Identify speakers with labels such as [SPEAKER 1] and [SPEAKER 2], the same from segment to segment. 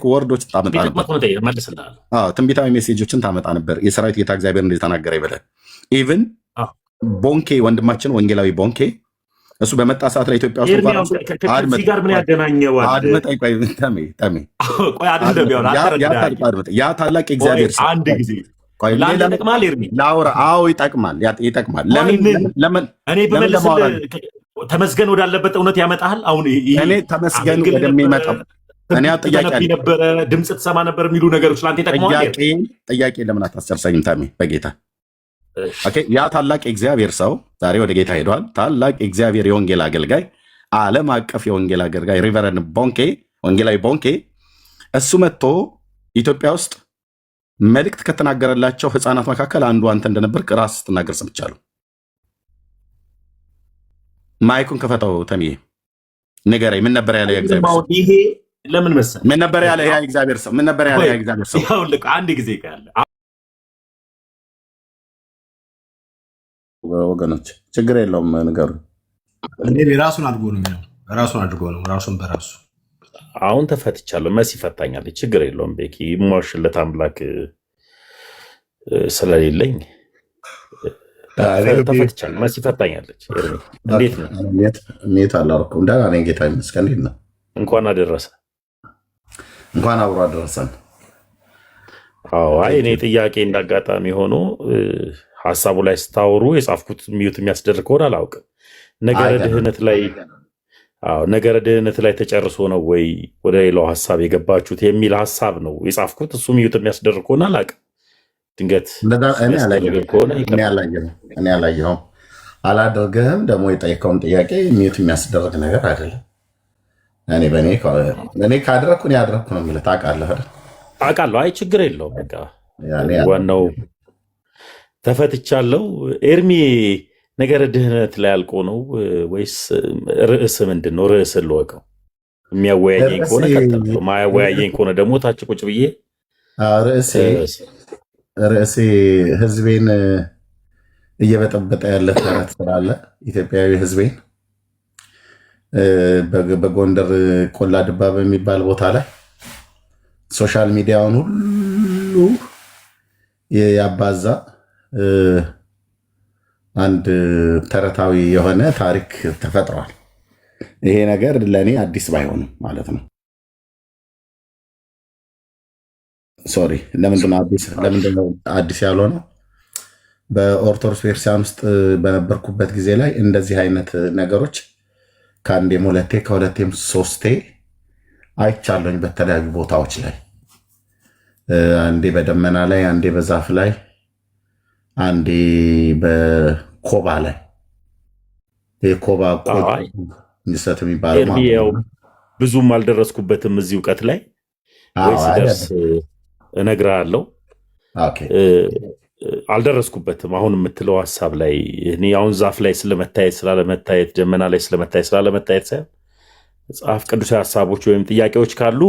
[SPEAKER 1] ወርዶች ታመጣ ነበር። ትንቢታዊ ሜሴጆችን ታመጣ ነበር። የሰራዊት ጌታ እግዚአብሔር እንደዚህ ተናገረ ይበላል። ኢቭን ቦንኬ ወንድማችን ወንጌላዊ ቦንኬ እሱ በመጣ ሰዓት ላይ ኢትዮጵያ ውስጥ
[SPEAKER 2] ጋር ምን ያገናኘዋል?
[SPEAKER 1] ያ ታላቅ እግዚአብሔር ሰው
[SPEAKER 2] አንድ ጊዜ
[SPEAKER 1] ላውራ። አዎ ይጠቅማል። ለምን
[SPEAKER 2] እኔ በመለስልህ ተመስገን ወዳለበት እውነት ያመጣሃል። አሁን
[SPEAKER 1] እኔ ተመስገን ወደሚመጣው እኔ ጥያቄ
[SPEAKER 2] ነበረ ድምፅ ትሰማ ነበር የሚሉ ነገሮች ለአንተ ይጠቅመዋል።
[SPEAKER 1] ጥያቄ ለምን አታስጨርሰኝም? ታሜ በጌታ ያ ታላቅ የእግዚአብሔር ሰው ዛሬ ወደ ጌታ ሄደዋል። ታላቅ የእግዚአብሔር የወንጌል አገልጋይ፣ ዓለም አቀፍ የወንጌል አገልጋይ ሪቨረንድ ቦንኬ፣ ወንጌላዊ ቦንኬ እሱ መጥቶ ኢትዮጵያ ውስጥ መልእክት ከተናገረላቸው ህፃናት መካከል አንዱ አንተ እንደነበርክ ራስ ስትናገር ሰምቻለሁ። ማይኩን ከፈተው ተምዬ ንገረኝ። ምን ነበር ያለ የእግዚአብሔር ሰው?
[SPEAKER 2] ይሄ ለምን መሰለህ?
[SPEAKER 1] ምን ነበር ያለ ያ እግዚአብሔር ሰው? ምን ነበር ያለ ያ እግዚአብሔር ሰው?
[SPEAKER 2] ይኸውልህ አንድ ጊዜ ካለ
[SPEAKER 1] ወገኖች ችግር የለውም ንገሩ።
[SPEAKER 3] እንዴ ራሱን አድርጎ ነው የሚለው ራሱን አድርጎ ነው ራሱን በራሱ
[SPEAKER 2] አሁን ተፈትቻለሁ። መሲ ፈታኛለች። ችግር የለውም ቤኪ ሞሽለት አምላክ ስለሌለኝ ተፈትቻለሁ። መሲ ፈታኛለች። እንዴት ነው?
[SPEAKER 1] ሜት አላልኩም። ደህና ነኝ ጌታ ይመስገን። እንዴት ነው?
[SPEAKER 2] እንኳን አደረሰ።
[SPEAKER 1] እንኳን አብሮ አደረሰን።
[SPEAKER 2] አዎ አይ እኔ ጥያቄ እንዳጋጣሚ ሆኖ ሀሳቡ ላይ ስታወሩ የጻፍኩት ሚዩት የሚያስደርግ ከሆነ አላውቅም። ነገረ ድህነት ላይ ተጨርሶ ነው ወይ ወደ ሌላው ሀሳብ የገባችሁት የሚል ሀሳብ ነው የጻፍኩት። እሱ ሚዩት የሚያስደርግ ከሆነ አላውቅም። ድንገት
[SPEAKER 1] እኔ አላየሁም አላደርግህም። ደግሞ የጠየቀውን ጥያቄ ሚዩት የሚያስደርግ ነገር አይደለም። እኔ ካደረግኩ እኔ ያደረግኩ ነው የሚለው ታውቃለህ አይደል?
[SPEAKER 2] አውቃለሁ። አይ ችግር የለውም። በቃ ዋናው ተፈትቻለሁ። ኤርሚ ነገረ ድህነት ላይ አልቆ ነው ወይስ ርዕስ ምንድን ነው? ርዕስ ልወቀው። የሚያወያየኝ ከሆነ ቀጥላለሁ፣ ማያወያየኝ ከሆነ ደግሞ ታች ቁጭ ብዬ
[SPEAKER 1] ርዕሴ ህዝቤን እየበጠበጠ ያለ ተረት ስላለ ኢትዮጵያዊ ህዝቤን በጎንደር ቆላ ድባ በሚባል ቦታ ላይ ሶሻል ሚዲያውን ሁሉ ያባዛ አንድ ተረታዊ የሆነ ታሪክ ተፈጥሯል። ይሄ ነገር ለእኔ አዲስ ባይሆንም ማለት ነው። ሶሪ ለምንድነው አዲስ ያልሆነው? በኦርቶዶክስ ቤተክርስቲያን ውስጥ በነበርኩበት ጊዜ ላይ እንደዚህ አይነት ነገሮች ከአንዴም ሁለቴ ከሁለቴም ሶስቴ አይቻለኝ። በተለያዩ ቦታዎች ላይ አንዴ በደመና ላይ፣ አንዴ በዛፍ ላይ፣ አንዴ በኮባ ላይ የኮባ እንሰት የሚባለው
[SPEAKER 2] ብዙም አልደረስኩበትም እዚህ እውቀት ላይ ወይ ሲደርስ እነግርሃለሁ። አልደረስኩበትም። አሁን የምትለው ሀሳብ ላይ እኔ አሁን ዛፍ ላይ ስለመታየት ስላለመታየት፣ ደመና ላይ ስለመታየት ስላለመታየት ሳይሆን መጽሐፍ ቅዱሳዊ ሀሳቦች ወይም ጥያቄዎች ካሉ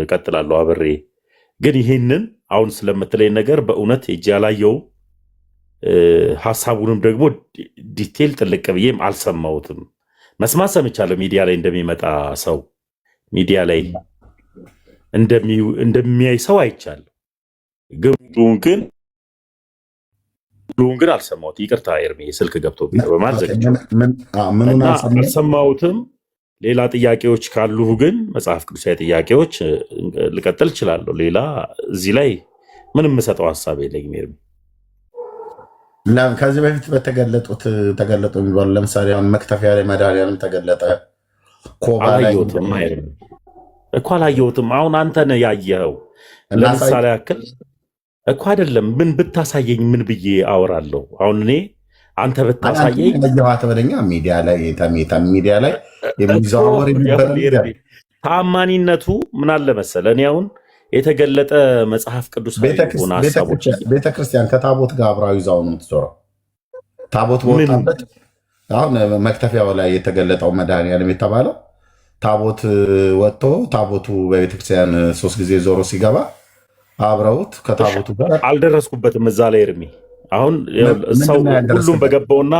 [SPEAKER 2] እቀጥላለሁ አብሬ። ግን ይህንን አሁን ስለምትለኝ ነገር በእውነት እጅ ያላየው ሀሳቡንም ደግሞ ዲቴል ጥልቅ ብዬም አልሰማሁትም። መስማት ሰምቻለሁ። ሚዲያ ላይ እንደሚመጣ ሰው ሚዲያ ላይ እንደሚያይ ሰው አይቻለሁ። ግን አልሰማሁት። ይቅርታ ኤርሚ ስልክ ገብቶ በማለት አልሰማሁትም። ሌላ ጥያቄዎች ካሉ ግን መጽሐፍ ቅዱሳዊ ጥያቄዎች ልቀጥል እችላለሁ። ሌላ እዚህ ላይ ምንም የምሰጠው ሀሳብ የለኝም ኤርሚ።
[SPEAKER 1] ከዚህ በፊት ተገለጡ የሚባሉ ለምሳሌ አሁን መክተፊያ ላይ መድኃኒዓለም ተገለጠ።
[SPEAKER 2] እኮ አላየሁትም። አሁን አንተ ነህ ያየኸው። ለምሳሌ ያክል እኮ አይደለም። ምን ብታሳየኝ ምን ብዬ አወራለሁ? አሁን እኔ አንተ ብታሳየኝ
[SPEAKER 1] በደኛ ሚዲያ ላይ የሚዘዋወር
[SPEAKER 2] ታማኒነቱ ምን አለ መሰለህ? እኔ አሁን የተገለጠ መጽሐፍ ቅዱስ
[SPEAKER 1] ቤተክርስቲያን ከታቦት ጋር አብራዊ ይዛው ነው የምትዞረው። ታቦት በወጣበት አሁን መክተፊያው ላይ የተገለጠው መድኃኒዓለም የተባለው ታቦት ወጥቶ ታቦቱ በቤተክርስቲያን 3 ጊዜ ዞሮ ሲገባ አብረውት ከታቦቱ ጋር
[SPEAKER 2] አልደረስኩበትም እዛ ላይ እርሚ። አሁን ሰው ሁሉም በገባውና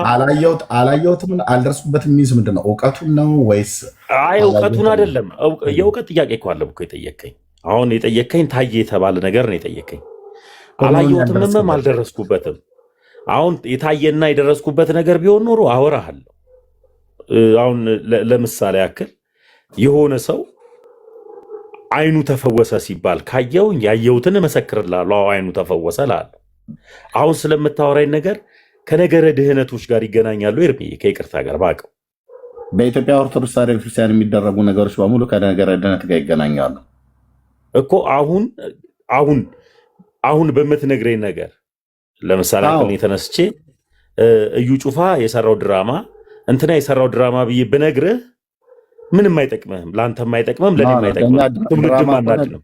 [SPEAKER 1] አላየሁትም አልደረስኩበትም። የሚይዝ ምንድን ነው? እውቀቱን ነው ወይስ?
[SPEAKER 2] አይ እውቀቱን አይደለም። የእውቀት ጥያቄ እኮ አለ እኮ የጠየቀኝ። አሁን የጠየከኝ ታየ የተባለ ነገር ነው የጠየከኝ። አላየሁትምም አልደረስኩበትም። አሁን የታየና የደረስኩበት ነገር ቢሆን ኖሮ አወራሃለሁ። አሁን ለምሳሌ ያክል የሆነ ሰው አይኑ ተፈወሰ ሲባል ካየው ያየሁትን እመሰክርልሃለሁ። አይኑ ተፈወሰ እልሃለሁ። አሁን ስለምታወራኝ ነገር ከነገረ ድህነቶች ጋር ይገናኛሉ። ኤርምዬ ከይቅርታ ጋር ባቀው
[SPEAKER 1] በኢትዮጵያ ኦርቶዶክስ ተዋሕዶ ክርስቲያን የሚደረጉ ነገሮች በሙሉ ከነገረ ድህነት ጋር ይገናኛሉ
[SPEAKER 2] እኮ። አሁን በምትነግረኝ ነገር ለምሳሌ አሁን የተነስቼ እዩ ጩፋ የሰራው ድራማ እንትና የሰራው ድራማ ብዬ ብነግርህ ምንም አይጠቅምህም፣ ለአንተም አይጠቅምህም፣ ለእኔም አይጠቅምህም። ትውልድም አናድንም።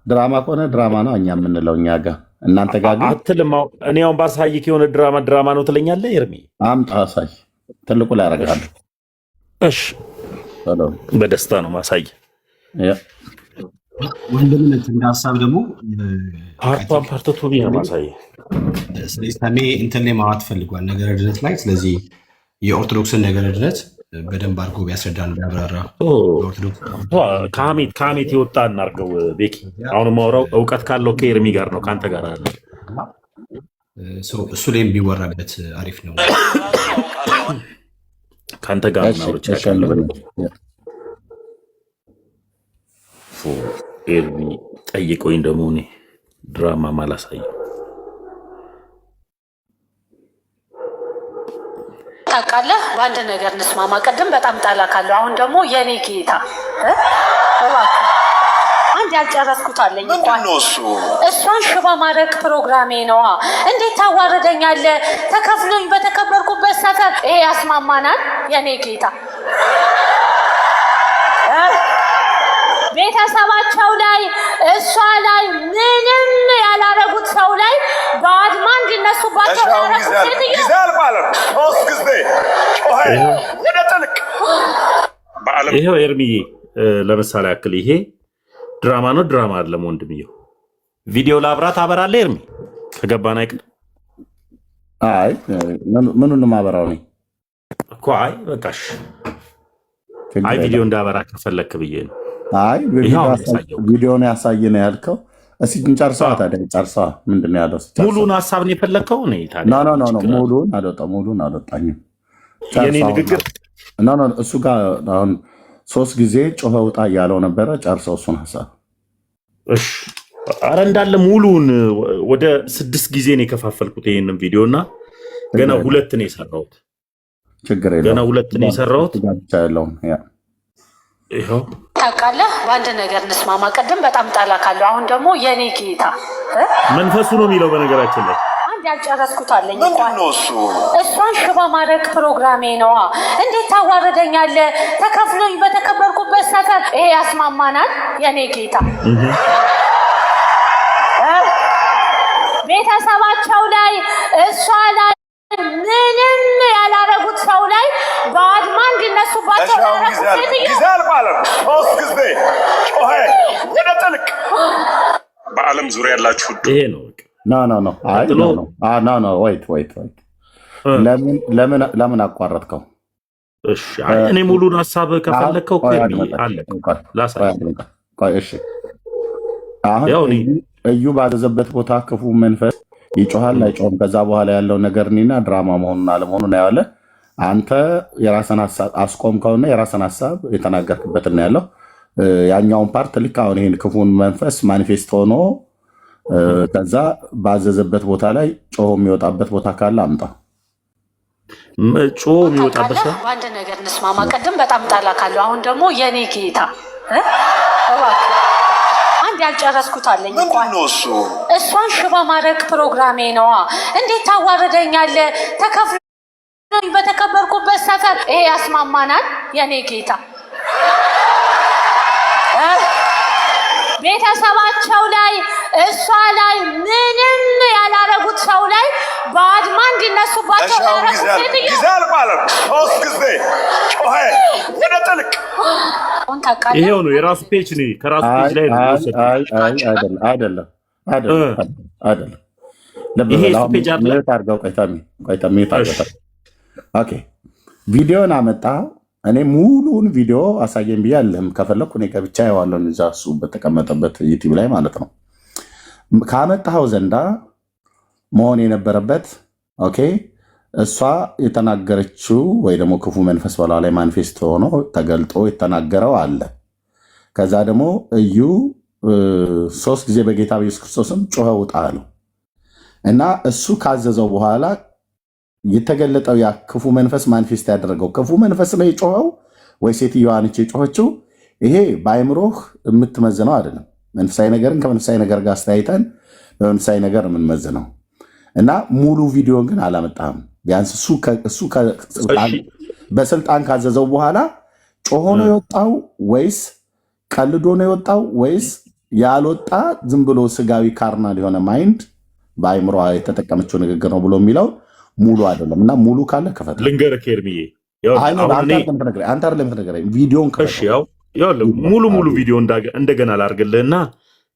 [SPEAKER 1] ድራማ ከሆነ ድራማ ነው እኛ የምንለው እኛ ጋር፣ እናንተ ጋር ግን
[SPEAKER 2] አትልም። እኔ አሁን ባሳይክ የሆነ ድራማ ነው ትለኛለህ። ኤርሚ
[SPEAKER 1] አምጣ አሳይ፣ ትልቁ ላይ ያደርጋለሁ።
[SPEAKER 2] እሺ በደስታ ነው ማሳይ።
[SPEAKER 3] ወንድምነት እንደ ሀሳብ ደግሞ
[SPEAKER 2] ፓርቷን ፓርተቱ ብዬ ነው ማሳይ።
[SPEAKER 3] ስለዚህ ሰሜ እንትን ላይ ማዋት ፈልጓል ነገረ ድነት ላይ። ስለዚህ የኦርቶዶክስን ነገረ ድነት በደንብ አድርጎ ቢያስረዳን ቢያብራራ።
[SPEAKER 2] ከሀሜት የወጣ እናርገው። ቤኪ አሁን ማውራው እውቀት ካለው ከኤርሚ ጋር ነው፣ ከአንተ ጋር አለ።
[SPEAKER 3] እሱ ላይም ቢወራበት አሪፍ ነው።
[SPEAKER 2] ከአንተ ጋር ኤርሚ ጠይቆኝ ደግሞ እኔ ድራማ ማላሳየው
[SPEAKER 4] ታውቃለህ። በአንድ ነገር እንስማማ። ቅድም በጣም ጣላ ካለው አሁን ደግሞ የኔ ጌታ እባክህ አንድ ያልጨረስኩት አለኝ። እሷን ሽባ ማድረግ ፕሮግራሜ ነዋ። እንዴት ታዋርደኛለህ? ተከፍሎኝ በተከበርኩበት ሰፈር ይሄ ያስማማናል? የኔ ጌታ ቤተሰባቸው ላይ እሷ ላይ ምንም ያላረጉት ሰው ላይ በአድማ እንዲነሱባቸው
[SPEAKER 2] ይሄው ኤርሚዬ ለምሳሌ ያክል ይሄ ድራማ ነው ድራማ አይደለም ወንድምየው። ቪዲዮ ላብራት አበራለ ኤርሚ ከገባን አይቀር።
[SPEAKER 1] አይ ምኑን ማበራው ነው
[SPEAKER 2] እኮ። አይ በቃሽ። አይ ቪዲዮ እንዳበራ ከፈለክ ብዬ ነው።
[SPEAKER 1] አይ ቪዲዮን ያሳይ ነው ያልከው። እስኪ እንጨርሰዋ ታዲያ። ጨርሰዋ ምንድን ነው ያለው?
[SPEAKER 2] ሙሉን ሀሳብ ነው የፈለግከው?
[SPEAKER 1] ሙሉን አልወጣኝም።
[SPEAKER 2] የኔ ንግግር
[SPEAKER 1] እሱ ጋር አሁን 3 ጊዜ ጮኸ ውጣ እያለው ነበረ። ጨርሰው እሱን ሀሳብ።
[SPEAKER 2] እሺ አረ እንዳለ ሙሉን ወደ 6 ጊዜ ነው የከፋፈልኩት ይሄንን ቪዲዮ እና ገና 2 ነው የሰራሁት።
[SPEAKER 1] ችግር የለውም።
[SPEAKER 2] ገና 2 ነው የሰራሁት። ይኸው
[SPEAKER 4] ታውቃለህ። በአንድ ነገር እንስማማ። ቅድም በጣም ጣላ ካለው አሁን ደግሞ የኔ ጌታ
[SPEAKER 2] መንፈሱ ነው የሚለው። በነገራችን ላይ
[SPEAKER 4] አንድ ያልጨረስኩት አለኝ። እሷን ሽባ ማድረግ ፕሮግራሜ ነዋ። እንዴት ታዋርደኛለህ? ተከፍሎኝ በተከበርኩበት ሰፈር ይሄ ያስማማናል? የኔ ጌታ ቤተሰባቸው ላይ እሷ ላይ ምንም ያላረጉት ሰው ላይ በአድማ እንዲነሱባቸው
[SPEAKER 5] በዓለም ዙሪያ ያላችሁ
[SPEAKER 2] ይሄ ነው።
[SPEAKER 1] ለምን አቋረጥከው?
[SPEAKER 2] እሺ እኔ ሙሉን ሀሳብ ከፈለግከው
[SPEAKER 1] አሁን እዩ ባዘዘበት ቦታ ክፉ መንፈስ ይጮሃል አይጮህም? ከዛ በኋላ ያለው ነገር እኔና ድራማ መሆኑን አለመሆኑን እናያለን። አንተ የራስን ሀሳብ አስቆምከውና የራስን ሀሳብ የተናገርክበትና ያለው ያኛውን ፓርት ልክ አሁን ይህን ክፉን መንፈስ ማኒፌስት ሆኖ ከዛ ባዘዘበት ቦታ ላይ ጮሆ የሚወጣበት ቦታ ካለ አምጣ።
[SPEAKER 2] ጮሆ የሚወጣበት
[SPEAKER 4] በአንድ ነገር እንስማማ። ቅድም በጣም ጣላ ካለው አሁን ደግሞ የኔ ጌታ እባክህ አንድ ያልጨረስኩት አለኝ። እሷን ሽባ ማድረግ ፕሮግራሜ ነዋ። እንዴት ታዋርደኛለህ? ተከፍሎኝ በተከበርኩበት ሰፈር ይሄ ያስማማናል? የኔ ጌታ ቤተሰባቸው ላይ እሷ ላይ ምንም ያላረጉት ሰው ላይ በአድማ እንዲነሱባቸው
[SPEAKER 2] ይሄው ነው የራሱ ፔጅ ነው። ከራሱ ፔጅ ላይ
[SPEAKER 1] አይደለም።
[SPEAKER 2] ይሄ ፔጅ
[SPEAKER 1] ቪዲዮን አመጣ እኔ ሙሉን ቪዲዮ አሳየን ብያለሁ። ከፈለኩ እኔ ገብቻ ያዋለሁ እዛ እሱ በተቀመጠበት ዩቲዩብ ላይ ማለት ነው። ካመጣኸው ዘንዳ መሆን የነበረበት ኦኬ፣ እሷ የተናገረችው ወይ ደግሞ ክፉ መንፈስ በላ ላይ ማኒፌስት ሆኖ ተገልጦ የተናገረው አለ። ከዛ ደግሞ እዩ 3 ጊዜ በጌታ በኢየሱስ ክርስቶስም ጮኸ ውጣ አለው እና እሱ ካዘዘው በኋላ የተገለጠው ያ ክፉ መንፈስ ማኒፌስት ያደረገው ክፉ መንፈስ ነው የጮኸው ወይ ሴትዮዋ ነች የጮኸችው? ይሄ በአይምሮህ የምትመዝነው አይደለም። መንፈሳዊ ነገርን ከመንፈሳዊ ነገር ጋር አስተያይተን በመንፈሳዊ ነገር የምንመዝነው እና ሙሉ ቪዲዮን ግን አላመጣህም። ቢያንስ እሱ በስልጣን ካዘዘው በኋላ ጮሆ ነው የወጣው ወይስ ቀልዶ ነው የወጣው ወይስ ያልወጣ ዝም ብሎ ስጋዊ ካርናል የሆነ ማይንድ በአይምሮ የተጠቀመችው ንግግር ነው ብሎ የሚለው ሙሉ አይደለም። እና ሙሉ ካለ ከፈት
[SPEAKER 2] ልንገርህ ኤርሚዬ፣
[SPEAKER 1] አንተ አይደለም የምትነግረኝ ቪዲዮን
[SPEAKER 2] ሙሉ ቪዲዮ እንደገና ላርግልህና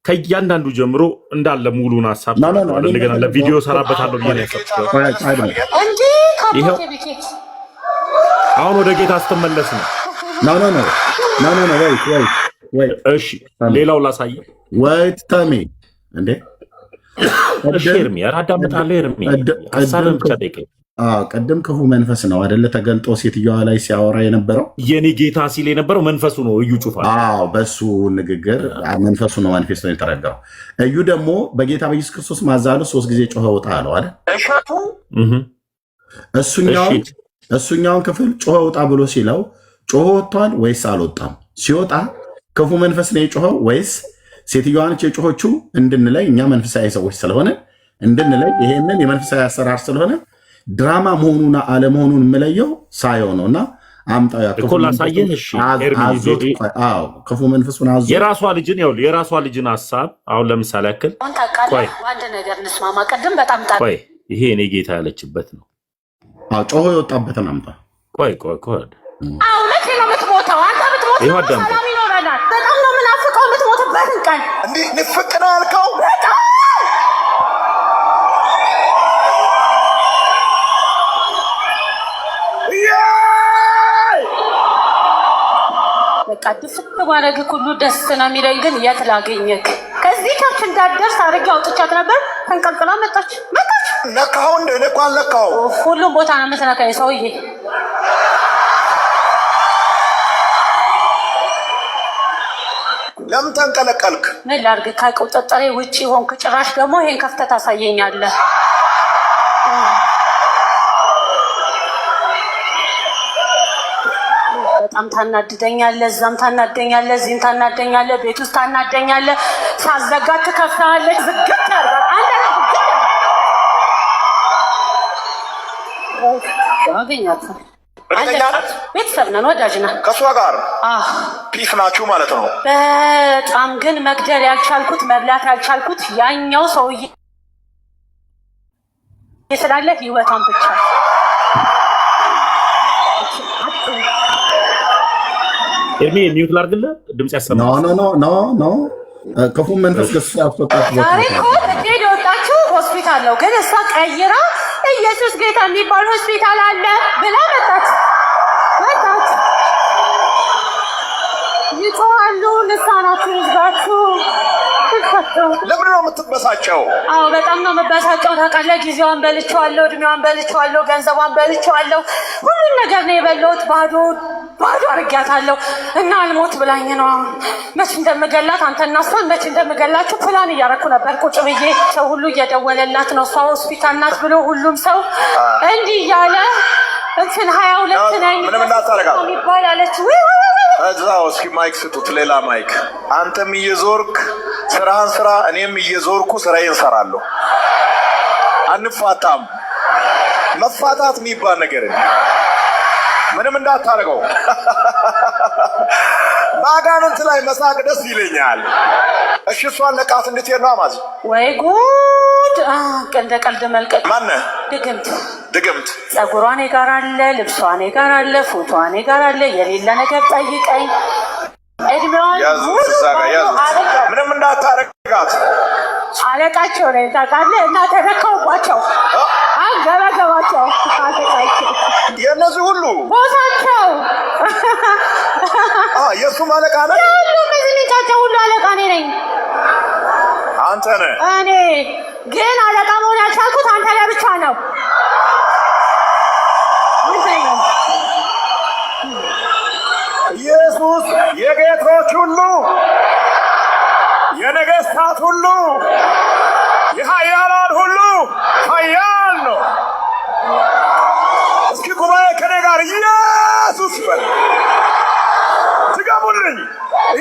[SPEAKER 2] ከእያንዳንዱ ጀምሮ እንዳለ ሙሉን ሀሳብ እንደገና ለቪዲዮ ሰራበታለሁ ብዬ ነው። አሁን ወደ ጌታ ስትመለስ ነው። እሺ ሌላው ላሳየ
[SPEAKER 1] ወይት ተሜ እንዴ
[SPEAKER 2] ኤርሚ አዳምጣለሁ። ኤርሚ ሀሳብን ብቻ ጠይቀኝ።
[SPEAKER 1] ቅድም ክፉ መንፈስ ነው አደለ ተገልጦ ሴትዮዋ ላይ ሲያወራ የነበረው
[SPEAKER 2] የኔ ጌታ ሲል የነበረው መንፈሱ ነው። እዩ ጩፋ
[SPEAKER 1] በሱ ንግግር መንፈሱ ነው ማኒፌስቶ የተረዳው። እዩ ደግሞ በጌታ በኢየሱስ ክርስቶስ ማዛሉ 3 ጊዜ ጮኸ ውጣ አለው አይደል? እሱኛውን ክፍል ጮኸ ውጣ ብሎ ሲለው ጮኸ ወጥቷል ወይስ አልወጣም? ሲወጣ ክፉ መንፈስ ነው የጮኸው ወይስ ሴትዮዋነች የጮኸችው? እንድንለይ እኛ መንፈሳዊ ሰዎች ስለሆነ እንድንለይ ይሄንን የመንፈሳዊ አሰራር ስለሆነ ድራማ መሆኑን አለመሆኑን የምለየው ሳየው ነው። እና አምጣው ክፉ መንፈሱን አዞ
[SPEAKER 2] የራሷ ልጅን ሀሳብ አሁን ለምሳሌ ያክል
[SPEAKER 4] አንድ ነገር እንስማማ። ቅድም በጣም
[SPEAKER 2] ይሄ እኔ ጌታ ያለችበት ነው።
[SPEAKER 1] ጮሆ የወጣበትን አምጣ።
[SPEAKER 2] ቆይ
[SPEAKER 4] መቼ ነው የምትሞተው? አንተ ብትሞት ሰላም ይኖረናል። በጣም ነው የምናፍቀው የምትሞትበትን ቀን።
[SPEAKER 5] እንዲህ ንፍቅ ነው ያልከው?
[SPEAKER 4] በቃ ድፍት ማድረግ ሁሉ ደስ ነው የሚለኝ፣ ግን የት ላገኘክ? ከዚህ ቸርች እንዳትደርስ አድርጌ አውጥቻት ነበር። ተንቀልቅላ መጣች።
[SPEAKER 5] ነካው እንደ ነኳን ነካው።
[SPEAKER 4] ሁሉም ቦታ ነው የምትነካኝ ሰውዬ።
[SPEAKER 5] ለምን ተንቀለቀልክ?
[SPEAKER 4] ምን ላድርግ? ከቁጥጥሬ ውጭ ሆንክ። ጭራሽ ደግሞ ይሄን ከፍተህ ታሳየኛለህ። በጣም ታናድደኛለህ። እዛም ታናደኛለህ፣ እዚህም ታናደኛለህ፣ ቤት ውስጥ ታናደኛለህ። ሳዘጋት ትከፍታለች። ዝግት ያርጋል። አገኛት። ቤተሰብ ነን፣ ወዳጅ ነን።
[SPEAKER 5] ከእሷ ጋር ፒስ ናችሁ ማለት ነው።
[SPEAKER 4] በጣም ግን መግደል ያልቻልኩት መብላት ያልቻልኩት ያኛው ሰውዬ ስላለ ህይወቷን ብቻ
[SPEAKER 2] ኤርሚ ሚውት ላድርግልህ። ድምጽ ያሰማል።
[SPEAKER 1] ኖ ክፉ መንፈስ ገስ ያስወጣት
[SPEAKER 4] ዛሬ እኮ ልትሄድ የወጣችው ሆስፒታል ነው፣ ግን እሷ ቀይራ ኢየሱስ ጌታ የሚባል ሆስፒታል አለ ብላ መጣች። ይጮሃሉ። ልሳናችሁ ይዝጋችሁ።
[SPEAKER 5] ለምን ነው የምትበሳጨው?
[SPEAKER 4] በጣም ነው የምበሳጨው። ታውቃለህ፣ ጊዜዋን በልቼዋለሁ፣ እድሜዋን በልቼዋለሁ፣ ገንዘቧን በልቼዋለሁ። ሁሉን ነገር ነው የበላሁት። ባዶ አድርጊያታለሁ እና አልሞት ብላኝ ነው። መች እንደምገላት አንተና እሷን መች እንደምገላችሁ ፕላን እያደረኩ ነበር ቁጭ ብዬ። ሰው ሁሉ እየደወለላት ነው እሷ ሆስፒታል ናት ብሎ ሁሉም ሰው እንዲህ እያለ እንትን 22 ነኝ የሚባል አለች።
[SPEAKER 5] እዛው እስኪ ማይክ ስጡት፣ ሌላ ማይክ። አንተም እየዞርክ ስራህን ስራ፣ እኔም እየዞርኩ ስራዬን እሰራለሁ። አንፋታም። መፋታት የሚባል ነገር ምንም እንዳታደርገው። በአጋንንት ላይ መሳቅ ደስ ይለኛል። እሺ እሷን ለቃት እንድትሄድ ነው አማዝ።
[SPEAKER 4] ወይ ጉድ! እንደ ቀልድ መልቀቅ።
[SPEAKER 5] ማነህ?
[SPEAKER 4] ድግምት። ፀጉሯ እኔ ጋር አለ፣ ልብሷ እኔ ጋር አለ፣ ፎቶዋ እኔ ጋር አለ። የሌለ ነገር ጠይቀኝ። እድሜዋን
[SPEAKER 5] ምንም እንዳታረጋት።
[SPEAKER 4] አለቃቸው ነኝ ታውቃለህ። እና ተረከውባቸው ገበገባቸው አለቃቸው
[SPEAKER 5] የእነዚህ ሁሉ
[SPEAKER 4] ቦታቸው
[SPEAKER 5] የእሱም አለቃ ነህ?
[SPEAKER 4] ሁሉም እዚህ ልጃቸው ሁሉ አለቃ እኔ ነኝ።
[SPEAKER 5] አንተ ነህ?
[SPEAKER 4] እኔ ግን አለቃ መሆን ያልቻልኩት አንተ ላይ ብቻ ነው።
[SPEAKER 5] ኢየሱስ የጌቶች ሁሉ የነገስታት ሁሉ የኃያላን ሁሉ ኃያል ነው። እስኪ ጉባኤ ከኔ ጋር ኢየሱስ ይበል። ትገቡልኝ።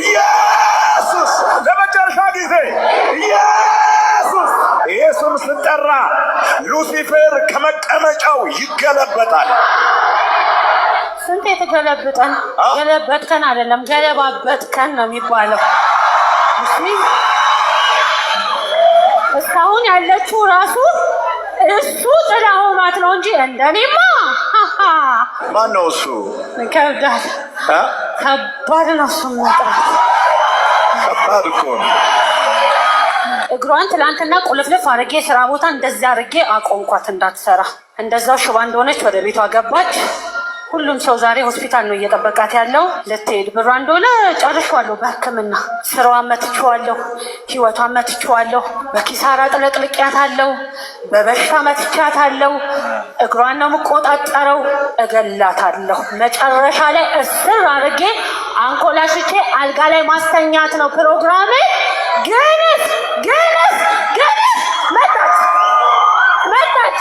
[SPEAKER 5] ኢየሱስ ለመጨረሻ ጊዜ ኢየሱስ። ይሄ ስም ስጠራ ሉሲፌር ከመቀመጫው ይገለበጣል።
[SPEAKER 4] ስንት የተገለበጠን ገለበጥከን አይደለም ገለባበጥከን ነው የሚባለው። እስካሁን ያለችው ራሱ እሱ ጥላ ሆኗት ነው እንጂ እንደኔማ
[SPEAKER 5] ማን ነው እሱ?
[SPEAKER 4] ይከብዳል። ከባድ ነው እሱ መጥራት።
[SPEAKER 5] ከባድ እኮ ነው።
[SPEAKER 4] እግሯን ትላንትና ቁልፍልፍ አድርጌ ስራ ቦታ እንደዚያ አድርጌ አቆምኳት እንዳትሰራ። እንደዛው ሽባ እንደሆነች ወደ ቤቷ ገባች። ሁሉም ሰው ዛሬ ሆስፒታል ነው እየጠበቃት ያለው። ልትሄድ ብሯ እንደሆነ ጨርሻለሁ። በሕክምና ስራዋን መትቼዋለሁ፣ ህይወቷን መትቼዋለሁ። በኪሳራ ጥለቅልቄያታለሁ፣ በበሽታ መትቻታለሁ። እግሯን ነው የምቆጣጠረው፣ እገላታለሁ። መጨረሻ ላይ እስር አድርጌ አንኮላሽቼ አልጋ ላይ ማስተኛት ነው ፕሮግራሜ። ግንስ መጣች።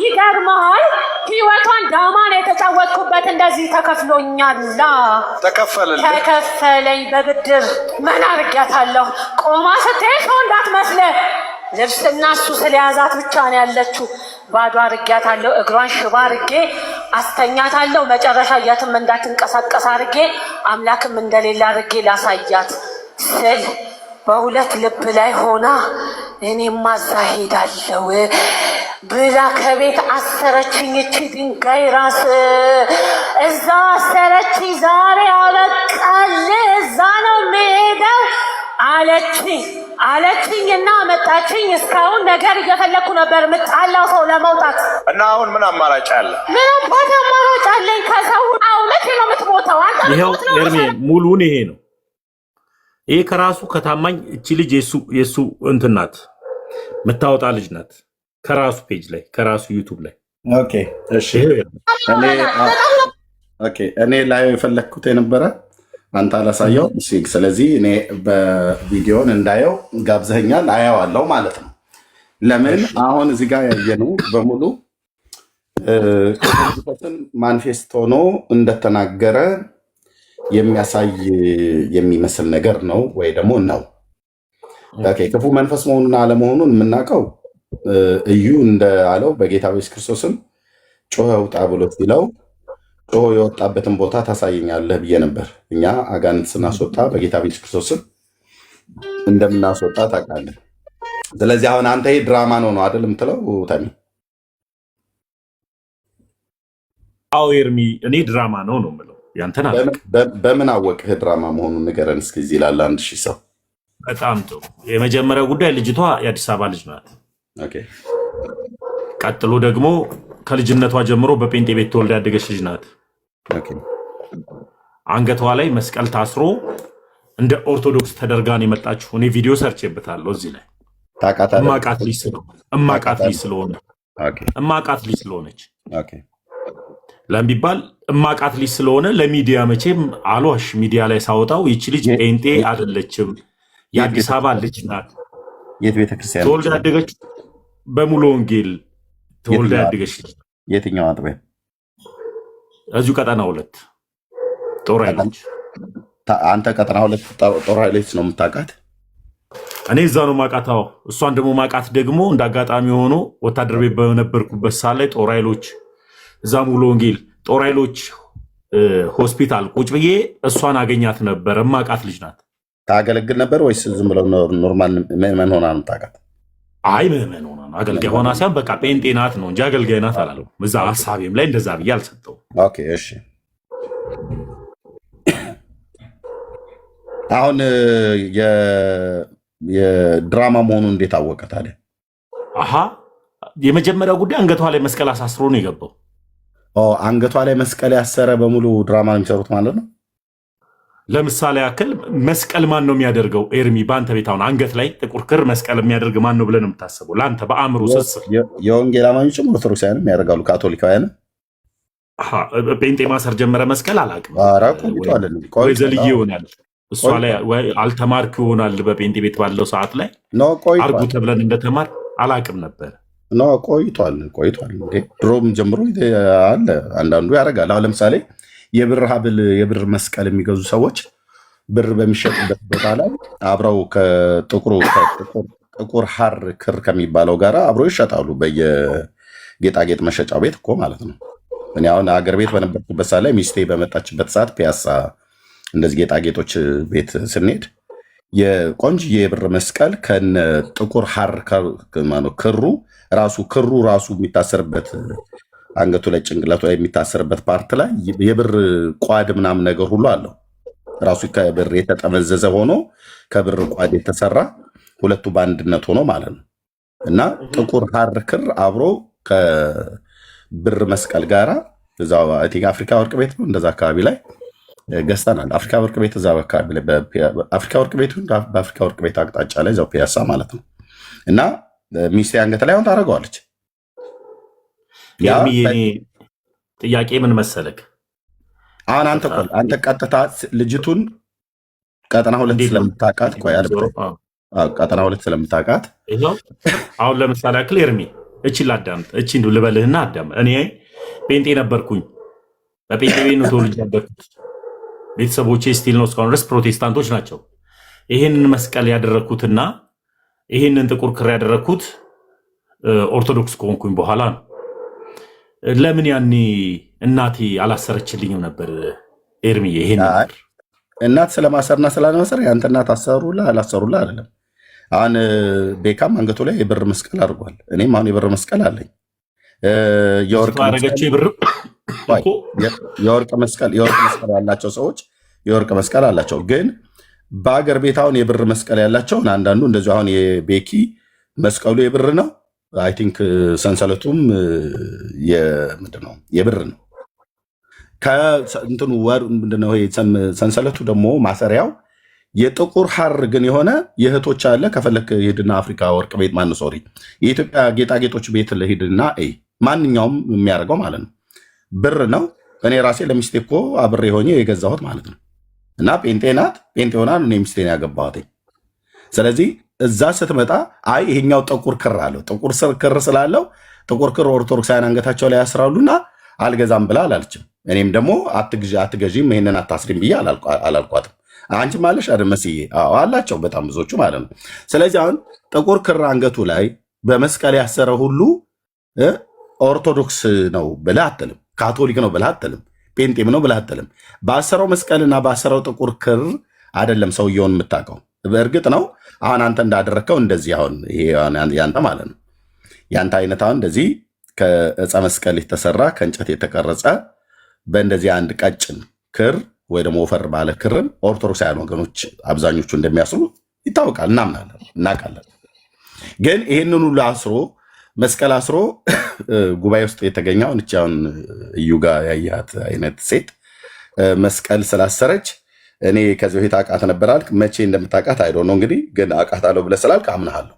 [SPEAKER 4] ይገርመሃል፣ ህይወቷን ዳማን የተጫወትኩበት እንደዚህ ተከፍሎኛላ። ተከፈለኝ በብድር። ምን አድርጊያታለሁ? ቆማ ስትሄድ ሰው እንዳትመስልህ። ልብስና እሱ ስለያዛት ብቻ ነው ያለችው። ባዶ አድርጊያታለሁ። እግሯን ሽባ አድርጌ አስተኛታለሁ። መጨረሻ የትም እንዳትንቀሳቀስ አድርጌ አምላክም እንደሌላ አድርጌ ላሳያት ስል በሁለት ልብ ላይ ሆና እኔማ እዛ ሄዳለሁ ብላ ከቤት አሰረችኝ። እቺ ድንጋይ ራስ እዛ አሰረችኝ። ዛሬ አበቃል፣ እዛ ነው የምሄደው አለችኝ እና መጣችኝ። እስካሁን ነገር እየፈለግኩ ነበር የምጣላው ሰው ለመውጣት እና
[SPEAKER 5] አሁን ምን አማራጭ አለ?
[SPEAKER 4] ምን አባት አማራጭ አለኝ? ከሰው መቼ ነው የምትሞተው?
[SPEAKER 2] ይኸው ኤርሜ ሙሉን ይሄ ነው። ይሄ ከራሱ ከታማኝ እቺ ልጅ የሱ እንትን ናት፣ የምታወጣ ልጅ ናት። ከራሱ ፔጅ ላይ ከራሱ ዩቱብ ላይ
[SPEAKER 1] ኦኬ። እሺ እኔ ላይ የፈለግኩት የነበረ አንተ አላሳየው። ስለዚህ እኔ በቪዲዮን እንዳየው ጋብዘኛል፣ አየዋለሁ ማለት ነው። ለምን አሁን እዚህ ጋር ያየነው በሙሉ ክርስቶስን ማኒፌስት ሆኖ እንደተናገረ የሚያሳይ የሚመስል ነገር ነው ወይ ደግሞ ነው። ክፉ መንፈስ መሆኑን አለመሆኑን የምናውቀው እዩ እንዳለው በጌታ በኢየሱስ ክርስቶስም ጮኸ ውጣ ብሎ ሲለው ጮኸ የወጣበትን ቦታ ታሳየኛለህ ብዬ ነበር። እኛ አጋንንት ስናስወጣ በጌታ በኢየሱስ ክርስቶስም እንደምናስወጣ ታውቃለህ። ስለዚህ አሁን አንተ ይሄ ድራማ ነው አይደል የምትለው ታሚ?
[SPEAKER 2] አዎ ኤርሚ፣ እኔ ድራማ ነው የምለው። ያንተን
[SPEAKER 1] በምን አወቅህ ድራማ መሆኑን ንገረን እስኪ። እዚህ ላለ 1000 ሰው
[SPEAKER 2] በጣም ጥሩ። የመጀመሪያው ጉዳይ ልጅቷ የአዲስ አበባ ልጅ ናት። ቀጥሎ ደግሞ ከልጅነቷ ጀምሮ በጴንጤ ቤት ተወልዳ ያደገች ልጅ ናት። አንገቷ ላይ መስቀል ታስሮ እንደ ኦርቶዶክስ ተደርጋ ነው የመጣችው። እኔ ቪዲዮ ሰርቼበታለሁ እዚህ ላይ እማቃት ልጅ ስለሆነች ለምን ቢባል እማቃት ልጅ ስለሆነ ለሚዲያ መቼም አልዋሽ፣ ሚዲያ ላይ ሳወጣው ይቺ ልጅ ጴንጤ አይደለችም፣ የአዲስ አበባ ልጅ ናት።
[SPEAKER 1] የት ቤተክርስቲያን
[SPEAKER 2] ተወልዳ ያደገች? በሙሉ ወንጌል ተወልዳ ያደገች ልጅ።
[SPEAKER 1] የትኛው አጥቢያ?
[SPEAKER 2] እዚሁ ቀጠና 2 ጦር ኃይሎች።
[SPEAKER 1] አንተ ቀጠና 2 ጦር ኃይሎች ነው የምታውቃት?
[SPEAKER 2] እኔ እዛ ነው ማቃታው። እሷን ደግሞ ማቃት ደግሞ እንደ አጋጣሚ ሆኖ ወታደር ቤት በነበርኩበት ሰዓት ላይ ጦር ኃይሎች እዛ ሙሉ ወንጌል ጦር ኃይሎች ሆስፒታል ቁጭ ብዬ እሷን አገኛት ነበር። እማቃት ልጅ ናት።
[SPEAKER 1] ታገለግል ነበር ወይስ ዝም ብለው ኖርማል ምዕመን ሆና ነው የምታውቃት?
[SPEAKER 2] አይ ምዕመን ሆና ነው፣ አገልጋይ ሆና ሳይሆን በቃ ጴንጤ ናት ነው እንጂ አገልጋይ ናት አላለው። እዛ ሀሳቤም ላይ እንደዛ ብዬ አልሰጠውም።
[SPEAKER 1] ኦኬ እሺ። አሁን የድራማ መሆኑን እንዴት አወቀ ታዲያ?
[SPEAKER 2] አሀ የመጀመሪያው ጉዳይ አንገቷ ላይ መስቀል አሳስሮ ነው የገባው።
[SPEAKER 1] አንገቷ ላይ መስቀል ያሰረ በሙሉ ድራማ ነው የሚሰሩት ማለት ነው።
[SPEAKER 2] ለምሳሌ ያክል መስቀል ማን ነው የሚያደርገው? ኤርሚ በአንተ ቤት አሁን አንገት ላይ ጥቁር ክር መስቀል የሚያደርግ ማን ነው ብለህ ነው የምታስበው? ለአንተ በአእምሮ ስስር
[SPEAKER 1] የወንጌል አማኞችም ኦርቶዶክሳውያንም ያደርጋሉ፣ ካቶሊካውያንም።
[SPEAKER 2] ጴንጤ ማሰር ጀመረ መስቀል አላውቅም።
[SPEAKER 1] ወይ
[SPEAKER 2] ዘልዬ ይሆናል እሷ ላይ አልተማርክ ይሆናል። በጴንጤ ቤት ባለው ሰዓት ላይ አርጉ ተብለን እንደተማር አላውቅም ነበር።
[SPEAKER 1] ቆይቷል። ድሮም ጀምሮ አለ። አንዳንዱ ያደርጋል። አሁን ለምሳሌ የብር ሀብል፣ የብር መስቀል የሚገዙ ሰዎች ብር በሚሸጥበት ቦታ ላይ አብረው ከጥቁር ሐር ክር ከሚባለው ጋር አብረው ይሸጣሉ። በየጌጣጌጥ መሸጫው ቤት እኮ ማለት ነው። እኔ አሁን አገር ቤት በነበርኩበት ሰዓት ላይ ሚስቴ በመጣችበት ሰዓት ፒያሳ እንደዚህ ጌጣጌጦች ቤት ስንሄድ የቆንጅዬ የብር መስቀል ከነ ጥቁር ሐር ክሩ ራሱ የሚታሰርበት አንገቱ ላይ ጭንቅላቱ ላይ የሚታሰርበት ፓርት ላይ የብር ቋድ ምናምን ነገር ሁሉ አለው። ራሱ ከብር የተጠመዘዘ ሆኖ ከብር ቋድ የተሰራ ሁለቱ በአንድነት ሆኖ ማለት ነው። እና ጥቁር ሐር ክር አብሮ ከብር መስቀል ጋራ እዛው አፍሪካ ወርቅ ቤት ነው እንደዛ አካባቢ ላይ ገዝተናል። አፍሪካ ወርቅ ቤት እዛ አካባቢ ላይ በአፍሪካ ወርቅ ቤት አቅጣጫ ላይ እዛው ፒያሳ ማለት ነው። እና ሚስቴ አንገት ላይ አሁን ታደርገዋለች።
[SPEAKER 2] ጥያቄ ምን መሰለክ፣
[SPEAKER 1] አሁን አንተ ቀጥታ ልጅቱን ቀጠና ሁለት ስለምታውቃት ቀጠና ሁለት ስለምታውቃት
[SPEAKER 2] አሁን ለምሳሌ ያክል ኤርሚ እቺን ላዳምጥ፣ እቺን ልበልህና አዳም። እኔ ጴንጤ ነበርኩኝ። በጴንጤ ቤት ነው ተወልጄ ያደግኩት። ቤተሰቦቼ ስቲል ነው እስካሁን ድረስ ፕሮቴስታንቶች ናቸው። ይህንን መስቀል ያደረግኩትና ይህንን ጥቁር ክር ያደረግኩት ኦርቶዶክስ ከሆንኩኝ በኋላ ነው። ለምን ያኔ እናቴ አላሰረችልኝም ነበር? ኤርሚ ይሄን
[SPEAKER 1] እናት ስለማሰርና ስላለማሰር ያንተ እናት አሰሩልህ አላሰሩልህ አይደለም። አሁን ቤካም አንገቱ ላይ የብር መስቀል አድርጓል። እኔም አሁን የብር መስቀል አለኝ። የወርቅ መስቀል ያላቸው ሰዎች የወርቅ መስቀል አላቸው። ግን በአገር ቤት አሁን የብር መስቀል ያላቸውን አንዳንዱ እንደዚሁ አሁን የቤኪ መስቀሉ የብር ነው። አይ ቲንክ ሰንሰለቱም የብር ነው። ከእንትኑ ምንድነው ሰንሰለቱ ደግሞ ማሰሪያው የጥቁር ሐር ግን የሆነ የእህቶች አለ። ከፈለክ ሄድና አፍሪካ ወርቅ ቤት ሶሪ የኢትዮጵያ ጌጣጌጦች ቤት ለሄድና ማንኛውም የሚያደርገው ማለት ነው ብር ነው። እኔ ራሴ ለሚስቴ እኮ አብሬ ሆኜ የገዛሁት ማለት ነው። እና ጴንጤ ናት፣ ጴንጤ ሆና እኔ ሚስቴን ያገባሁት። ስለዚህ እዛ ስትመጣ ይሄኛው ጥቁር ክር አለው። ጥቁር ክር ስላለው ጥቁር ክር ኦርቶዶክሳውያን አንገታቸው ላይ ያስራሉና አልገዛም ብላ አላለችም። እኔም ደግሞ አትገዢም ይሄንን አታስሪም ብዬ አላልኳትም። አንቺ ማለሽ አይደል መስዬ አላቸው በጣም ብዙዎቹ ማለት ነው። ስለዚህ አሁን ጥቁር ክር አንገቱ ላይ በመስቀል ያሰረ ሁሉ ኦርቶዶክስ ነው ብለህ አትልም፣ ካቶሊክ ነው ብለህ አትልም፣ ጴንጤም ነው ብለህ አትልም። ባሰረው መስቀልና ባሰረው ጥቁር ክር አይደለም ሰውየውን የምታውቀው። በእርግጥ ነው አሁን አንተ እንዳደረግከው እንደዚህ አሁን ይሄ ያንተ ማለት ነው ያንተ አይነት አሁን እንደዚህ ከዕፀ መስቀል የተሰራ ከእንጨት የተቀረጸ በእንደዚህ አንድ ቀጭን ክር ወይ ደግሞ ወፈር ባለ ክርን ኦርቶዶክሳውያን ወገኖች አብዛኞቹ እንደሚያስሩ ይታወቃል፣ እናውቃለን። ግን ይህንን ሁሉ አስሮ መስቀል አስሮ ጉባኤ ውስጥ የተገኘውን እቻውን እዩ ጋር ያያት አይነት ሴት መስቀል ስላሰረች እኔ ከዚህ በፊት አውቃት ነበር አልክ። መቼ እንደምታውቃት አይዶ ነው እንግዲህ፣ ግን አውቃታለሁ ብለህ ስላልክ አምናሃለሁ።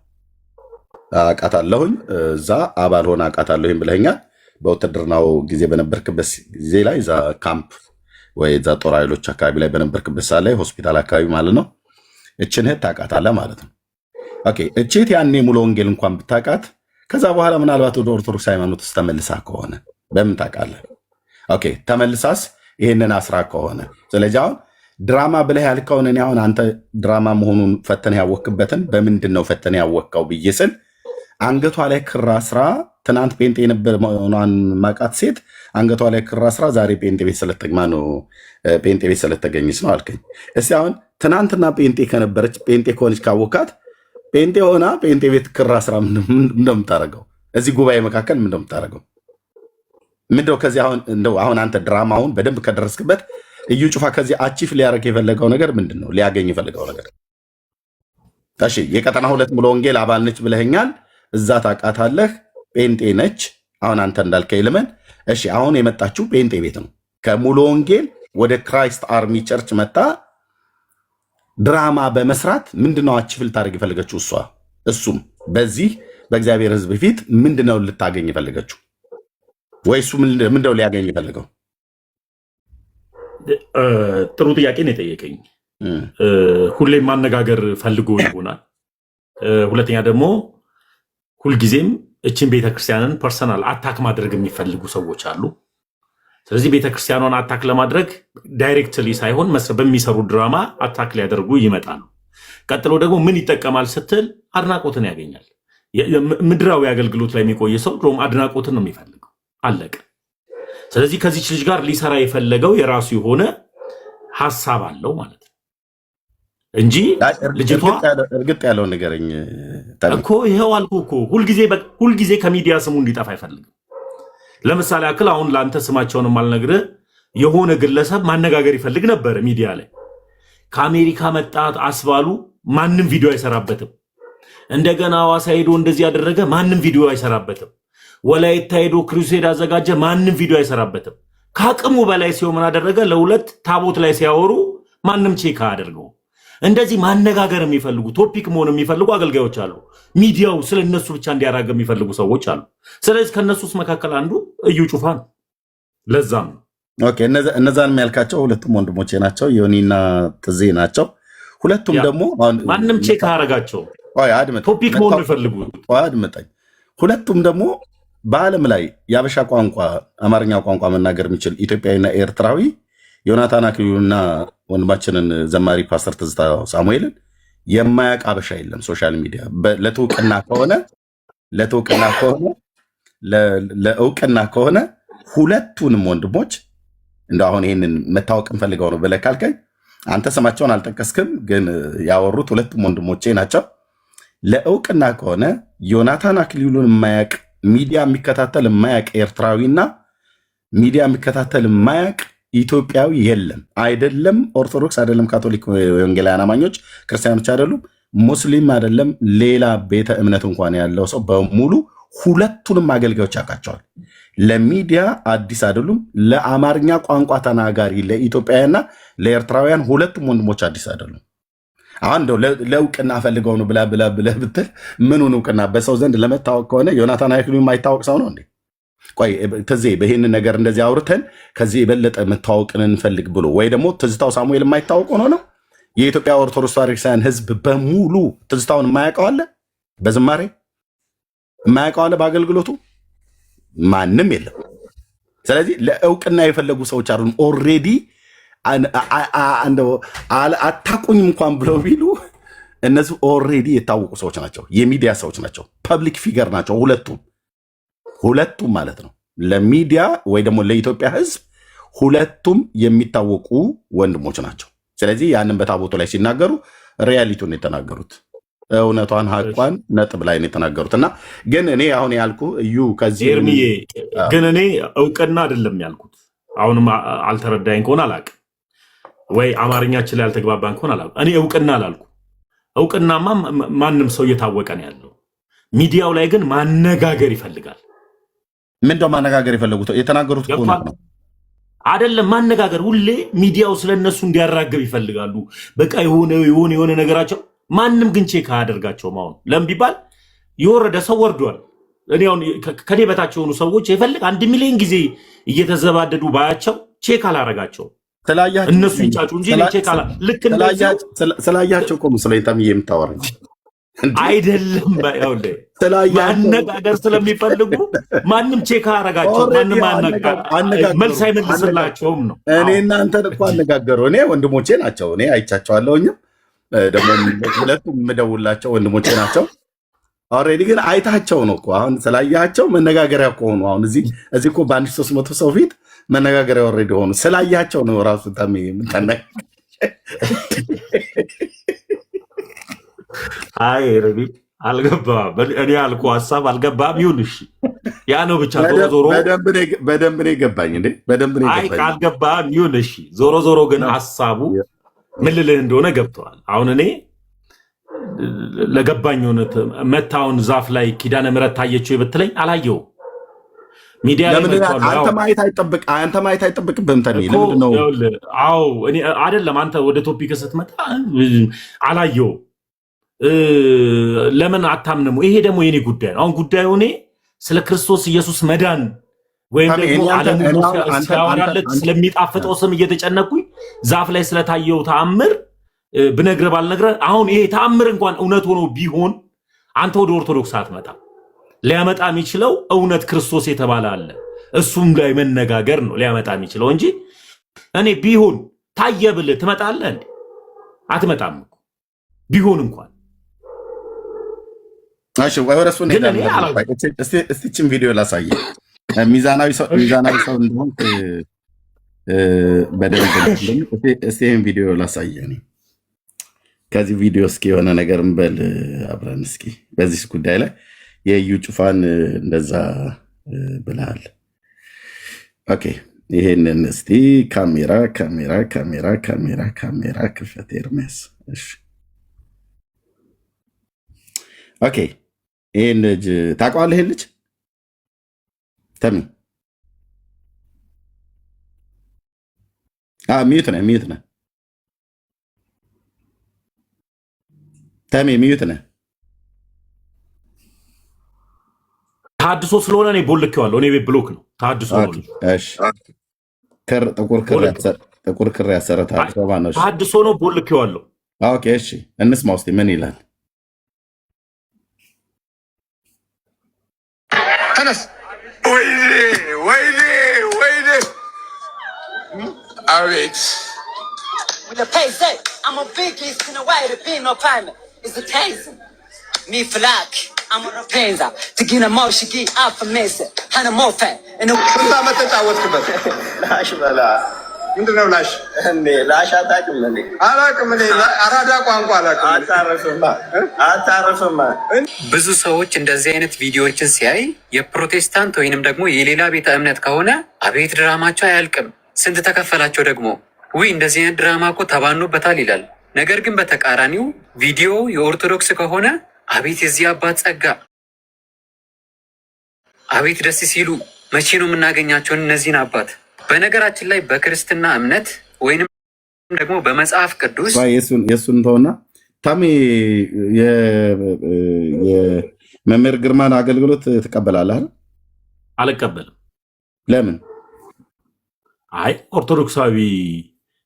[SPEAKER 1] አውቃታለሁኝ እዛ አባል ሆነ አውቃታለሁኝ ብለኸኛል። በውትድርናው ጊዜ በነበርክበት ጊዜ ላይ እዛ ካምፕ ወይ እዛ ጦር ኃይሎች አካባቢ ላይ በነበርክበት ሰዓት ላይ ሆስፒታል አካባቢ ማለት ነው። እችን እህት ታውቃታለህ ማለት ነው። ኦኬ እችት ያኔ ሙሉ ወንጌል እንኳን ብታውቃት ከዛ በኋላ ምናልባት ወደ ኦርቶዶክስ ሃይማኖት ውስጥ ተመልሳ ከሆነ በምን ታውቃለህ? ኦኬ ተመልሳስ ይሄንን አስራ ከሆነ ስለዚህ አሁን ድራማ ብለህ ያልከውን እኔ አሁን አንተ ድራማ መሆኑን ፈተነህ ያወቅበትን በምንድን ነው ፈተነህ ያወቅከው ብዬ ስል አንገቷ ላይ ክር አስራ ትናንት ጴንጤ የነበረ መሆኗን ማቃት ሴት አንገቷ ላይ ክር አስራ ዛሬ ጴንጤ ቤት ስለተገኘች ነው አልከኝ። እስቲ አሁን ትናንትና ጴንጤ ከነበረች ጴንጤ ከሆነች ካወካት ጴንጤ ሆና ጴንጤ ቤት ክር አስራ እንደምታደርገው እዚህ ጉባኤ መካከል እንደምታደርገው ምንድነው? ከዚህ አሁን አንተ ድራማውን በደንብ ከደረስክበት እዩ ጩፋ ከዚህ አቺፍ ሊያደርግ የፈለገው ነገር ምንድን ነው? ሊያገኝ የፈለገው ነገር እሺ፣ የቀጠና ሁለት ሙሉ ወንጌል አባል ነች ብለኸኛል። እዛ ታውቃታለህ። ጴንጤ ነች። አሁን አንተ እንዳልከኝ ልመን እሺ፣ አሁን የመጣችው ጴንጤ ቤት ነው። ከሙሉ ወንጌል ወደ ክራይስት አርሚ ቸርች መጣ ድራማ በመስራት ምንድነው አችፍል ታደርግ የፈለገችው እሷ? እሱም በዚህ በእግዚአብሔር ሕዝብ ፊት ምንድነው ልታገኝ የፈለገችው? ወይ እሱ ምንድነው ሊያገኝ የፈለገው?
[SPEAKER 2] ጥሩ ጥያቄ ነው የጠየቀኝ። ሁሌም ማነጋገር ፈልጎ ይሆናል። ሁለተኛ ደግሞ ሁልጊዜም እችን ቤተክርስቲያንን ፐርሰናል አታክ ማድረግ የሚፈልጉ ሰዎች አሉ። ስለዚህ ቤተክርስቲያኗን አታክ ለማድረግ ዳይሬክትሊ ሳይሆን በሚሰሩ ድራማ አታክ ሊያደርጉ ይመጣሉ። ቀጥሎ ደግሞ ምን ይጠቀማል ስትል አድናቆትን ያገኛል። ምድራዊ አገልግሎት ላይ የሚቆይ ሰው ድሮም አድናቆትን ነው የሚፈልገው። አለቀ። ስለዚህ ከዚች ልጅ ጋር ሊሰራ የፈለገው የራሱ የሆነ ሀሳብ አለው ማለት ነው እንጂ ልጅቷ
[SPEAKER 1] እርግጥ ያለው ነገርኝ
[SPEAKER 2] እኮ ይሄው አልኩህ እኮ ሁልጊዜ ከሚዲያ ስሙ እንዲጠፋ አይፈልግም። ለምሳሌ አክል አሁን ለአንተ ስማቸውን ማልነግርህ የሆነ ግለሰብ ማነጋገር ይፈልግ ነበር ሚዲያ ላይ። ከአሜሪካ መጣት አስባሉ ማንም ቪዲዮ አይሰራበትም። እንደገና ሐዋሳ ሄዶ እንደዚህ ያደረገ ማንም ቪዲዮ አይሰራበትም። ወላይታ ሄዶ ክሩሴድ አዘጋጀ ማንም ቪዲዮ አይሰራበትም። ከአቅሙ በላይ ሲሆን ምን አደረገ? ለሁለት ታቦት ላይ ሲያወሩ ማንም ቼክ አያደርገው። እንደዚህ ማነጋገር የሚፈልጉ ቶፒክ መሆን የሚፈልጉ አገልጋዮች አሉ። ሚዲያው ስለነሱ ብቻ እንዲያራገ የሚፈልጉ ሰዎች አሉ። ስለዚህ ከነሱስ መካከል አንዱ እዩ ጩፋ ነው። ለዛም
[SPEAKER 1] ኦኬ፣ እነዛን የሚያልካቸው ሁለቱም ወንድሞቼ ናቸው፣ ዮኒና ትዜ ናቸው። ሁለቱም ደግሞ
[SPEAKER 2] ማንም ቼክ አያረጋቸው ቶፒክ መሆን የሚፈልጉ
[SPEAKER 1] አድምጠኝ። ሁለቱም ደግሞ በዓለም ላይ የአበሻ ቋንቋ አማርኛ ቋንቋ መናገር የሚችል ኢትዮጵያዊና ኤርትራዊ ዮናታን አክሊሉና ወንድማችንን ዘማሪ ፓስተር ትዝታ ሳሙኤልን የማያውቅ አበሻ የለም። ሶሻል ሚዲያ ለእውቅና ከሆነ ሁለቱንም ወንድሞች እንደ አሁን ይህንን መታወቅ እንፈልገው ነው ብለህ ካልከኝ አንተ ስማቸውን አልጠቀስክም፣ ግን ያወሩት ሁለቱም ወንድሞቼ ናቸው። ለእውቅና ከሆነ ዮናታን አክሊሉን የማያውቅ ሚዲያ የሚከታተል የማያውቅ ኤርትራዊና ሚዲያ የሚከታተል የማያውቅ ኢትዮጵያዊ የለም። አይደለም ኦርቶዶክስ፣ አይደለም ካቶሊክ ወንጌላውያን አማኞች ክርስቲያኖች፣ አይደሉም ሙስሊም፣ አይደለም ሌላ ቤተ እምነት እንኳን ያለው ሰው በሙሉ ሁለቱንም አገልጋዮች ያውቃቸዋል። ለሚዲያ አዲስ አይደሉም። ለአማርኛ ቋንቋ ተናጋሪ ለኢትዮጵያውያንና ለኤርትራውያን ሁለቱም ወንድሞች አዲስ አይደሉም። አሁን እንደው ለእውቅና ፈልገው ነው ብለህ ብትል ምኑን እውቅና? በሰው ዘንድ ለመታወቅ ከሆነ ዮናታን አክሊሉ የማይታወቅ ሰው ነው እንዴ? ቆይ ትዜ በይህን ነገር እንደዚህ አውርተን ከዚህ የበለጠ መታወቅን እንፈልግ ብሎ ወይ ደግሞ ትዝታው ሳሙኤል የማይታወቅ ሆኖ ነው? የኢትዮጵያ ኦርቶዶክስ ተዋሕዶ ሕዝብ በሙሉ ትዝታውን የማያውቀው አለ? በዝማሬ የማያውቀው አለ? በአገልግሎቱ ማንም የለም። ስለዚህ ለእውቅና የፈለጉ ሰዎች አሉ። ኦልሬዲ አታቁኝም እንኳን ብለው ቢሉ እነዚህ ኦልሬዲ የታወቁ ሰዎች ናቸው። የሚዲያ ሰዎች ናቸው። ፐብሊክ ፊገር ናቸው። ሁለቱም ማለት ነው። ለሚዲያ ወይ ደግሞ ለኢትዮጵያ ሕዝብ ሁለቱም የሚታወቁ ወንድሞች ናቸው። ስለዚህ ያንን በታቦቱ ላይ ሲናገሩ ሪያሊቲውን የተናገሩት እውነቷን ሀቋን ነጥብ ላይ ነው የተናገሩት። እና ግን እኔ አሁን ያልኩ እዩ ከዚህ
[SPEAKER 2] ኤርሚዬ ግን እኔ እውቅና አይደለም ያልኩት። አሁንም አልተረዳኝ ከሆነ አላውቅም፣ ወይ አማርኛችን ላይ አልተግባባን ከሆነ አላውቅም። እኔ እውቅና አላልኩ። እውቅናማ ማንም ሰው እየታወቀ ነው ያለው። ሚዲያው ላይ ግን ማነጋገር ይፈልጋል።
[SPEAKER 1] ምንድነው ማነጋገር የፈለጉት? የተናገሩት እኮ ነው
[SPEAKER 2] አይደለም ማነጋገር። ሁሌ ሚዲያው ስለነሱ እንዲያራገብ ይፈልጋሉ። በቃ የሆነ ነገራቸው ማንም ግን ቼክ አያደርጋቸውም። አሁን ለምን ቢባል የወረደ ሰው ወርዷል። እኔ አሁን ከኔ በታች የሆኑ ሰዎች የፈልግ 1 ሚሊዮን ጊዜ እየተዘባደዱ ባያቸው ቼክ አላረጋቸውም። እነሱ ይጫጩ እንጂ ቼክ አላ ልክ
[SPEAKER 1] ስላያቸው እኮ መስሎኝ ታምዬ የምታወራኝ
[SPEAKER 2] አይደለም። ማነጋገር ስለሚፈልጉ ማንም ቼክ አያረጋቸው፣ ማንም መልስ አይመልስላቸውም ነው።
[SPEAKER 1] እኔ እናንተ እኮ አነጋገሩ እኔ ወንድሞቼ ናቸው። እኔ አይቻቸዋለሁኝም ደግሞ ሁለቱም የምደውላቸው ወንድሞቼ ናቸው። ኦልሬዲ ግን አይታቸው ነው እኮ አሁን ስላያቸው መነጋገሪያ ከሆኑ አሁን እዚህ እኮ በ1300 ሰው ፊት መነጋገሪያ ኦልሬዲ ሆኑ ስላያቸው ነው ራሱ ታሚ የምታነ
[SPEAKER 2] አይ ረቢ አልገባም። እኔ ያልኩ ሀሳብ አልገባም። ይሁን እሺ፣ ያ ነው ብቻ። ዞሮ
[SPEAKER 1] በደንብ ነው የገባኝ እንዴ፣ በደንብ ነው የገባኝ።
[SPEAKER 2] አይ አልገባም። ይሁን እሺ፣ ዞሮ ግን ሀሳቡ ምን ልልህ እንደሆነ ገብተዋል። አሁን እኔ ለገባኝ እውነት መታውን ዛፍ ላይ ኪዳነ ምሕረት ታየችው ብትለኝ አላየው። ሚዲያ ላይ
[SPEAKER 1] አንተ ማየት አይጠብቅብህም። ተኒ ለምንድን ነው?
[SPEAKER 2] አዎ እኔ አይደለም አንተ ወደ ቶፒክ ስትመጣ አላየው። ለምን አታምንም? ይሄ ደግሞ የኔ ጉዳይ ነው። አሁን ጉዳዩ እኔ ስለ ክርስቶስ ኢየሱስ መዳን ወይም ደግሞ ዓለሙ ሲያወራለት ስለሚጣፍጠው ስም እየተጨነኩኝ ዛፍ ላይ ስለታየው ተአምር ብነግርህ ባልነግርህ፣ አሁን ይሄ ተአምር እንኳን እውነት ሆኖ ቢሆን አንተ ወደ ኦርቶዶክስ አትመጣም። ሊያመጣ የሚችለው እውነት ክርስቶስ የተባለ አለ፣ እሱም ላይ መነጋገር ነው ሊያመጣ የሚችለው እንጂ እኔ ቢሆን ታየ ብልህ ትመጣለህ እንዴ? አትመጣም እኮ ቢሆን እንኳን።
[SPEAKER 1] እሺ ወረሱ እስቲችን ቪዲዮ ላሳየህ። ሚዛናዊ ሰው እንደሆን በደንብ እስቲ ይህን ቪዲዮ ላሳየህ። እኔ ከዚህ ቪዲዮ እስኪ የሆነ ነገር እንበል አብረን እስኪ በዚህ ጉዳይ ላይ የእዩ ጩፋን እንደዛ ብለሃል። ኦኬ ይሄንን እስቲ ካሜራ ክፈት ኤርሜስ። እሺ ኦኬ ይሄን ልጅ ታውቀዋለህ? ይሄን ልጅ ተሚ ሚዩት ነህ ተሚ ሚዩት ነህ።
[SPEAKER 2] ተሐድሶ ስለሆነ እኔ ቦልኬዋለሁ። እኔ ቤት ብሎክ ነው ተሐድሶ ነው።
[SPEAKER 1] እሺ ጥቁር ክር ያሰረ
[SPEAKER 2] ተሐድሶ ነው፣ ቦልኬዋለሁ።
[SPEAKER 1] ኦኬ እሺ እንስማ ውስጥ ምን ይላል?
[SPEAKER 6] ተነስ። ወይኔ አቤት ስንት ዓመት ተጫወትክበት? ላሽ በላ ምንድን ነው ላሽ? ላሽ አታውቅም? አላውቅም። አራዳ ቋንቋ አላውቅም። አታርፍማ።
[SPEAKER 7] ብዙ ሰዎች እንደዚህ አይነት ቪዲዮዎችን ሲያይ የፕሮቴስታንት ወይንም ደግሞ የሌላ ቤተ እምነት ከሆነ አቤት ድራማቸው አያልቅም፣ ስንት ተከፈላቸው ደግሞ ውይ እንደዚህ አይነት ድራማ እኮ ተባኖበታል ይላል። ነገር ግን በተቃራኒው ቪዲዮ የኦርቶዶክስ ከሆነ አቤት የዚህ አባት ጸጋ፣ አቤት ደስ ሲሉ፣ መቼ ነው የምናገኛቸውን እነዚህን አባት? በነገራችን ላይ በክርስትና እምነት ወይንም ደግሞ በመጽሐፍ ቅዱስ
[SPEAKER 1] የእሱን ተውና ታሜ የመምህር ግርማን አገልግሎት ትቀበላለህ?
[SPEAKER 2] አልቀበልም።
[SPEAKER 1] ለምን?
[SPEAKER 2] አይ ኦርቶዶክሳዊ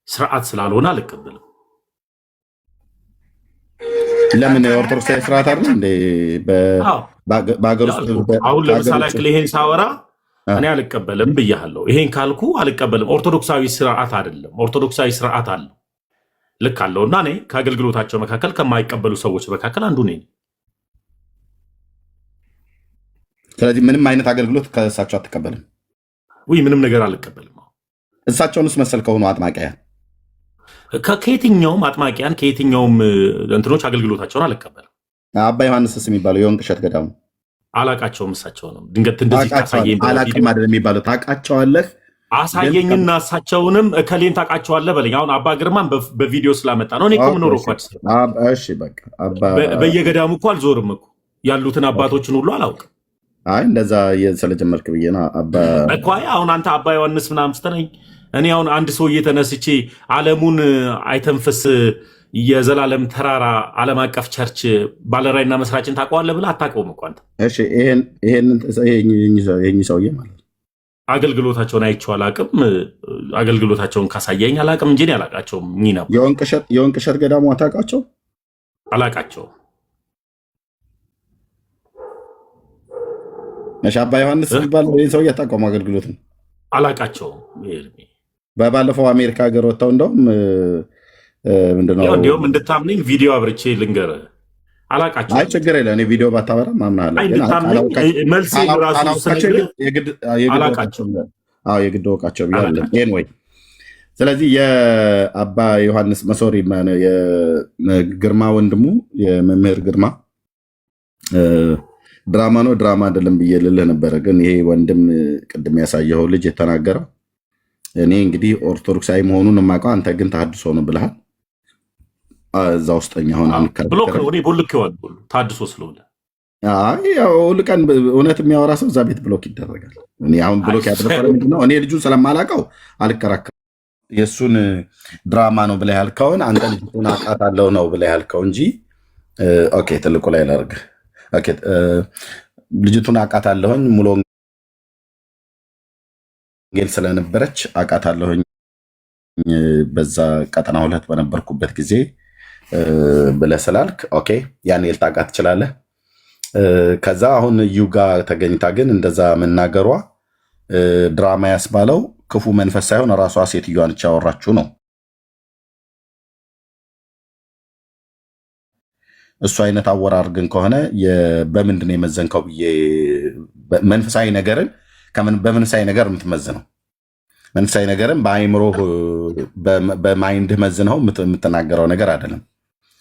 [SPEAKER 2] ስርዓት ስላልሆነ አልቀበልም።
[SPEAKER 1] ለምን? የኦርቶዶክሳዊ ስርዓት አይደል እንዴ? በሀገር ውስጥ
[SPEAKER 2] አሁን ለምሳሌ ይሄን ሳወራ እኔ አልቀበልም ብያለሁ። ይሄን ካልኩ አልቀበልም። ኦርቶዶክሳዊ ስርዓት አይደለም። ኦርቶዶክሳዊ ስርዓት አለው፣ ልክ አለው። እና እኔ ከአገልግሎታቸው መካከል ከማይቀበሉ ሰዎች መካከል አንዱ ነኝ።
[SPEAKER 1] ስለዚህ ምንም አይነት አገልግሎት ከእሳቸው አትቀበልም?
[SPEAKER 2] ውይ ምንም ነገር አልቀበልም።
[SPEAKER 1] እሳቸውንስ መሰል ከሆኑ አጥማቂያን
[SPEAKER 2] ከየትኛውም አጥማቂያን ከየትኛውም እንትኖች አገልግሎታቸውን አልቀበልም።
[SPEAKER 1] አባ ዮሐንስስ የሚባለው የወንቅ እሸት ገዳሙ
[SPEAKER 2] አላቃቸውም። እሳቸውንም ድንገት እንደዚህ ታሳየኝ
[SPEAKER 1] አላቅም አይደል የሚባለው? ታውቃቸዋለህ?
[SPEAKER 2] አሳየኝና እሳቸውንም እከሌን ታውቃቸዋለህ በለኝ። አሁን አባ ግርማን በቪዲዮ ስላመጣ ነው። እኔ እኮ የምኖረው እኮ አዲስ አበባ።
[SPEAKER 1] እሺ በቃ
[SPEAKER 2] በየገዳሙ እኮ አልዞርም እኮ ያሉትን አባቶችን ሁሉ አላውቅም።
[SPEAKER 1] አይ እንደዛ ስለጀመርክ ብዬ ነው
[SPEAKER 2] እኮ። አሁን አንተ አባ ዮሐንስ ምናምን ስትለኝ እኔ አሁን አንድ ሰውዬ ተነስቼ ዓለሙን አይተንፍስ የዘላለም ተራራ ዓለም አቀፍ ቸርች ባለራዕይና መስራችን ታውቀዋለህ ብለህ አታውቀውም እኮ አንተ።
[SPEAKER 1] እሺ ይሄን ሰውዬ ማለት ነው
[SPEAKER 2] አገልግሎታቸውን አይቼው አላውቅም። አገልግሎታቸውን ካሳየኝ አላውቅም እንጂ እኔ አላውቃቸውም። ነው
[SPEAKER 1] የወንቅ እሸት ገዳሙ አታውቃቸው?
[SPEAKER 2] አላውቃቸውም።
[SPEAKER 1] እሺ አባ ዮሐንስ የሚባለው ይሄን ሰውዬ አታውቀውም? አገልግሎትን
[SPEAKER 2] አላውቃቸውም።
[SPEAKER 1] በባለፈው አሜሪካ ሀገር ወጥተው እንደውም ምንድነው
[SPEAKER 2] እንዲሁም እንድታምነኝ ቪዲዮ አብርቼ ልንገርህ። አላውቃቸውም።
[SPEAKER 1] አይ ችግር የለም። እኔ ቪዲዮ ባታበራ ማምናለሁ።
[SPEAKER 2] መልስ ራሱ
[SPEAKER 1] የግድ ወቃቸው ብያለሁ። ኤንዌይ ስለዚህ የአባ ዮሐንስ መሶሪ የግርማ ወንድሙ የመምህር ግርማ ድራማ ነው ድራማ አይደለም ብዬ ልልህ ነበረ። ግን ይሄ ወንድም ቅድም ያሳየኸው ልጅ የተናገረው እኔ እንግዲህ ኦርቶዶክሳዊ መሆኑን የማውቀው አንተ ግን ተሐድሶ ነው ብለሃል። እዛ ውስጠኛ ሆነ
[SPEAKER 2] ብሎክ ነው። እኔ ቦልኬዋለሁ ታድሶ ስለሆነ
[SPEAKER 1] ያው ልቀን እውነት የሚያወራ ሰው እዛ ቤት ብሎክ ይደረጋል። እኔ አሁን ብሎክ ያደረገው ምንድነው? እኔ ልጁን ስለማላውቀው አልከራከርም። የእሱን ድራማ ነው ብለህ ያልከውን አንተ ልጅቱን አውቃታለሁ ነው ብለህ ያልከው እንጂ ኦኬ፣ ትልቁ ላይ ላድርግ። ኦኬ፣ ልጅቱን አውቃታለሁኝ ሙሉ ወንጌል ስለነበረች አውቃታለሁኝ በዛ ቀጠና 2 በነበርኩበት ጊዜ ብለህ ስላልክ ኦኬ፣ ያን ልታውቃት ትችላለህ። ከዛ አሁን እዩ ጋር ተገኝታ ግን እንደዛ መናገሯ ድራማ ያስባለው ክፉ መንፈስ ሳይሆን ራሷ ሴትዮዋን ያወራችሁ ነው። እሱ አይነት አወራር ግን ከሆነ በምንድን ነው የመዘንከው ብዬ መንፈሳዊ ነገርን በመንፈሳዊ ነገር የምትመዝነው መንፈሳዊ ነገርን በአይምሮህ በማይንድህ መዝነው የምትናገረው ነገር አይደለም።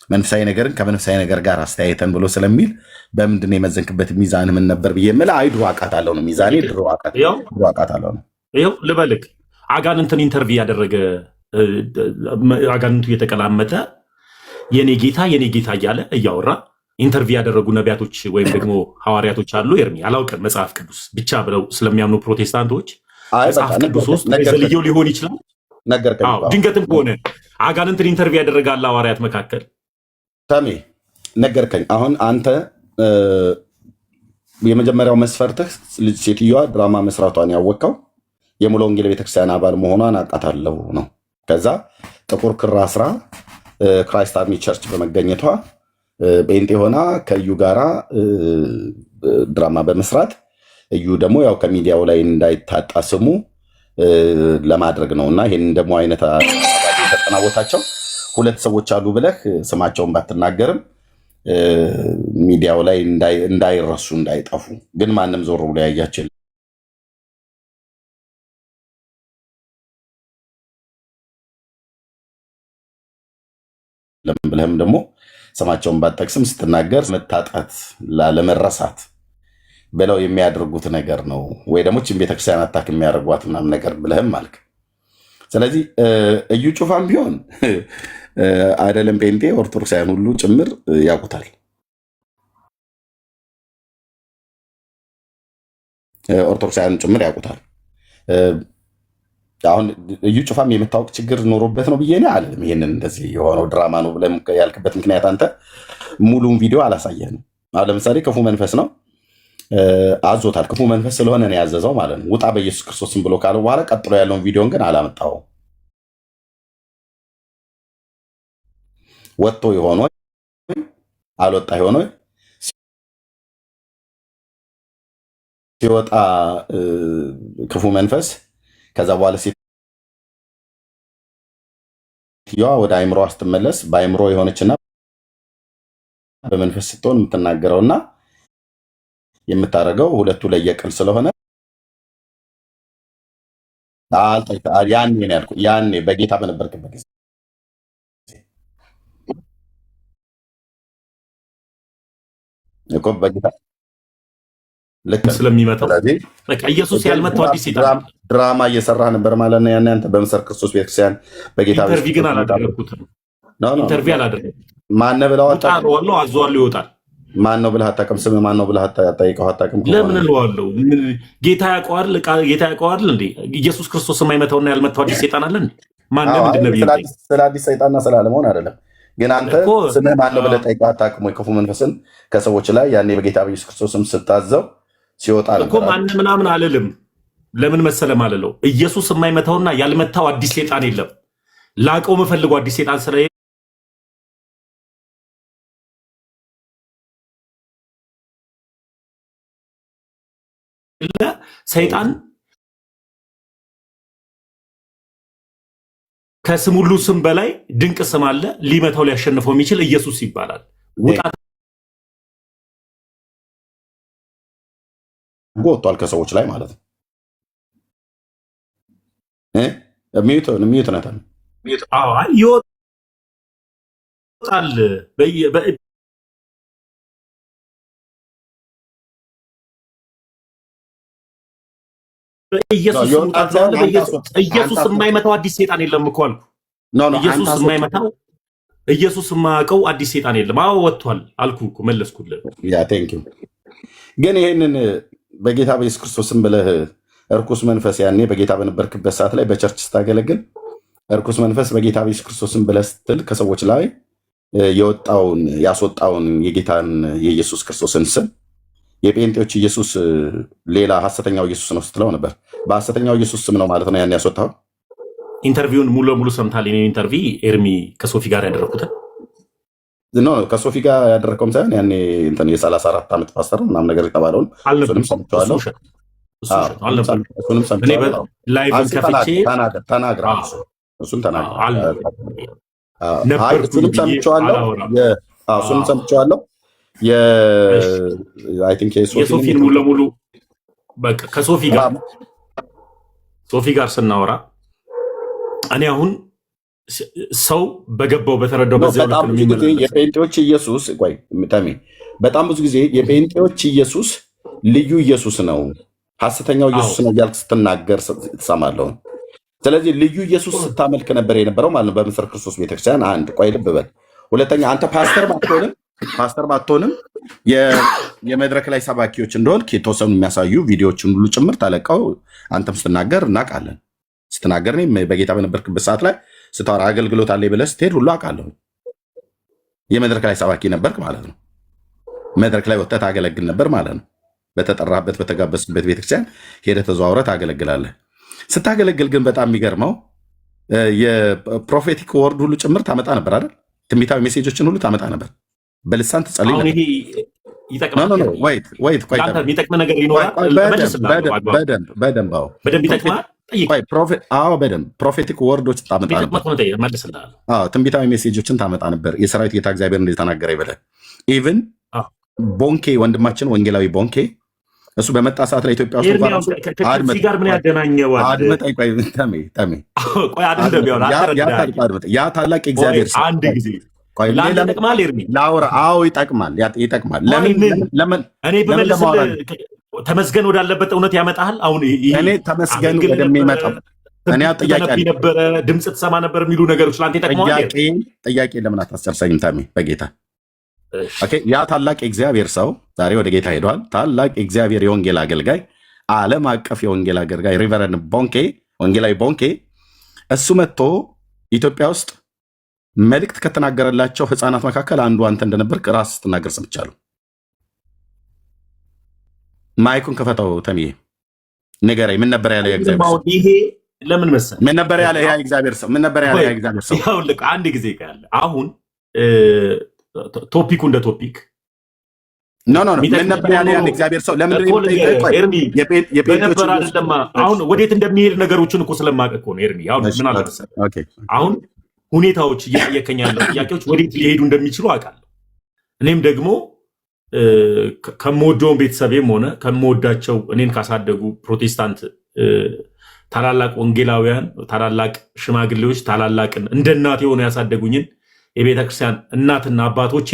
[SPEAKER 1] መንፈሳዊ ነገርን ከመንፈሳዊ ነገር ጋር አስተያየተን ብሎ ስለሚል በምንድን ነው የመዘንክበት ሚዛን ምን ነበር ብዬ የምልህ አይ ድሮ አውቃታለሁ ነው ሚዛኔ ድሮ አውቃታለሁ ነው።
[SPEAKER 2] ይኸው ልበልክ አጋንንትን ኢንተርቪው ያደረገ አጋንንቱ እየተቀላመጠ የኔ ጌታ እያለ እያወራ ኢንተርቪው ያደረጉ ነቢያቶች ወይም ደግሞ ሐዋርያቶች አሉ። ኤርሚ አላውቅም መጽሐፍ ቅዱስ ብቻ ብለው ስለሚያምኑ ፕሮቴስታንቶች መጽሐፍ ቅዱስ ውስጥ ዘልየው ሊሆን ይችላል። ድንገትም ከሆነ አጋንንትን ኢንተርቪው ያደረጋለ ሐዋርያት መካከል
[SPEAKER 1] ታሜ ነገርከኝ። አሁን አንተ የመጀመሪያው መስፈርትህ ሴትዮዋ ድራማ መስራቷን ያወቀው የሙሉ ወንጌል ቤተክርስቲያን አባል መሆኗን አውቃታለሁ ነው። ከዛ ጥቁር ክር አስራ ክራይስት አርሚ ቸርች በመገኘቷ ጴንጤ ሆና ከእዩ ጋራ ድራማ በመስራት እዩ ደግሞ ያው ከሚዲያው ላይ እንዳይታጣ ስሙ ለማድረግ ነው። እና ይህን ደግሞ አይነት የተጠናወታቸው 2 ሰዎች አሉ ብለህ ስማቸውን ባትናገርም ሚዲያው ላይ እንዳይረሱ እንዳይጠፉ ግን ማንም ዞር ብሎ ያያቸው ብለህም ደግሞ ስማቸውን ባትጠቅስም ስትናገር መታጣት ላለመረሳት ብለው የሚያደርጉት ነገር ነው ወይ ደግሞ ችን ቤተክርስቲያን አታክ የሚያደርጓት ምናምን ነገር ብለህም አልክ። ስለዚህ እዩ ጩፋም ቢሆን አይደለም ጴንጤ ኦርቶዶክሳውያን ሁሉ ጭምር ያውቁታል። ኦርቶዶክሳውያን ጭምር ያውቁታል። አሁን እዩ ጩፋም የምታወቅ ችግር ኖሮበት ነው ብዬ ነው አለም። ይሄንን እንደዚህ የሆነው ድራማ ነው ብለህ ያልክበት ምክንያት አንተ ሙሉን ቪዲዮ አላሳየህንም። አሁን ለምሳሌ ክፉ መንፈስ ነው አዞታል። ክፉ መንፈስ ስለሆነ ነው ያዘዘው ማለት ነው። ውጣ በኢየሱስ ክርስቶስም ብሎ ካለው በኋላ ቀጥሎ ያለውን ቪዲዮን ግን አላመጣውም። ወጥቶ የሆነ አልወጣ የሆነ ሲወጣ ክፉ መንፈስ ከዛ በኋላ ሴትዮዋ ወደ አይምሮ ስትመለስ በአይምሮ የሆነችና በመንፈስ ስትሆን የምትናገረውና የምታደርገው ሁለቱ ለየቅል ስለሆነ ያኔ ነው ያልኩት። ያኔ በጌታ በነበርክበት ጊዜ እኮ በጌታ ልክ
[SPEAKER 2] ስለሚመጣው በቃ ኢየሱስ ያልመጣው አዲስ ሴጣን
[SPEAKER 1] ድራማ እየሰራህ ነበር ማለት ነው። ያኔ አንተ በመሰር ክርስቶስ ቤተክርስቲያን በጌታ
[SPEAKER 2] ኢንተርቪው ግን አላደረኩትም። ኢንተርቪው አላደረኩትም።
[SPEAKER 1] ማን ብለዋል?
[SPEAKER 2] ወጣው አዟለው ይወጣል።
[SPEAKER 1] ማን ነው ብለህ አታውቅም? ስም ማን ነው ብለህ አታውቀው? አታውቅም?
[SPEAKER 2] ለምን እለዋለሁ? ጌታ ያውቀዋል። ጌታ ያውቀዋል እንዴ? ኢየሱስ ክርስቶስ የማይመታውና ያልመታው አዲስ ሴጣን አለ እንዴ? ማን ነው? ምንድን ነው?
[SPEAKER 1] ስለ አዲስ ሰይጣንና ስላለመሆን አይደለም። ግን አንተ ስምህ ማን ነው ብለህ ጠይቀህ አታውቅም ወይ? ክፉ መንፈስን ከሰዎች ላይ ያኔ በጌታ በኢየሱስ ክርስቶስም ስታዘው ሲወጣ
[SPEAKER 2] እኮ ማን ምናምን አልልም። ለምን መሰለ ማለለው ኢየሱስ የማይመታውና ያልመታው አዲስ ሴጣን የለም። ላቀው መፈልገው አዲስ ሴጣን ስለ ሰይጣን ከስም ሁሉ ስም በላይ ድንቅ ስም አለ። ሊመታው ሊያሸንፈው የሚችል ኢየሱስ ይባላል። ውጣ
[SPEAKER 1] ወጥቷል ከሰዎች ላይ ማለት ነው። ይወጣል
[SPEAKER 2] ኢየሱስ የማይመታው አዲስ ሴጣን የለም እኮ አልኩ። ኢየሱስ የማይመታው ኢየሱስ የማያውቀው አዲስ ሰይጣን የለም። አዎ ወጥቷል አልኩህ እኮ መለስኩልህ።
[SPEAKER 1] ያ ቴንክ ዩ። ግን ይሄንን በጌታ በኢየሱስ ክርስቶስም ብለህ እርኩስ መንፈስ ያኔ በጌታ በነበርክበት ሰዓት ላይ በቸርች ስታገለግል እርኩስ መንፈስ በጌታ በኢየሱስ ክርስቶስም ብለህ ስትል ከሰዎች ላይ ያስወጣውን የጌታን የኢየሱስ ክርስቶስን ስም የጴንጤዎች ኢየሱስ ሌላ ሐሰተኛው ኢየሱስ ነው ስትለው ነበር። በሐሰተኛው ኢየሱስ ስም ነው ማለት ነው ያን ያስወጣው።
[SPEAKER 2] ኢንተርቪውን ሙሉ ለሙሉ ሰምታል። እኔ ኢንተርቪ ኤርሚ ከሶፊ ጋር ያደረኩትን
[SPEAKER 1] ከሶፊ ጋር ያደረከውም ሳይሆን ያኔ የ34 ዓመት ፓስተር ምናምን ነገር የተባለውን እሱንም ሰምቼዋለሁ። እሱንም ሰምቼዋለሁ። ተናግረሃል። እሱን ተናግረሃል። እሱንም ሰምቼዋለሁ።
[SPEAKER 2] የሶፊን ሙሉ ለሙሉ በቃ ከሶፊ ጋር ስናወራ እኔ አሁን ሰው በገባው በተረዳው
[SPEAKER 1] በጣም ብዙ ጊዜ የጴንጤዎች ኢየሱስ በጣም ብዙ ጊዜ የጴንጤዎች ኢየሱስ ልዩ ኢየሱስ ነው፣ ሐሰተኛው ኢየሱስ ነው እያልክ ስትናገር ትሰማለሁ። ስለዚህ ልዩ ኢየሱስ ስታመልክ ነበር የነበረው ማለት ነው በምስር ክርስቶስ ቤተክርስቲያን። አንድ ቆይ ልብ በል። ሁለተኛ አንተ ፓስተር ባትሆንም የመድረክ ላይ ሰባኪዎች እንደሆንክ የተወሰኑ የሚያሳዩ ቪዲዮዎችን ሁሉ ጭምር ተለቀው አንተም ስትናገር እናውቃለን። ስትናገር እኔም በጌታ በነበርክበት ሰዓት ላይ ስታወራ አገልግሎት አለ ብለህ ስትሄድ ሁሉ አውቃለሁ። የመድረክ ላይ ሰባኪ ነበርክ ማለት ነው። መድረክ ላይ ወጥተህ ታገለግል ነበር ማለት ነው። በተጠራበት በተጋበዝክበት ቤተክርስቲያን ሄደህ ተዘዋውረህ ታገለግላለህ። ስታገለግል ግን በጣም የሚገርመው የፕሮፌቲክ ወርድ ሁሉ ጭምር ታመጣ ነበር አይደል? ትንቢታዊ ሜሴጆችን ሁሉ ታመጣ ነበር። በልሳን ትጸልይ ነበር።
[SPEAKER 2] የሚጠቅም ነገር ይኖራል።
[SPEAKER 1] በደንብ ፕሮፌቲክ ወርዶች ታመጣ ነበር። ትንቢታዊ ሜሴጆችን ታመጣ ነበር። የሰራዊት ጌታ እግዚአብሔር እንደተናገረ ይበለ ኢቭን ቦንኬ ወንድማችን ወንጌላዊ ቦንኬ እሱ በመጣ ሰዓት ላይ ኢትዮጵያ ውስጥ
[SPEAKER 2] ጋር ምን ያገናኘዋል?
[SPEAKER 1] ያ ታላቅ እግዚአብሔር
[SPEAKER 2] አንድ ጊዜ
[SPEAKER 1] ይጠቅማል።
[SPEAKER 2] እኔ በመለስልህ ተመስገን ወዳለበት እውነት ያመጣል። አሁን
[SPEAKER 1] እኔ ተመስገን ወደሚመጣው
[SPEAKER 2] ነበረ ድምፅ ትሰማ ነበር የሚሉ ነገሮች ለአንተ ይጠቅመዋል።
[SPEAKER 1] ጥያቄ ለምን አታስጨርሰኝም ታሜ? በጌታ ያ ታላቅ የእግዚአብሔር ሰው ዛሬ ወደ ጌታ ሄዷል። ታላቅ የእግዚአብሔር የወንጌል አገልጋይ፣ ዓለም አቀፍ የወንጌል አገልጋይ ሪቨረንድ ቦንኬ፣ ወንጌላዊ ቦንኬ እሱ መጥቶ ኢትዮጵያ ውስጥ መልእክት ከተናገረላቸው ህፃናት መካከል አንዱ አንተ እንደነበርክ ራስ ስትናገር ሰምቻለሁ። ማይኩን ከፈተው ተምዬ ንገረኝ። ምን ነበር ያለ የእግዚአብሔር ሰው?
[SPEAKER 2] ይሄ ለምን መሰለህ
[SPEAKER 1] ምን ነበር ያለ ያ እግዚአብሔር ሰው? ምን ነበር ያለ ያ እግዚአብሔር ሰው?
[SPEAKER 2] ይኸውልህ አንድ ጊዜ ካለ አሁን ቶፒኩ እንደ ቶፒክ
[SPEAKER 1] ምን ነበር ያለ ያ እግዚአብሔር ሰው? ለምን
[SPEAKER 2] ነበር አይደለም። አሁን ወዴት እንደሚሄድ ነገሮችን እኮ ስለማውቅ እኮ ነው ኤርሚ። አሁን ምን አለ መሰለህ አሁን ሁኔታዎች እየጠየከኝ ያለው ጥያቄዎች ወዴት ሊሄዱ እንደሚችሉ አውቃለሁ። እኔም ደግሞ ከምወደውን ቤተሰቤም ሆነ ከምወዳቸው እኔን ካሳደጉ ፕሮቴስታንት ታላላቅ ወንጌላውያን፣ ታላላቅ ሽማግሌዎች፣ ታላላቅን እንደ እናት የሆነ ያሳደጉኝን የቤተ ክርስቲያን እናትና አባቶቼ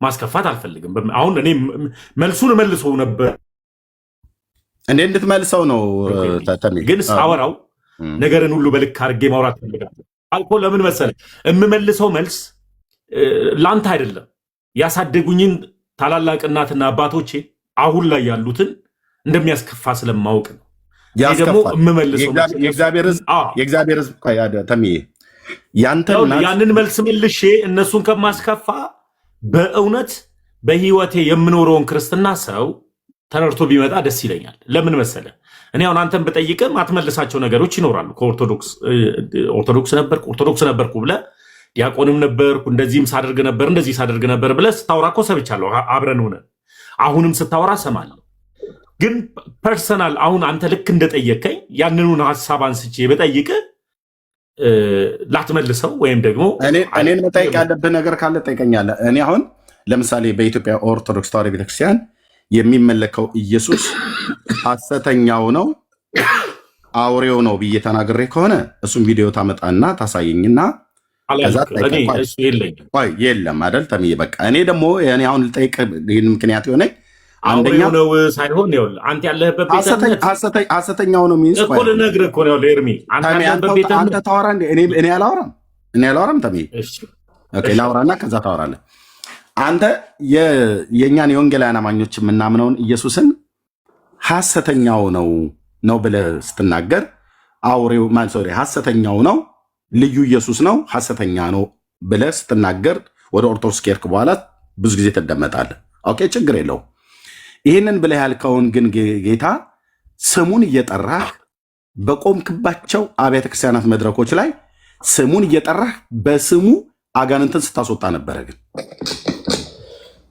[SPEAKER 2] ማስከፋት አልፈልግም። አሁን እኔ መልሱን መልሰው ነበር
[SPEAKER 1] እንዴ እንድትመልሰው ነው።
[SPEAKER 2] ግን ሳወራው ነገርን ሁሉ በልክ አድርጌ ማውራት ፈልጋለሁ አልኮ። ለምን መሰለህ የምመልሰው መልስ ላንተ አይደለም። ያሳደጉኝን ታላላቅ እናትና አባቶቼ አሁን ላይ ያሉትን እንደሚያስከፋ ስለማውቅ ነው። ደግሞ የምመልሰው የእግዚአብሔር
[SPEAKER 1] ሕዝብ ተምዬ
[SPEAKER 2] ያንን መልስ መልሼ እነሱን ከማስከፋ በእውነት በህይወቴ የምኖረውን ክርስትና ሰው ተረድቶ ቢመጣ ደስ ይለኛል። ለምን መሰለህ እኔ አሁን አንተን ብጠይቅም አትመልሳቸው ነገሮች ይኖራሉ። ኦርቶዶክስ ነበርኩ ብለህ ዲያቆንም ነበርኩ እንደዚህም ሳደርግ ነበር ብለህ ስታወራ እኮ ሰምቻለሁ። አብረን ሆነን አሁንም ስታወራ ሰማለሁ። ግን ፐርሰናል አሁን አንተ ልክ እንደጠየቀኝ ያንኑን ሀሳብ አንስቼ በጠይቅህ ላትመልሰው ወይም ደግሞ
[SPEAKER 1] እኔን መጠየቅ ያለብህ ነገር ካለ ጠይቀኛለህ። እኔ አሁን ለምሳሌ በኢትዮጵያ ኦርቶዶክስ ተዋሕዶ ቤተክርስቲያን የሚመለከው ኢየሱስ ሐሰተኛው ነው አውሬው ነው ብዬ ተናግሬ ከሆነ እሱም ቪዲዮ ታመጣና ታሳየኝና የለም አይደል ተምዬ። በቃ እኔ ደግሞ እኔ አሁን ልጠይቅ ይህን ምክንያት የሆነኝ
[SPEAKER 2] አንደኛው ነው ሳይሆን አንተ ያለህበት
[SPEAKER 1] ሐሰተኛው ነው ሚንስ
[SPEAKER 2] እኮ ልነግርህ እኮ ነው ኤርሚ።
[SPEAKER 1] አንተ ታወራ እንደ እኔ አላወራም ተምዬ። ኦኬ ላውራና ከዛ ታወራለህ። አንተ የእኛን የወንጌላውያን አማኞች የምናምነውን ኢየሱስን ሐሰተኛው ነው ብለህ ስትናገር አውሬው ሐሰተኛው ነው ልዩ ኢየሱስ ነው ሐሰተኛ ነው ብለህ ስትናገር ወደ ኦርቶዶክስ ከሄድክ በኋላ ብዙ ጊዜ ትደመጣለህ። ኦኬ ችግር የለውም። ይህንን ብለህ ያልከውን ግን ጌታ ስሙን እየጠራህ በቆምክባቸው አብያተ ክርስቲያናት መድረኮች ላይ ስሙን እየጠራህ በስሙ አጋንንትን ስታስወጣ ነበረ። ግን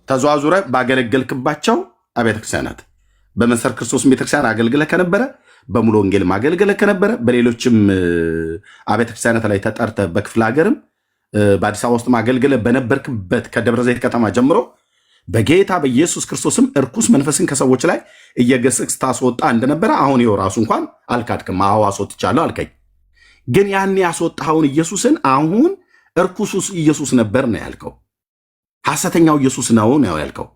[SPEAKER 1] ተዘዋዙረ ባገለገልክባቸው አብያተ ክርስቲያናት በመሰረት ክርስቶስ ቤተክርስቲያን አገልግለህ ከነበረ፣ በሙሉ ወንጌል ማገልግለህ ከነበረ፣ በሌሎችም አብያተ ክርስቲያናት ላይ ተጠርተህ በክፍለ ሀገርም በአዲስ አበባ ውስጥ ማገልግለህ በነበርክበት ከደብረ ዘይት ከተማ ጀምሮ በጌታ በኢየሱስ ክርስቶስም እርኩስ መንፈስን ከሰዎች ላይ እየገሰጽ ታስወጣ እንደነበረ አሁን ይኸው ራሱ እንኳን አልካድክም። አዎ አስወጥቻለሁ አልከኝ። ግን ያን ያስወጣኸውን ኢየሱስን አሁን እርኩሱ ኢየሱስ ነበር ነው ያልከው። ሐሰተኛው ኢየሱስ ነው ያልከው።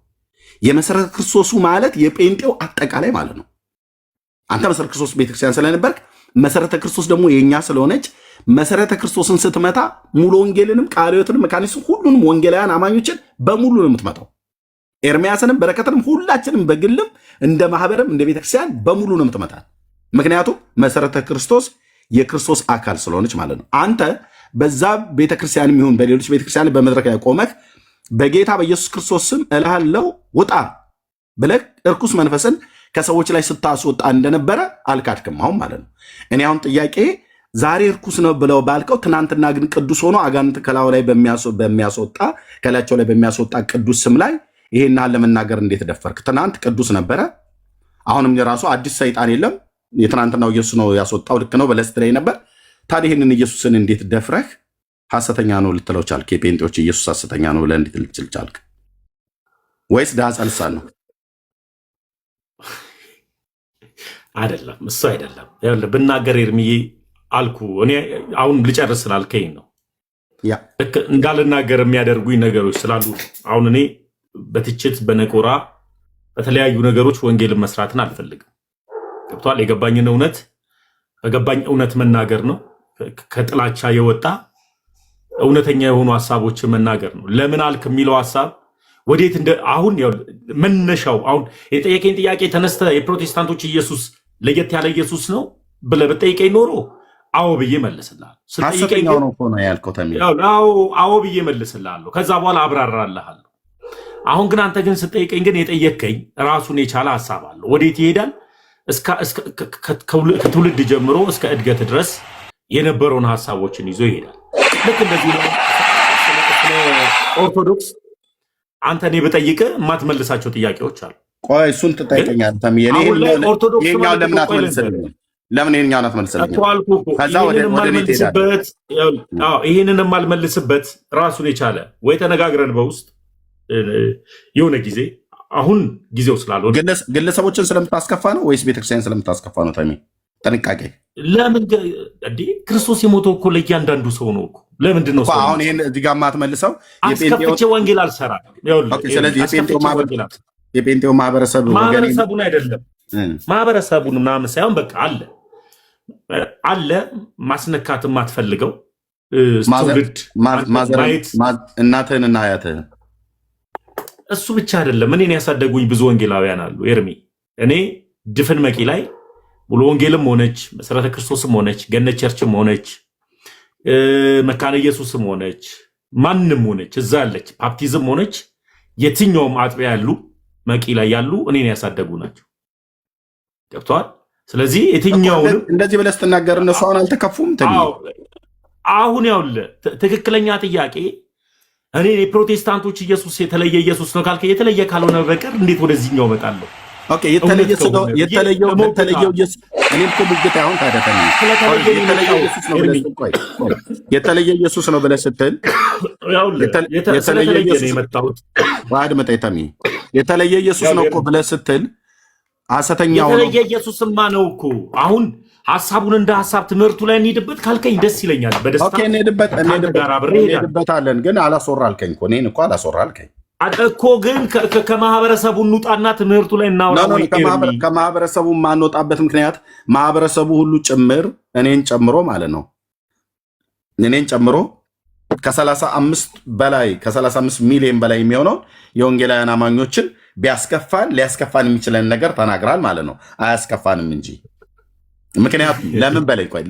[SPEAKER 1] የመሰረተ ክርስቶሱ ማለት የጴንጤው አጠቃላይ ማለት ነው። አንተ መሰረተ ክርስቶስ ቤተክርስቲያን ስለነበርክ መሰረተ ክርስቶስ ደግሞ የኛ ስለሆነች መሰረተ ክርስቶስን ስትመታ ሙሉ ወንጌልንም ቃለ ሕይወትንም መካኒሱ ሁሉንም ወንጌላውያን አማኞችን በሙሉ ነው የምትመታው። ኤርሚያስንም በረከትንም ሁላችንም በግልም እንደ ማህበርም እንደ ቤተክርስቲያን በሙሉ ነው የምትመታል። ምክንያቱም መሰረተ ክርስቶስ የክርስቶስ አካል ስለሆነች ማለት ነው። አንተ በዛ ቤተክርስቲያንም ይሁን በሌሎች ቤተክርስቲያን በመድረክ ላይ ቆመህ በጌታ በኢየሱስ ክርስቶስ ስም እልሃለሁ ውጣ ብለህ እርኩስ መንፈስን ከሰዎች ላይ ስታስወጣ እንደነበረ አልካድክም አሁን ማለት ነው። እኔ አሁን ጥያቄ ዛሬ እርኩስ ነው ብለው ባልከው ትናንትና ግን ቅዱስ ሆኖ አጋንንት ከላዩ ላይ በሚያስወጣ ከላያቸው ላይ በሚያስወጣ ቅዱስ ስም ላይ ይሄን ለመናገር እንዴት ደፈርክ? ትናንት ቅዱስ ነበረ። አሁንም የራሱ አዲስ ሰይጣን የለም። የትናንትናው ኢየሱስ ነው ያስወጣው ልክ ነው በለስት ላይ ነበር። ታዲያ ይህንን ኢየሱስን እንዴት ደፍረህ ሐሰተኛ ነው ልትለው ቻልክ? የጴንጤዎች ኢየሱስ ሐሰተኛ ነው ብለህ እንዴት ልትል ቻልክ? ወይስ ዳጻ ልሳን ነው?
[SPEAKER 2] አይደለም፣ እሱ አይደለም። ይኸውልህ ብናገር ኤርሚዬ አልኩ። እኔ አሁን ልጨርስ ስላልከኝ ነው እንዳልናገር የሚያደርጉኝ ነገሮች ስላሉ አሁን እኔ በትችት በነቆራ በተለያዩ ነገሮች ወንጌልን መስራትን አልፈልግም። ገብቷል? የገባኝን እውነት በገባኝ እውነት መናገር ነው። ከጥላቻ የወጣ እውነተኛ የሆኑ ሐሳቦችን መናገር ነው። ለምን አልክ የሚለው ሐሳብ ወዴት አሁን መነሻው አሁን የጠየቀኝ ጥያቄ ተነስተ የፕሮቴስታንቶች ኢየሱስ ለየት ያለ ኢየሱስ ነው ብለህ በጠይቀኝ ኖሮ አዎ ብዬ መልስልሃለሁ።
[SPEAKER 1] ሐሰተኛው ነው እኮ ነው ያልከው ተሚል።
[SPEAKER 2] አዎ ብዬ መልስልሃለሁ። ከዛ በኋላ አብራራልሃለሁ። አሁን ግን አንተ ግን ስጠይቀኝ ግን የጠየቀኝ ራሱን የቻለ ሐሳብ አለው። ወዴት ይሄዳል? ከትውልድ ጀምሮ እስከ እድገት ድረስ የነበረውን ሐሳቦችን ይዞ ይሄዳል። ልክ እንደዚህ ነው። ኦርቶዶክስ አንተ እኔ ብጠይቅህ የማትመልሳቸው ጥያቄዎች አሉ።
[SPEAKER 1] ቆይ እሱን ትጠይቀኛለህ ተሚል። ይሄኛው ለምን አትመልስልኝም? ለምን ይሄኛውን አትመልስልኝም? ከዛ ወደ እኔ ትሄዳለህ።
[SPEAKER 2] ይሄንን የማልመልስበት ራሱን የቻለ ወይ ተነጋግረን በውስጥ የሆነ ጊዜ አሁን ጊዜው ስላልሆነ
[SPEAKER 1] ግለሰቦችን ስለምታስከፋ ነው ወይስ ቤተክርስቲያን ስለምታስከፋ ነው? ተሚ ጥንቃቄ።
[SPEAKER 2] ለምን ክርስቶስ የሞተው እኮ ለእያንዳንዱ ሰው ነው እኮ። ለምንድን ነው
[SPEAKER 1] አሁን ይሄን እዚህ ጋር የማትመልሰው?
[SPEAKER 2] አስከፍቼ ወንጌል አልሰራም።
[SPEAKER 1] ስለዚህ የጴንጤው
[SPEAKER 2] ማህበረሰቡን አይደለም ማህበረሰቡን ምናምን ሳይሆን በቃ አለ ማስነካት የማትፈልገው ትውልድ
[SPEAKER 1] እናትህንና አያትህን
[SPEAKER 2] እሱ ብቻ አይደለም። እኔን ያሳደጉኝ ብዙ ወንጌላውያን አሉ ኤርሚ። እኔ ድፍን መቂ ላይ ሙሉ ወንጌልም ሆነች መሰረተ ክርስቶስም ሆነች ገነት ቸርችም ሆነች መካነ ኢየሱስም ሆነች ማንም ሆነች እዛ ያለች ባፕቲዝም ሆነች የትኛውም አጥቢያ ያሉ መቂ ላይ ያሉ እኔን ያሳደጉ ናቸው። ገብቷል? ስለዚህ የትኛውንም
[SPEAKER 1] እንደዚህ ብለህ ስትናገር እነሱ አሁን አልተከፉም?
[SPEAKER 2] አሁን ያውልህ ትክክለኛ ጥያቄ እኔ የፕሮቴስታንቶች ኢየሱስ የተለየ ኢየሱስ ነው ካልከ የተለየ ካልሆነ በቀር እንዴት ወደዚህኛው እመጣለሁ?
[SPEAKER 1] ኦኬ የተለየው ኢየሱስ እኔም እኮ ብግት አሁን ታደተኝ የተለየ ኢየሱስ ነው ብለህ ስትል የተለየ ኢየሱስ ነው እኮ ብለህ ስትል ሐሰተኛው ነው።
[SPEAKER 2] የተለየ ኢየሱስማ ነው እኮ አሁን ሐሳቡን እንደ ሐሳብ ትምህርቱ ላይ እንሄድበት ካልከኝ ደስ ይለኛል። በደስታ
[SPEAKER 1] ኦኬ እንሄድበታለን። ግን አላስወራ አልከኝ እኮ እኔን እኮ አላስወራ አልከኝ
[SPEAKER 2] እኮ ግን ከማህበረሰቡ እንውጣና ትምህርቱ ላይ እናወራ።
[SPEAKER 1] ከማህበረሰቡ የማንወጣበት ምክንያት ማህበረሰቡ ሁሉ ጭምር እኔን ጨምሮ ማለት ነው እኔን ጨምሮ ከ35 ሚሊዮን በላይ የሚሆነው የወንጌላውያን አማኞችን ቢያስከፋን ሊያስከፋን የሚችለን ነገር ተናግራል ማለት ነው። አያስከፋንም እንጂ ምክንያቱም ለምን በላይ ቆይ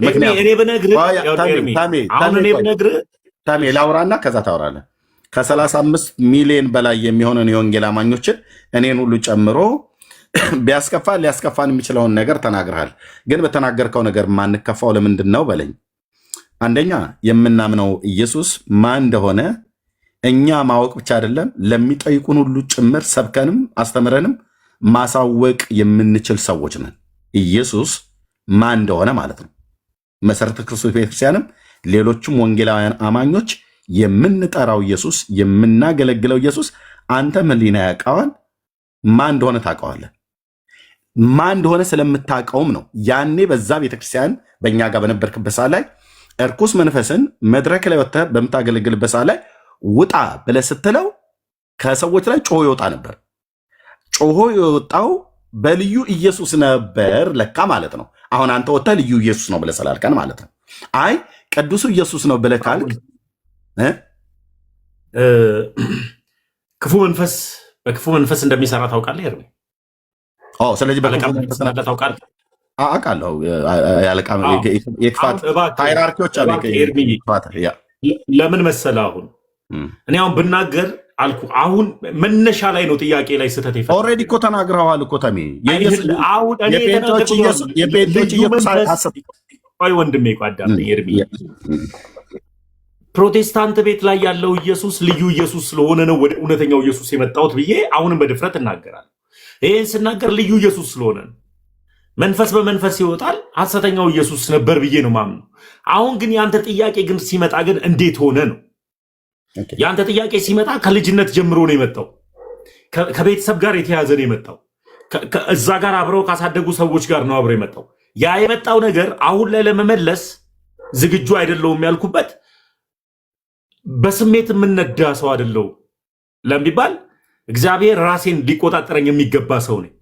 [SPEAKER 1] ታሜ ላውራና ከዛ ታወራለህ። ከ35 ሚሊዮን በላይ የሚሆነን የወንጌል አማኞችን እኔን ሁሉ ጨምሮ ቢያስከፋን ሊያስከፋን የሚችለውን ነገር ተናግረሃል። ግን በተናገርከው ነገር ማንከፋው ለምንድን ነው በለኝ። አንደኛ የምናምነው ኢየሱስ ማን እንደሆነ እኛ ማወቅ ብቻ አይደለም፣ ለሚጠይቁን ሁሉ ጭምር ሰብከንም አስተምረንም ማሳወቅ የምንችል ሰዎች ነን። ኢየሱስ ማን እንደሆነ ማለት ነው። መሰረተ ክርስቶስ ቤተክርስቲያንም ሌሎችም ወንጌላውያን አማኞች የምንጠራው ኢየሱስ የምናገለግለው ኢየሱስ አንተም ሕሊና ያውቀዋል። ማን እንደሆነ ታውቀዋለህ። ማን እንደሆነ ስለምታውቀውም ነው ያኔ በዛ ቤተክርስቲያን በእኛ ጋር በነበርክበት ሰዓት ላይ እርኩስ መንፈስን መድረክ ላይ ወጥተህ በምታገለግልበት ሰዓት ላይ ውጣ ብለህ ስትለው ከሰዎች ላይ ጮሆ ይወጣ ነበር። ጮሆ የወጣው በልዩ ኢየሱስ ነበር ለካ ማለት ነው። አሁን አንተ ወጥተህ ልዩ ኢየሱስ ነው ብለህ ስላልከን ማለት ነው። አይ ቅዱሱ ኢየሱስ ነው ብለህ ካልክ
[SPEAKER 2] ክፉ መንፈስ በክፉ መንፈስ እንደሚሰራ ታውቃለህ ኤርሚ?
[SPEAKER 1] ስለዚህ
[SPEAKER 2] ታውቃለህ?
[SPEAKER 1] አውቃለሁ። የክፋት ሃይራርኪዎች አሉ።
[SPEAKER 2] ለምን መሰለህ አሁን እኔ አሁን ብናገር አልኩ። አሁን መነሻ ላይ ነው ጥያቄ ላይ ስህተት ይፈ
[SPEAKER 1] ኦልሬዲ እኮ ተናግረዋል እኮ ተሜ
[SPEAKER 2] ወንድሜ ቋዳምኝ ኤርሚ ፕሮቴስታንት ቤት ላይ ያለው ኢየሱስ ልዩ ኢየሱስ ስለሆነ ነው ወደ እውነተኛው ኢየሱስ የመጣሁት ብዬ አሁንም በድፍረት እናገራለሁ። ይህን ስናገር ልዩ ኢየሱስ ስለሆነ ነው። መንፈስ በመንፈስ ይወጣል፣ ሐሰተኛው ኢየሱስ ነበር ብዬ ነው ማምነው። አሁን ግን የአንተ ጥያቄ ግን ሲመጣ ግን እንዴት ሆነ ነው። የአንተ ጥያቄ ሲመጣ ከልጅነት ጀምሮ ነው የመጣው፣ ከቤተሰብ ጋር የተያዘ ነው የመጣው፣ እዛ ጋር አብረው ካሳደጉ ሰዎች ጋር ነው አብረው የመጣው። ያ የመጣው ነገር አሁን ላይ ለመመለስ ዝግጁ አይደለሁም ያልኩበት በስሜት የምነዳ ሰው አይደለሁም ለሚባል እግዚአብሔር ራሴን ሊቆጣጠረኝ የሚገባ ሰው ነኝ።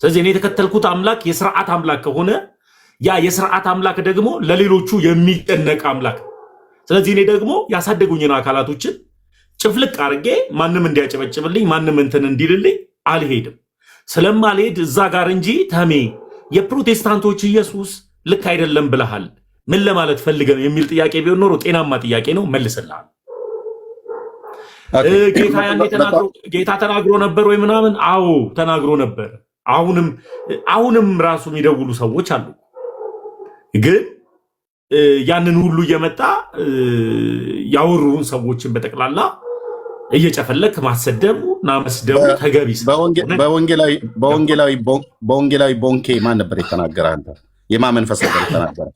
[SPEAKER 2] ስለዚህ እኔ የተከተልኩት አምላክ የስርዓት አምላክ ከሆነ ያ የስርዓት አምላክ ደግሞ ለሌሎቹ የሚጨነቅ አምላክ። ስለዚህ እኔ ደግሞ ያሳደጉኝን አካላቶችን ጭፍልቅ አድርጌ ማንም እንዲያጨበጭብልኝ ማንም እንትን እንዲልልኝ አልሄድም። ስለማልሄድ እዛ ጋር እንጂ ተሜ የፕሮቴስታንቶች ኢየሱስ ልክ አይደለም ብለሃል፣ ምን ለማለት ፈልገህ ነው የሚል ጥያቄ ቢሆን ኖሮ ጤናማ ጥያቄ ነው፣ መልስልሃል። ጌታ ተናግሮ ነበር ወይ ምናምን? አዎ ተናግሮ ነበር። አሁንም ራሱ የሚደውሉ ሰዎች አሉ። ግን ያንን ሁሉ እየመጣ ያወሩን ሰዎችን በጠቅላላ እየጨፈለክ ማሰደቡ እና መስደቡ ተገቢ።
[SPEAKER 1] በወንጌላዊ ቦንኬ ማን ነበር የተናገረ? አንተ የማን መንፈስ ነበር የተናገረ?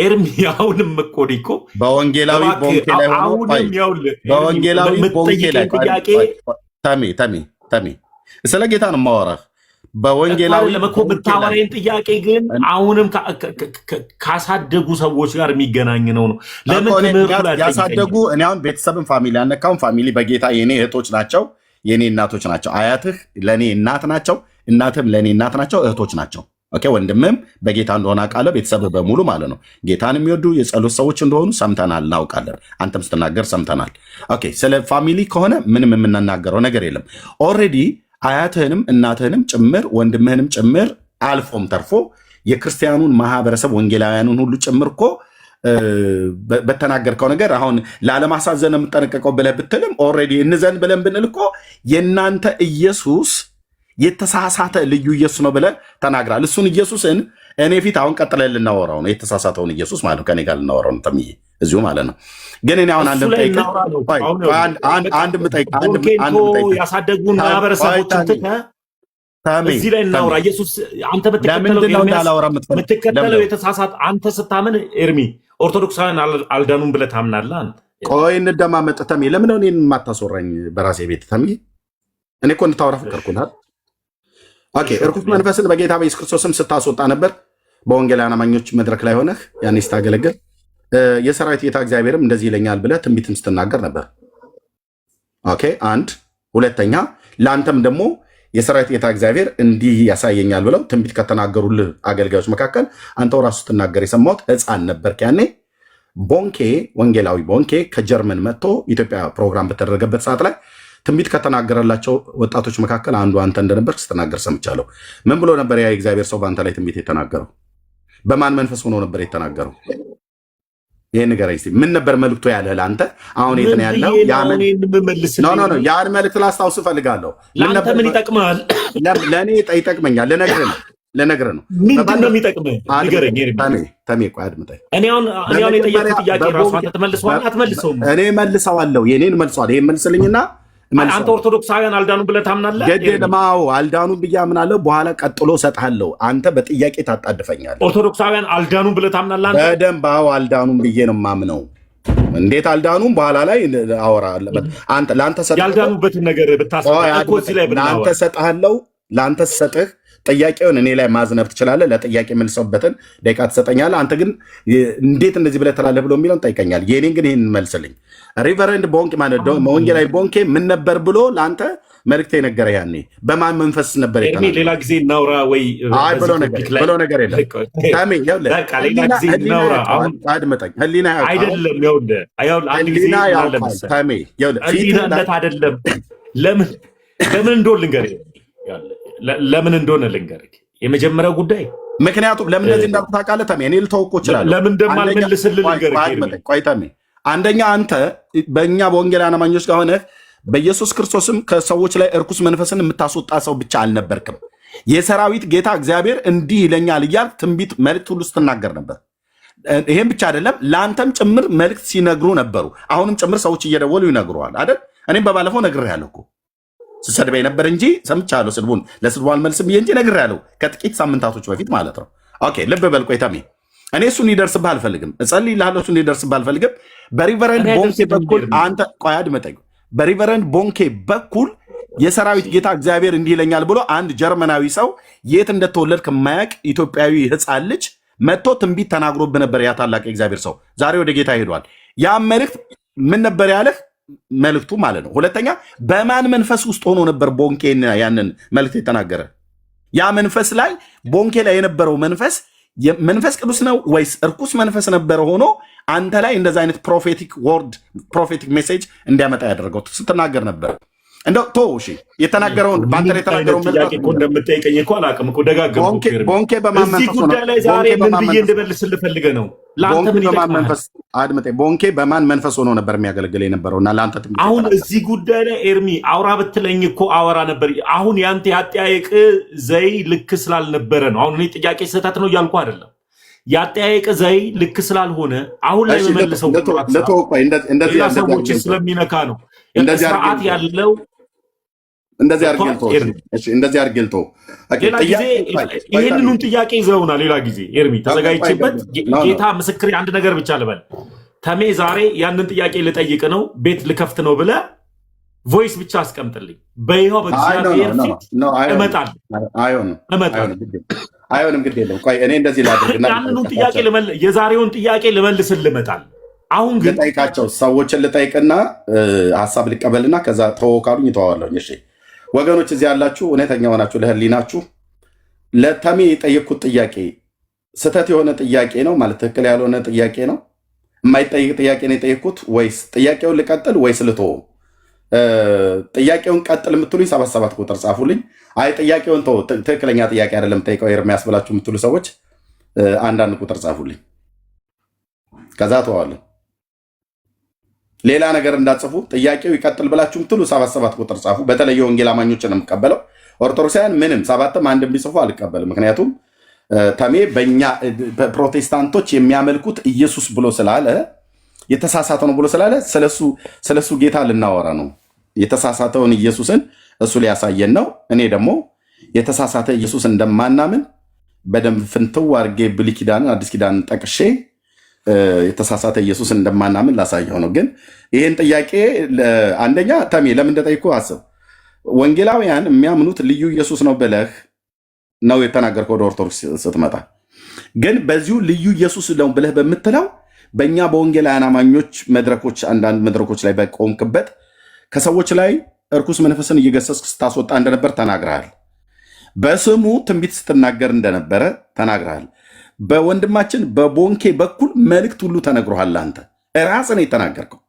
[SPEAKER 2] ኤርሚ አሁንም እኮ
[SPEAKER 1] በወንጌላዊ ቦንኬ ላይ በወንጌላዊ ቦንኬ ላይ ተሜ ስለ ጌታ ነው የማወራህ። በወንጌላዊ
[SPEAKER 2] የምታወራኝ ጥያቄ ግን አሁንም ካሳደጉ ሰዎች ጋር የሚገናኝ ነው። ለምን
[SPEAKER 1] ያሳደጉ? እኔ አሁን ቤተሰብን ፋሚሊ አነካውን። ፋሚሊ በጌታ የኔ እህቶች ናቸው፣ የኔ እናቶች ናቸው። አያትህ ለእኔ እናት ናቸው፣ እናትም ለእኔ እናት ናቸው፣ እህቶች ናቸው። ኦኬ ወንድምም በጌታ እንደሆነ አውቃለሁ። ቤተሰብ በሙሉ ማለት ነው ጌታን የሚወዱ የጸሎት ሰዎች እንደሆኑ ሰምተናል፣ እናውቃለን። አንተም ስትናገር ሰምተናል። ኦኬ ስለ ፋሚሊ ከሆነ ምንም የምናናገረው ነገር የለም። ኦልሬዲ አያትህንም እናትህንም ጭምር ወንድምህንም ጭምር አልፎም ተርፎ የክርስቲያኑን ማህበረሰብ ወንጌላውያኑን ሁሉ ጭምር እኮ በተናገርከው ነገር አሁን ላለማሳዘን የምጠነቀቀው ብለህ ብትልም ኦልሬዲ እንዘን ብለን ብንል እኮ የእናንተ ኢየሱስ የተሳሳተ ልዩ ኢየሱስ ነው ብለህ ተናግራል። እሱን ኢየሱስን እኔ ፊት አሁን ቀጥለን ልናወራው ነው፣ የተሳሳተውን ኢየሱስ ማለት ከኔ ጋር ልናወራው ነው ተምዬ እዚሁ ማለት ነው። ግን እኔ አሁን አንድ
[SPEAKER 2] ያሳደጉን ማህበረሰቦችን እዚህ ላይ እናውራ። ኢየሱስ አንተ የምትከተለው የተሳሳተ አንተ ስታምን ኤርሚ ኦርቶዶክሳውያን አልዳኑም ብለህ ታምናለህ አንተ።
[SPEAKER 1] ቆይ እንደማመጥ ተምዬ ለምን ነው እኔን የማታስወራኝ በራሴ ቤት ተምዬ? እኔ እኮ እንድታወራ ፈቀድኩልህ። ኦኬ እርኩስ መንፈስን በጌታ በኢየሱስ ክርስቶስም ስታስወጣ ነበር በወንጌላውያን አማኞች መድረክ ላይ ሆነህ ያኔ ስታገለግል የሰራዊት ጌታ እግዚአብሔርም እንደዚህ ይለኛል ብለህ ትንቢትም ስትናገር ነበር። ኦኬ አንድ ሁለተኛ ለአንተም ደግሞ የሰራዊት ጌታ እግዚአብሔር እንዲህ ያሳየኛል ብለው ትንቢት ከተናገሩልህ አገልጋዮች መካከል አንተው ራሱ ስትናገር የሰማሁት ሕፃን ነበርክ ያኔ። ቦንኬ ወንጌላዊ ቦንኬ ከጀርመን መጥቶ ኢትዮጵያ ፕሮግራም በተደረገበት ሰዓት ላይ ትንቢት ከተናገረላቸው ወጣቶች መካከል አንዱ አንተ እንደነበር ስትናገር ሰምቻለሁ። ምን ብሎ ነበር ያ የእግዚአብሔር ሰው በአንተ ላይ ትንቢት የተናገረው? በማን መንፈስ ሆኖ ነበር የተናገረው? ይሄ ንገረኝ እስኪ። ምን ነበር መልእክቱ ያለህ ለአንተ? አሁን የት ነው ያለው? ያን መልእክት ላስታውስ እፈልጋለሁ።
[SPEAKER 2] ለአንተ ምን ይጠቅማል?
[SPEAKER 1] ለእኔ ይጠቅመኛል። ልነግርህ ነው።
[SPEAKER 2] ምንድን ነው የሚጠቅምህ? ንገረኝ።
[SPEAKER 1] ተሜ ቆይ አድምጠኝ።
[SPEAKER 2] እኔ አሁን የጠየቅኩት ጥያቄ ራሱ አንተ ትመልሰዋለህ አትመልሰውም?
[SPEAKER 1] እኔ መልሰዋለሁ። የኔን መልሰዋል። ይሄን መልስልኝና
[SPEAKER 2] አንተ ኦርቶዶክሳውያን አልዳኑ ብለህ ታምናለህ?
[SPEAKER 1] ገደልማው አልዳኑ ብዬ አምናለሁ። በኋላ ቀጥሎ እሰጥሃለሁ። አንተ በጥያቄ ታጣድፈኛለህ።
[SPEAKER 2] ኦርቶዶክሳውያን አልዳኑ ብለህ ታምናለህ?
[SPEAKER 1] በደንብ አዎ፣ አልዳኑም ብዬ ነው የማምነው። እንዴት አልዳኑም? በኋላ ላይ አወራለሁ። ለአንተ
[SPEAKER 2] ያልዳኑበትን ነገር
[SPEAKER 1] ለአንተ እሰጥሃለሁ። ለአንተ ስሰጥህ ጥያቄውን እኔ ላይ ማዝነብ ትችላለህ። ለጥያቄ መልሰውበትን ደቂቃ ትሰጠኛለህ። አንተ ግን እንዴት እንደዚህ ብለህ ትላለህ ብሎ የሚለውን ጠይቀኛል። የኔን ግን ይህን መልስልኝ። ሪቨረንድ ቦንኬ ማለት ወንጌላዊ ቦንኬ ምን ነበር ብሎ ለአንተ መልእክት የነገረ? ያኔ በማን መንፈስ ነበር?
[SPEAKER 2] ሌላ ጊዜ እናውራ ወይ
[SPEAKER 1] ብሎ ነገር የለም። አድመጠኝ። ህሊና
[SPEAKER 2] አይደለም። ለምን እንደሆነ ልንገርህ ለምን እንደሆነ ልንገርህ። የመጀመሪያው ጉዳይ
[SPEAKER 1] ምክንያቱም ለምን እንደዚህ እንዳልኩ ታውቃለህ? ተሜ እኔ ልተወው እችላለሁ።
[SPEAKER 2] ለምን እንደማልመልስልህ ልንገርህ።
[SPEAKER 1] ቆይ ተሜ፣ አንደኛ አንተ በእኛ በወንጌል አማኞች ጋር ሆነህ በኢየሱስ ክርስቶስም ከሰዎች ላይ እርኩስ መንፈስን የምታስወጣ ሰው ብቻ አልነበርክም። የሰራዊት ጌታ እግዚአብሔር እንዲህ ይለኛል እያልክ ትንቢት መልእክት ሁሉ ስትናገር ነበር። ይሄም ብቻ አይደለም፣ ለአንተም ጭምር መልእክት ሲነግሩ ነበሩ። አሁንም ጭምር ሰዎች እየደወሉ ይነግሩሃል አይደል? እኔም በባለፈው ነግሬሃለሁ እኮ ስሰድበኝ ነበር እንጂ ሰምቻለሁ። ለስድቡ አልመልስም ብዬ እንጂ ነግሬሃለሁ፣ ከጥቂት ሳምንታቶች በፊት ማለት ነው። ኦኬ ልብ በል። ቆይ ተሜ፣ እኔ እሱ እንዲደርስብህ አልፈልግም። እጸልይልሃለሁ፣ እሱ እንዲደርስብህ አልፈልግም። በሪቨረንድ ቦንኬ በኩል አንተ ቆይ አድመጠኝ። በሪቨረንድ ቦንኬ በኩል የሰራዊት ጌታ እግዚአብሔር እንዲህ ይለኛል ብሎ አንድ ጀርመናዊ ሰው የት እንደተወለድክ የማያውቅ ኢትዮጵያዊ ሕፃን ልጅ መጥቶ ትንቢት ተናግሮብህ ነበር። ያ ታላቅ የእግዚአብሔር ሰው ዛሬ ወደ ጌታ ሄዷል። ያ መልእክት ምን ነበር ያለህ? መልእክቱ ማለት ነው። ሁለተኛ በማን መንፈስ ውስጥ ሆኖ ነበር ቦንኬ ያንን መልእክት የተናገረ? ያ መንፈስ ላይ ቦንኬ ላይ የነበረው መንፈስ ቅዱስ ነው ወይስ እርኩስ መንፈስ ነበረ ሆኖ አንተ ላይ እንደዛ አይነት ፕሮፌቲክ ወርድ ፕሮፌቲክ ሜሴጅ እንዲያመጣ ያደረገው ስትናገር ነበር? እንደው እሺ የተናገረውን በአንተ የተናገረውን
[SPEAKER 2] ጥያቄ እኮ እንደምጠይቀኝ እኮ አላውቅም እኮ ደጋግሞ
[SPEAKER 1] ቦንኬ በማን መንፈስ
[SPEAKER 2] እዚህ ጉዳይ ላይ ዛሬ ምን ብዬ እንደመልስልህ ፈልገህ ነው? ለአንተ ምን ይጠቅማል?
[SPEAKER 1] አድምጠኝ። ቦንኬ በማን መንፈስ ሆኖ ነበር የሚያገለግል የነበረውና ለአንተ
[SPEAKER 2] አሁን እዚህ ጉዳይ ላይ ኤርሚ አውራ ብትለኝ እኮ አወራ ነበር። አሁን ያንተ ያጠያየቅ ዘይ ልክ ስላልነበረ ነው። አሁን እኔ ጥያቄ ስህተት ነው እያልኩ አይደለም። ያጠያየቅ ዘይ ልክ ስላልሆነ አሁን ላይ መመልሰው ሌላ ሰዎችን ስለሚነካ ነው። ስርዓት ያለው
[SPEAKER 1] እንደዚህ አድርጌልቶ
[SPEAKER 2] ሌላ ጊዜ ይህንኑን ጥያቄ ይዘውና ሌላ ጊዜ ኤርሚ ተዘጋጅቼበት ጌታ ምስክሬ አንድ ነገር ብቻ ልበል። ተሜ ዛሬ ያንን ጥያቄ ልጠይቅ ነው ቤት ልከፍት ነው ብለህ ቮይስ ብቻ አስቀምጥልኝ። በይኸው በእግዚአብሔር ፊት እመጣለሁ።
[SPEAKER 1] አይሆንም፣ ግድ የለም። ቆይ እኔ እንደዚህ ላድርግና
[SPEAKER 2] ያንኑን ጥያቄ የዛሬውን ጥያቄ ልመልስልህ እመጣለሁ። አሁን ግን
[SPEAKER 1] ልጠይቃቸው፣ ሰዎችን ልጠይቅና ሀሳብ ልቀበልና ከዛ ተወካሉኝ ይተዋለሁኝ። እሺ ወገኖች እዚህ ያላችሁ እውነተኛ ሆናችሁ ለህሊናችሁ ለተሜ የጠየቅኩት ጥያቄ ስህተት የሆነ ጥያቄ ነው ማለት ትክክል ያልሆነ ጥያቄ ነው? የማይጠይቅ ጥያቄ ነው የጠየቅኩት ወይስ ጥያቄውን ልቀጥል ወይስ ልተወው? ጥያቄውን ቀጥል የምትሉኝ 77 ቁጥር ጻፉልኝ። አይ ጥያቄውን ተወው፣ ትክክለኛ ጥያቄ አይደለም ጠይቀው ኤርሚያስ ብላችሁ የምትሉ ሰዎች አንዳንድ ቁጥር ጻፉልኝ፣ ከዛ ተዋለሁ። ሌላ ነገር እንዳጽፉ ጥያቄው ይቀጥል ብላችሁ ምትሉ 77 ቁጥር ጻፉ። በተለይ ወንጌል አማኞችን ነው የምቀበለው። ኦርቶዶክሳውያን ምንም 7ም 1ም ቢጽፉ አልቀበልም። ምክንያቱም ተሜ በእኛ ፕሮቴስታንቶች የሚያመልኩት ኢየሱስ ብሎ ስላለ የተሳሳተ ነው ብሎ ስላለ ስለሱ ጌታ ልናወራ ነው። የተሳሳተውን ኢየሱስን እሱ ሊያሳየን ነው። እኔ ደግሞ የተሳሳተ ኢየሱስ እንደማናምን በደንብ ፍንትው አድርጌ ብሉይ ኪዳንን አዲስ ኪዳንን ጠቅሼ የተሳሳተ ኢየሱስ እንደማናምን ላሳየው ነው። ግን ይህን ጥያቄ አንደኛ ተሜ ለምን እንደጠይኩ አስብ። ወንጌላውያን የሚያምኑት ልዩ ኢየሱስ ነው ብለህ ነው የተናገርከው ወደ ኦርቶዶክስ ስትመጣ። ግን በዚሁ ልዩ ኢየሱስ ነው ብለህ በምትለው በእኛ በወንጌላውያን አማኞች መድረኮች፣ አንዳንድ መድረኮች ላይ በቆምክበት ከሰዎች ላይ እርኩስ መንፈስን እየገሰስክ ስታስወጣ እንደነበር ተናግረሃል። በስሙ ትንቢት ስትናገር እንደነበረ ተናግረሃል። በወንድማችን በቦንኬ በኩል መልእክት ሁሉ ተነግሮሃል። አንተ ራስህ ነው የተናገርከው።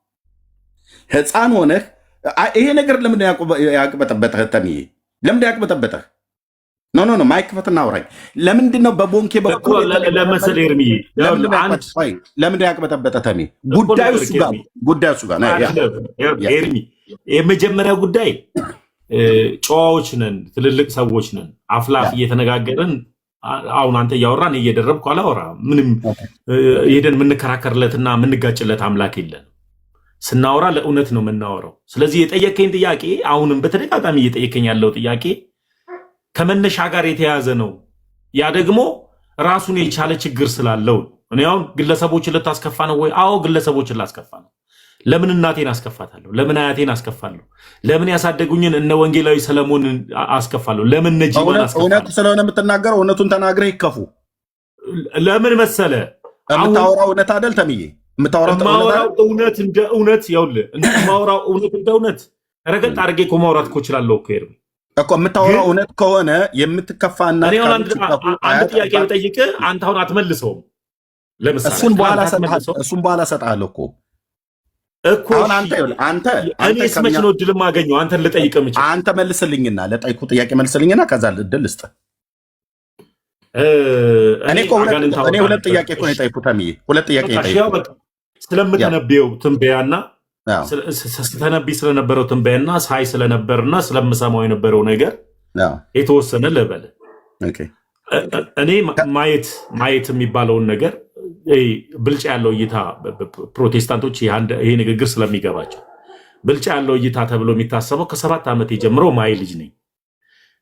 [SPEAKER 1] ሕፃን ሆነህ ይሄ ነገር ለምንድን ያቅበጠበጠህ? ተምዬ ለምንድን ያቅበጠበጠህ? ኖ ማይክ ፈትና አውራኝ። ለምንድን ነው በቦንኬ በኩል
[SPEAKER 2] ለመሰለ ኤርሚዬ
[SPEAKER 1] ለምንድን ያቅበጠበጠህ? ተምዬ ጉዳዩ እሱ ጋር
[SPEAKER 2] ኤርሚ የመጀመሪያው ጉዳይ ጨዋዎች ነን፣ ትልልቅ ሰዎች ነን። አፍላፍ እየተነጋገርን አሁን አንተ እያወራን እየደረብኩ አላወራ ምንም ሄደን የምንከራከርለትና የምንጋጭለት አምላክ የለን። ስናወራ ለእውነት ነው የምናወራው። ስለዚህ የጠየከኝ ጥያቄ አሁንም በተደጋጋሚ እየጠየከኝ ያለው ጥያቄ ከመነሻ ጋር የተያያዘ ነው። ያ ደግሞ ራሱን የቻለ ችግር ስላለው እኔ አሁን ግለሰቦችን ልታስከፋ ነው ወይ? አዎ ግለሰቦችን ላስከፋ ነው። ለምን እናቴን አስከፋታለሁ? ለምን አያቴን አስከፋለሁ? ለምን ያሳደጉኝን እነ ወንጌላዊ ሰለሞንን አስከፋለሁ? ለምን ነጂባን አስከፋለሁ?
[SPEAKER 1] እውነት ስለሆነ የምትናገረው እውነቱን ተናግረህ ይከፉ።
[SPEAKER 2] ለምን መሰለ
[SPEAKER 1] የምታወራው እውነት አይደል ተምዬ?
[SPEAKER 2] የማወራው እውነት እንደ እውነት ይኸውልህ፣ የማወራው እውነት እንደ እውነት ረገጥ አድርጌ እኮ ማውራት እኮ እችላለሁ እኮ ኤርሚ
[SPEAKER 1] እኮ የምታወራው እውነት ከሆነ የምትከፋና
[SPEAKER 2] አንድ ጥያቄ ብጠይቅህ አንተ አሁን አትመልሰውም። ለምሳሌ
[SPEAKER 1] እሱን በኋላ እሰጥሃለሁ እኮ አሁን አንተ
[SPEAKER 2] እኔስ መች ነው እድል የማገኘው አንተን ልጠይቅ የምችል?
[SPEAKER 1] አንተ መልስልኝና ለጠይቁ ጥያቄ መልስልኝና ከዛ እድል ልስጥህ። እኔ ሁለት ጥያቄ እኮ ነው የጠየኩት ተምዬ፣ ሁለት ጥያቄ የጠየኩት
[SPEAKER 2] ስለምተነበየው ትንበያና ስተነብይ ስለነበረው ትንበያና ሳይ ስለነበርና ስለምሰማው የነበረው ነገር የተወሰነ ልበል። እኔ ማየት የሚባለውን ነገር ብልጫ ያለው እይታ ፕሮቴስታንቶች ይሄ ንግግር ስለሚገባቸው ብልጫ ያለው እይታ ተብሎ የሚታሰበው ከ7 ዓመት ጀምሮ ማይ ልጅ ነኝ።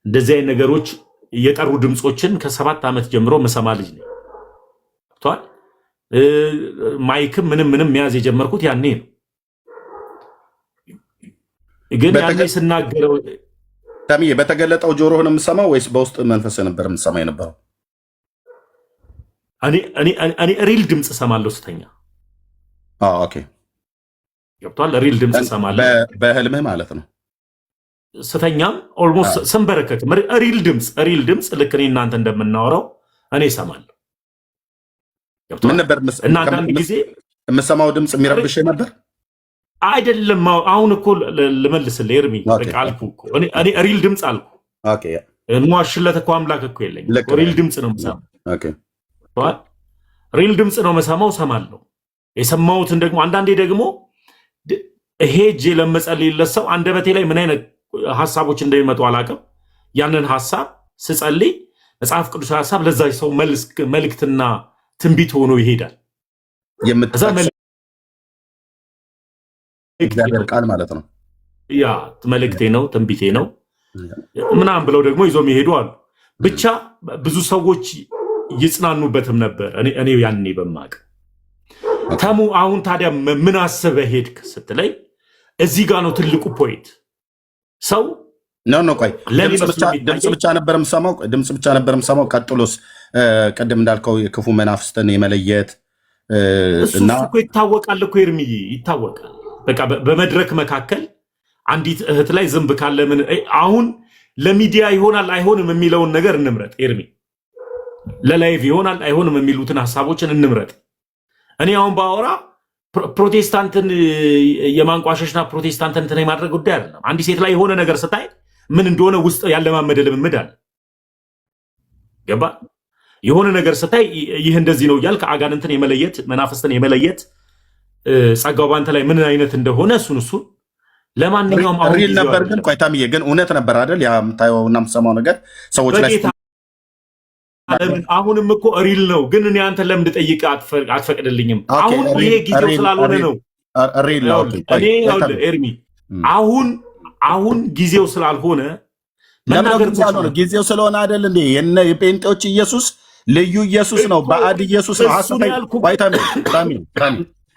[SPEAKER 2] እንደዚህ አይነት ነገሮች የጠሩ ድምፆችን ከ7 ዓመት ጀምሮ መሰማ ልጅ ነኝ። ቷል ማይክም ምንም መያዝ የጀመርኩት ያኔ ነው። ግን ያኔ ስናገረው
[SPEAKER 1] ተምዬ በተገለጠው ጆሮህን የምሰማው ወይስ በውስጥ መንፈስ ነበር የምሰማ የነበረው?
[SPEAKER 2] እኔ ሪል ድምፅ እሰማለሁ ስተኛ።
[SPEAKER 1] ኦኬ
[SPEAKER 2] ገብቷል። ሪል ድምፅ እሰማለሁ
[SPEAKER 1] በህልምህ ማለት ነው።
[SPEAKER 2] ስተኛም ኦልሞስት ስንበረከክ ሪል ድምፅ ልክ እኔ እናንተ እንደምናወራው እኔ እሰማለሁ።
[SPEAKER 1] ምን ነበር
[SPEAKER 2] እና አንዳንድ ጊዜ
[SPEAKER 1] የምሰማው ድምፅ የሚረብሽ ነበር
[SPEAKER 2] አይደለም። አሁን እኮ ልመልስልህ ኤርሚ፣ አልኩ እኮ እኔ ሪል ድምፅ አልኩ። የምዋሽለት እኮ አምላክ እኮ የለኝም። ሪል ድምፅ ነው የምሰማው። ሪል ድምፅ ነው መሰማው፣ ሰማለሁ። የሰማሁትን ደግሞ አንዳንዴ ደግሞ ሄጄ ለመጸልይለት ሰው አንደበቴ ላይ ምን አይነት ሀሳቦች እንደሚመጡ አላውቅም። ያንን ሀሳብ ስጸልይ መጽሐፍ ቅዱስ ሀሳብ ለዛ ሰው መልእክትና ትንቢት ሆኖ ይሄዳል።
[SPEAKER 1] እግዚአብሔር ቃል ማለት ነው።
[SPEAKER 2] ያ መልእክቴ ነው፣ ትንቢቴ ነው ምናምን ብለው ደግሞ ይዞ የሚሄዱ አሉ። ብቻ ብዙ ሰዎች ይጽናኑበትም ነበር። እኔ ያኔ በማቅ ተሙ አሁን ታዲያ ምን አስበህ ሄድክ ስትለኝ እዚህ ጋር ነው ትልቁ ፖይንት። ሰው
[SPEAKER 1] ቆይ ድምፅ ብቻ ነበር የምሰማው። ቀጥሎስ ቅድም እንዳልከው የክፉ መናፍስትን የመለየት
[SPEAKER 2] እሱ እኮ ይታወቃል እኮ ኤርሚዬ፣ ይታወቃል። በቃ በመድረክ መካከል አንዲት እህት ላይ ዝንብ ካለ ምን አሁን ለሚዲያ ይሆናል አይሆንም የሚለውን ነገር እንምረጥ ኤርሚ። ለላይቭ ይሆናል አይሆንም የሚሉትን ሀሳቦችን እንምረጥ። እኔ አሁን ባወራ ፕሮቴስታንትን የማንቋሸሽና ፕሮቴስታንትን እንትን የማድረግ ጉዳይ አይደለም። አንዲት ሴት ላይ የሆነ ነገር ስታይ ምን እንደሆነ ውስጥ ያለማመደ ልምምድ አለ። ገባ? የሆነ ነገር ስታይ ይህ እንደዚህ ነው እያልክ አጋንንትን የመለየት መናፍስትን የመለየት ጸጋው ባንተ ላይ ምን አይነት እንደሆነ እሱን ለማንኛውም
[SPEAKER 1] ሪል ነበር። ግን ቆይ ታምዬ ግን እውነት ነበር አይደል? ያ የምታየውና የምትሰማው ነገር ሰዎች ላይ
[SPEAKER 2] አሁንም እኮ ሪል ነው። ግን እኔ አንተ ለምን ልጠይቅ አትፈቅድልኝም? አሁን ይሄ ጊዜው ስላልሆነ ነው። ኤርሚ አሁን ጊዜው ስላልሆነ
[SPEAKER 1] ጊዜው ስለሆነ አይደል እንዴ? የጴንጤዎች ኢየሱስ ልዩ ኢየሱስ ነው፣ ባዕድ ኢየሱስ ነው።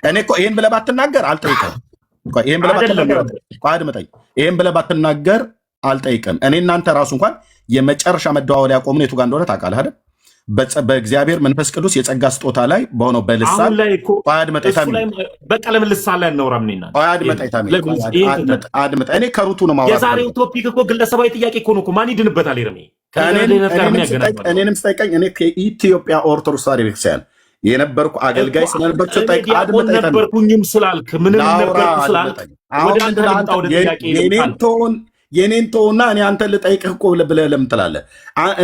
[SPEAKER 1] እኔ እኮ ይህን ብለህ ባትናገር አልጠይቅም። ይህን ብለህ ባትናገር አልጠይቅም። እኔ እናንተ ራሱ እንኳን የመጨረሻ መደዋወል ያቆምን የቱ ጋር እንደሆነ ታውቃለህ አይደል? በእግዚአብሔር መንፈስ ቅዱስ የጸጋ ስጦታ ላይ በሆነው በልሳን
[SPEAKER 2] በቃ ለምን ልሳን ላይ አናወራም?
[SPEAKER 1] እኔ ከሩቱ ነው ማውራት።
[SPEAKER 2] የዛሬው ቶፒክ እኮ ግለሰባዊ ጥያቄ እኮ ነው። ማን ይድንበታል? ኤርሚ
[SPEAKER 1] እኔንም ስጠይቀኝ እኔ ከኢትዮጵያ ኦርቶዶክስ ተዋሕዶ ቤተክርስቲያን የነበርኩ አገልጋይ ስለነበርኩ
[SPEAKER 2] ነበርኩኝም ስላልክ ምንም ነበርኩ ስላልክ
[SPEAKER 1] የኔን ተውና እኔ አንተን ልጠይቅህ እኮ ብለህ ለምን ትላለህ?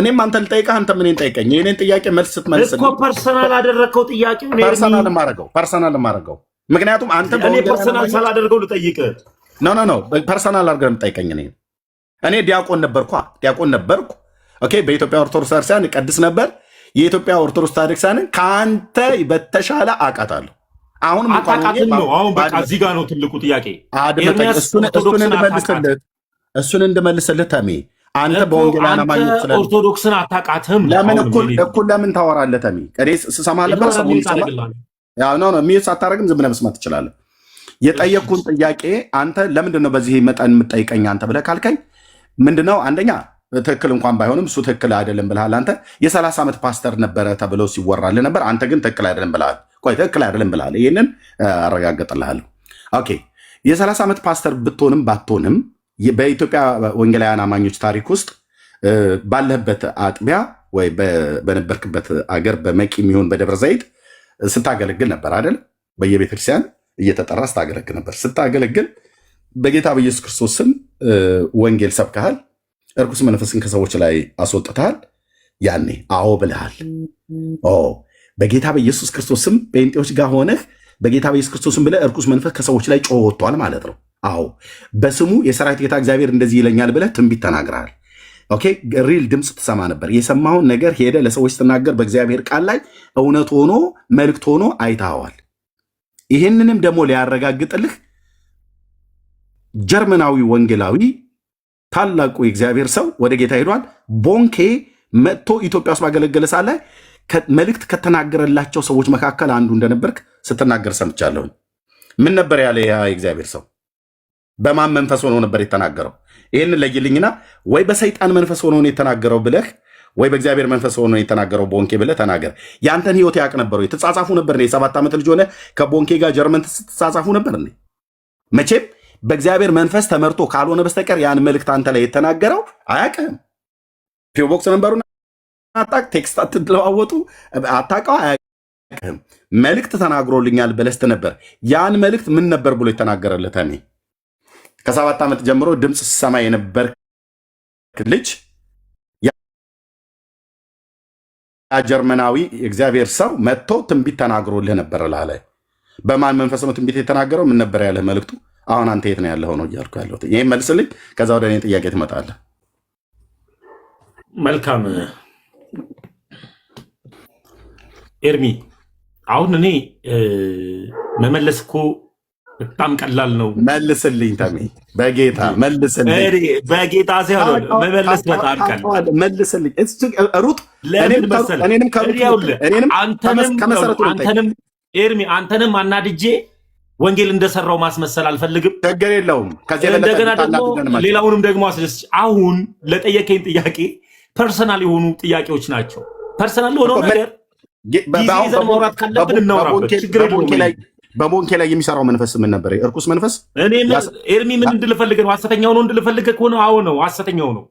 [SPEAKER 1] እኔም አንተን ልጠይቅህ አንተ ምንን ጠይቀኝ። የኔን ጥያቄ መልስ ስትመልስ
[SPEAKER 2] እኮ ፐርሰናል አደረግከው ጥያቄው
[SPEAKER 1] ፐርሰናል ማረገው ምክንያቱም አንተ
[SPEAKER 2] ፐርሰናል ሳላደርገው ልጠይቅህ
[SPEAKER 1] ኖ ፐርሰናል አድርገህ የምጠይቀኝ እኔ ዲያቆን ነበርኩ። ኦኬ በኢትዮጵያ ኦርቶዶክስ ቤተክርስቲያን ቀድስ ነበር። የኢትዮጵያ ኦርቶዶክስ ቤተክርስቲያንን ከአንተ በተሻለ አውቃታለሁ። አሁንም
[SPEAKER 2] አሁን በቃ እዚህ ጋር ነው ትልቁ ጥያቄ።
[SPEAKER 1] እሱን እንድመልስልህ ተሜ አንተ በወንጌላውያን አማኞች ስለ
[SPEAKER 2] ኦርቶዶክስን አታውቃትም።
[SPEAKER 1] ለምን እኩል ለምን ታወራለህ ተሜ? እኔ ስሰማ ነበር ሚዩት ሳታደርግም ዝም ብለህ መስማት ትችላለህ። የጠየቅኩን ጥያቄ አንተ ለምንድን ነው በዚህ መጠን የምጠይቀኝ አንተ ብለህ ካልከኝ ምንድነው አንደኛ ትክክል እንኳን ባይሆንም እሱ ትክክል አይደለም ብልሃል። አንተ የ30 ዓመት ፓስተር ነበረ ተብሎ ሲወራልህ ነበር። አንተ ግን ትክክል አይደለም ብልሃል። ትክክል አይደለም ብልሃል። ይህንን አረጋግጥልሃለሁ። ኦኬ የ30 ዓመት ፓስተር ብትሆንም ባትሆንም በኢትዮጵያ ወንጌላውያን አማኞች ታሪክ ውስጥ ባለህበት አጥቢያ ወይ በነበርክበት አገር በመቂ የሚሆን በደብረ ዘይት ስታገለግል ነበር አይደል? በየቤተክርስቲያን እየተጠራ ስታገለግል ነበር። ስታገለግል በጌታ በኢየሱስ ክርስቶስ ስም ወንጌል ሰብከሃል። እርኩስ መንፈስን ከሰዎች ላይ አስወጥተሃል። ያኔ አዎ ብልሃል። በጌታ በኢየሱስ ክርስቶስ ስም ጴንጤዎች ጋር ሆነህ በጌታ በኢየሱስ ክርስቶስ ስም ብለህ እርኩስ መንፈስ ከሰዎች ላይ ጮህ ወጥቷል ማለት ነው። አዎ በስሙ የሰራዊት ጌታ እግዚአብሔር እንደዚህ ይለኛል ብለህ ትንቢት ተናግረሃል። ኦኬ ሪል ድምፅ ትሰማ ነበር። የሰማውን ነገር ሄደ ለሰዎች ስትናገር በእግዚአብሔር ቃል ላይ እውነት ሆኖ መልእክት ሆኖ አይተኸዋል። ይህንንም ደግሞ ሊያረጋግጥልህ ጀርመናዊ ወንጌላዊ ታላቁ የእግዚአብሔር ሰው ወደ ጌታ ሄዷል። ቦንኬ መጥቶ ኢትዮጵያ ውስጥ ባገለገለ ሳለ መልእክት ከተናገረላቸው ሰዎች መካከል አንዱ እንደነበርክ ስትናገር ሰምቻለሁ። ምን ነበር ያለ ያ የእግዚአብሔር ሰው? በማን መንፈስ ሆኖ ነበር የተናገረው? ይህንን ለይልኝና ወይ በሰይጣን መንፈስ ሆኖ የተናገረው ብለህ ወይ በእግዚአብሔር መንፈስ ሆኖ የተናገረው ቦንኬ ብለህ ተናገር። ያንተን ህይወት ያውቅ ነበረው? የተጻጻፉ ነበር? የ7 ዓመት ልጅ ሆነ ከቦንኬ ጋር ጀርመን ትጻጻፉ ነበር? መቼም በእግዚአብሔር መንፈስ ተመርቶ ካልሆነ በስተቀር ያን መልእክት አንተ ላይ የተናገረው አያውቅህም። ፒኦቦክስ መንበሩን አታውቅ፣ ቴክስት አትለዋወጡ፣ አታውቀው፣ አያውቅህም። መልእክት ተናግሮልኛል ብለስት ነበር። ያን መልእክት ምን ነበር ብሎ የተናገረለት? እኔ ከ7 ዓመት ጀምሮ ድምፅ ሲሰማ የነበር ልጅ ጀርመናዊ እግዚአብሔር ሰው መጥቶ ትንቢት ተናግሮልህ ነበር ላለ። በማን መንፈስ ነው ትንቢት የተናገረው? ምን ነበር ያለህ መልእክቱ? አሁን አንተ የት ነው ያለኸው ነው እያልኩ ያለሁት። ይህም መልስልኝ፣ ከዛ ወደ እኔ ጥያቄ ትመጣለህ።
[SPEAKER 2] መልካም ኤርሚ፣ አሁን እኔ መመለስ እኮ በጣም ቀላል ነው።
[SPEAKER 1] መልስልኝ ተሜ፣ በጌታ መልስልኝ።
[SPEAKER 2] በጌታ ሲሆን መመለስ በጣም ቀላል።
[SPEAKER 1] መልስልኝ ሩጥ።
[SPEAKER 2] ኤርሚ አንተንም አናድጄ ወንጌል እንደሰራው ማስመሰል አልፈልግም።
[SPEAKER 1] ችግር የለውም።
[SPEAKER 2] እንደገና ደግሞ ሌላውንም ደግሞ አስደስች። አሁን ለጠየቀኝ ጥያቄ ፐርሰናል የሆኑ ጥያቄዎች ናቸው። ፐርሰናል የሆነው ነገር ጊዜ ይዘን ማውራት ካለብን እናውራበት። ችግር የለውም።
[SPEAKER 1] በቦንኬ ላይ የሚሰራው መንፈስ ምን ነበር? እርኩስ መንፈስ።
[SPEAKER 2] ኤርሚ ምን እንድልፈልግ ነው? ሐሰተኛው ነው እንድልፈልግ ከሆነ አዎ ነው፣ ሐሰተኛው ነው።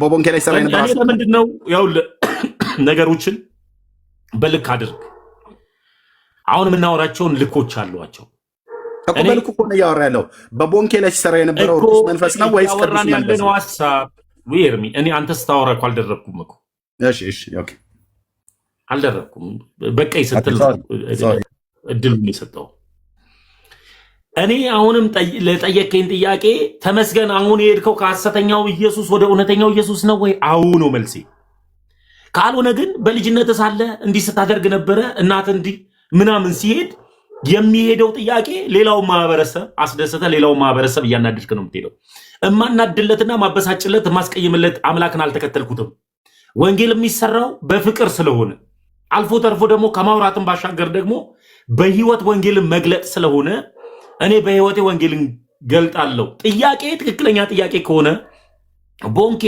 [SPEAKER 1] በቦንኬ ላይ ሰራ ነበር።
[SPEAKER 2] ለምንድን ነው ያውልህ፣ ነገሮችን በልክ አድርግ። አሁን የምናወራቸውን ልኮች አሏቸው።
[SPEAKER 1] በልኩ እኮ ነው እያወራ ያለው። በቦንኬ ላይ ሲሰራ የነበረው እርኩስ መንፈስ ነው ወይስ ቅዱስ መንፈስ ነው?
[SPEAKER 2] ሀሳብ ኤርሚ፣ እኔ አንተ ስታወራ እኮ አልደረግኩም እኮ።
[SPEAKER 1] ኦኬ
[SPEAKER 2] አልደረግኩም። በቀይ ስትል እድሉን የሰጠው እኔ። አሁንም ለጠየቀኝ ጥያቄ ተመስገን፣ አሁን የሄድከው ከሐሰተኛው ኢየሱስ ወደ እውነተኛው ኢየሱስ ነው ወይ? አዎ ነው መልሴ። ካልሆነ ግን በልጅነት ሳለ እንዲህ ስታደርግ ነበረ እናት እንዲህ ምናምን ሲሄድ የሚሄደው ጥያቄ ሌላውን ማህበረሰብ አስደሰተ፣ ሌላውን ማህበረሰብ እያናደድክ ነው የምትሄደው። እማናድለትና ማበሳጭለት የማስቀይምለት አምላክን አልተከተልኩትም። ወንጌል የሚሰራው በፍቅር ስለሆነ አልፎ ተርፎ ደግሞ ከማውራትን ባሻገር ደግሞ በህይወት ወንጌልን መግለጥ ስለሆነ እኔ በህይወቴ ወንጌልን ገልጣለሁ። ጥያቄ ትክክለኛ ጥያቄ ከሆነ ቦንኬ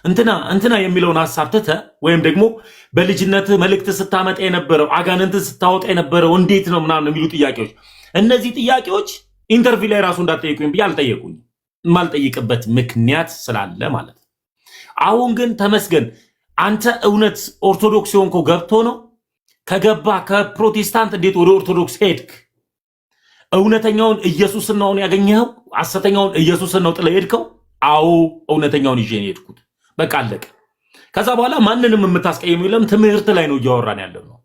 [SPEAKER 2] እንትና የሚለውን ሀሳብ ትተህ ወይም ደግሞ በልጅነት መልእክት ስታመጣ የነበረው አጋንንት ስታወጣ የነበረው እንዴት ነው ምናምን የሚሉ ጥያቄዎች፣ እነዚህ ጥያቄዎች ኢንተርቪው ላይ ራሱ እንዳትጠይቁኝ ብዬ አልጠየቁኝ። የማልጠይቅበት ምክንያት ስላለ ማለት ነው። አሁን ግን ተመስገን አንተ እውነት ኦርቶዶክስ የሆንከው ገብቶ ነው? ከገባ ከፕሮቴስታንት እንዴት ወደ ኦርቶዶክስ ሄድክ? እውነተኛውን ኢየሱስን ነው ያገኘኸው? ሐሰተኛውን ኢየሱስን ነው ጥለህ ሄድከው? አዎ እውነተኛውን ይዤ ነው የሄድኩት። በቃ አለቀ። ከዛ በኋላ ማንንም የምታስቀይመው የለም። ትምህርት ላይ ነው እያወራን ያለው ነው።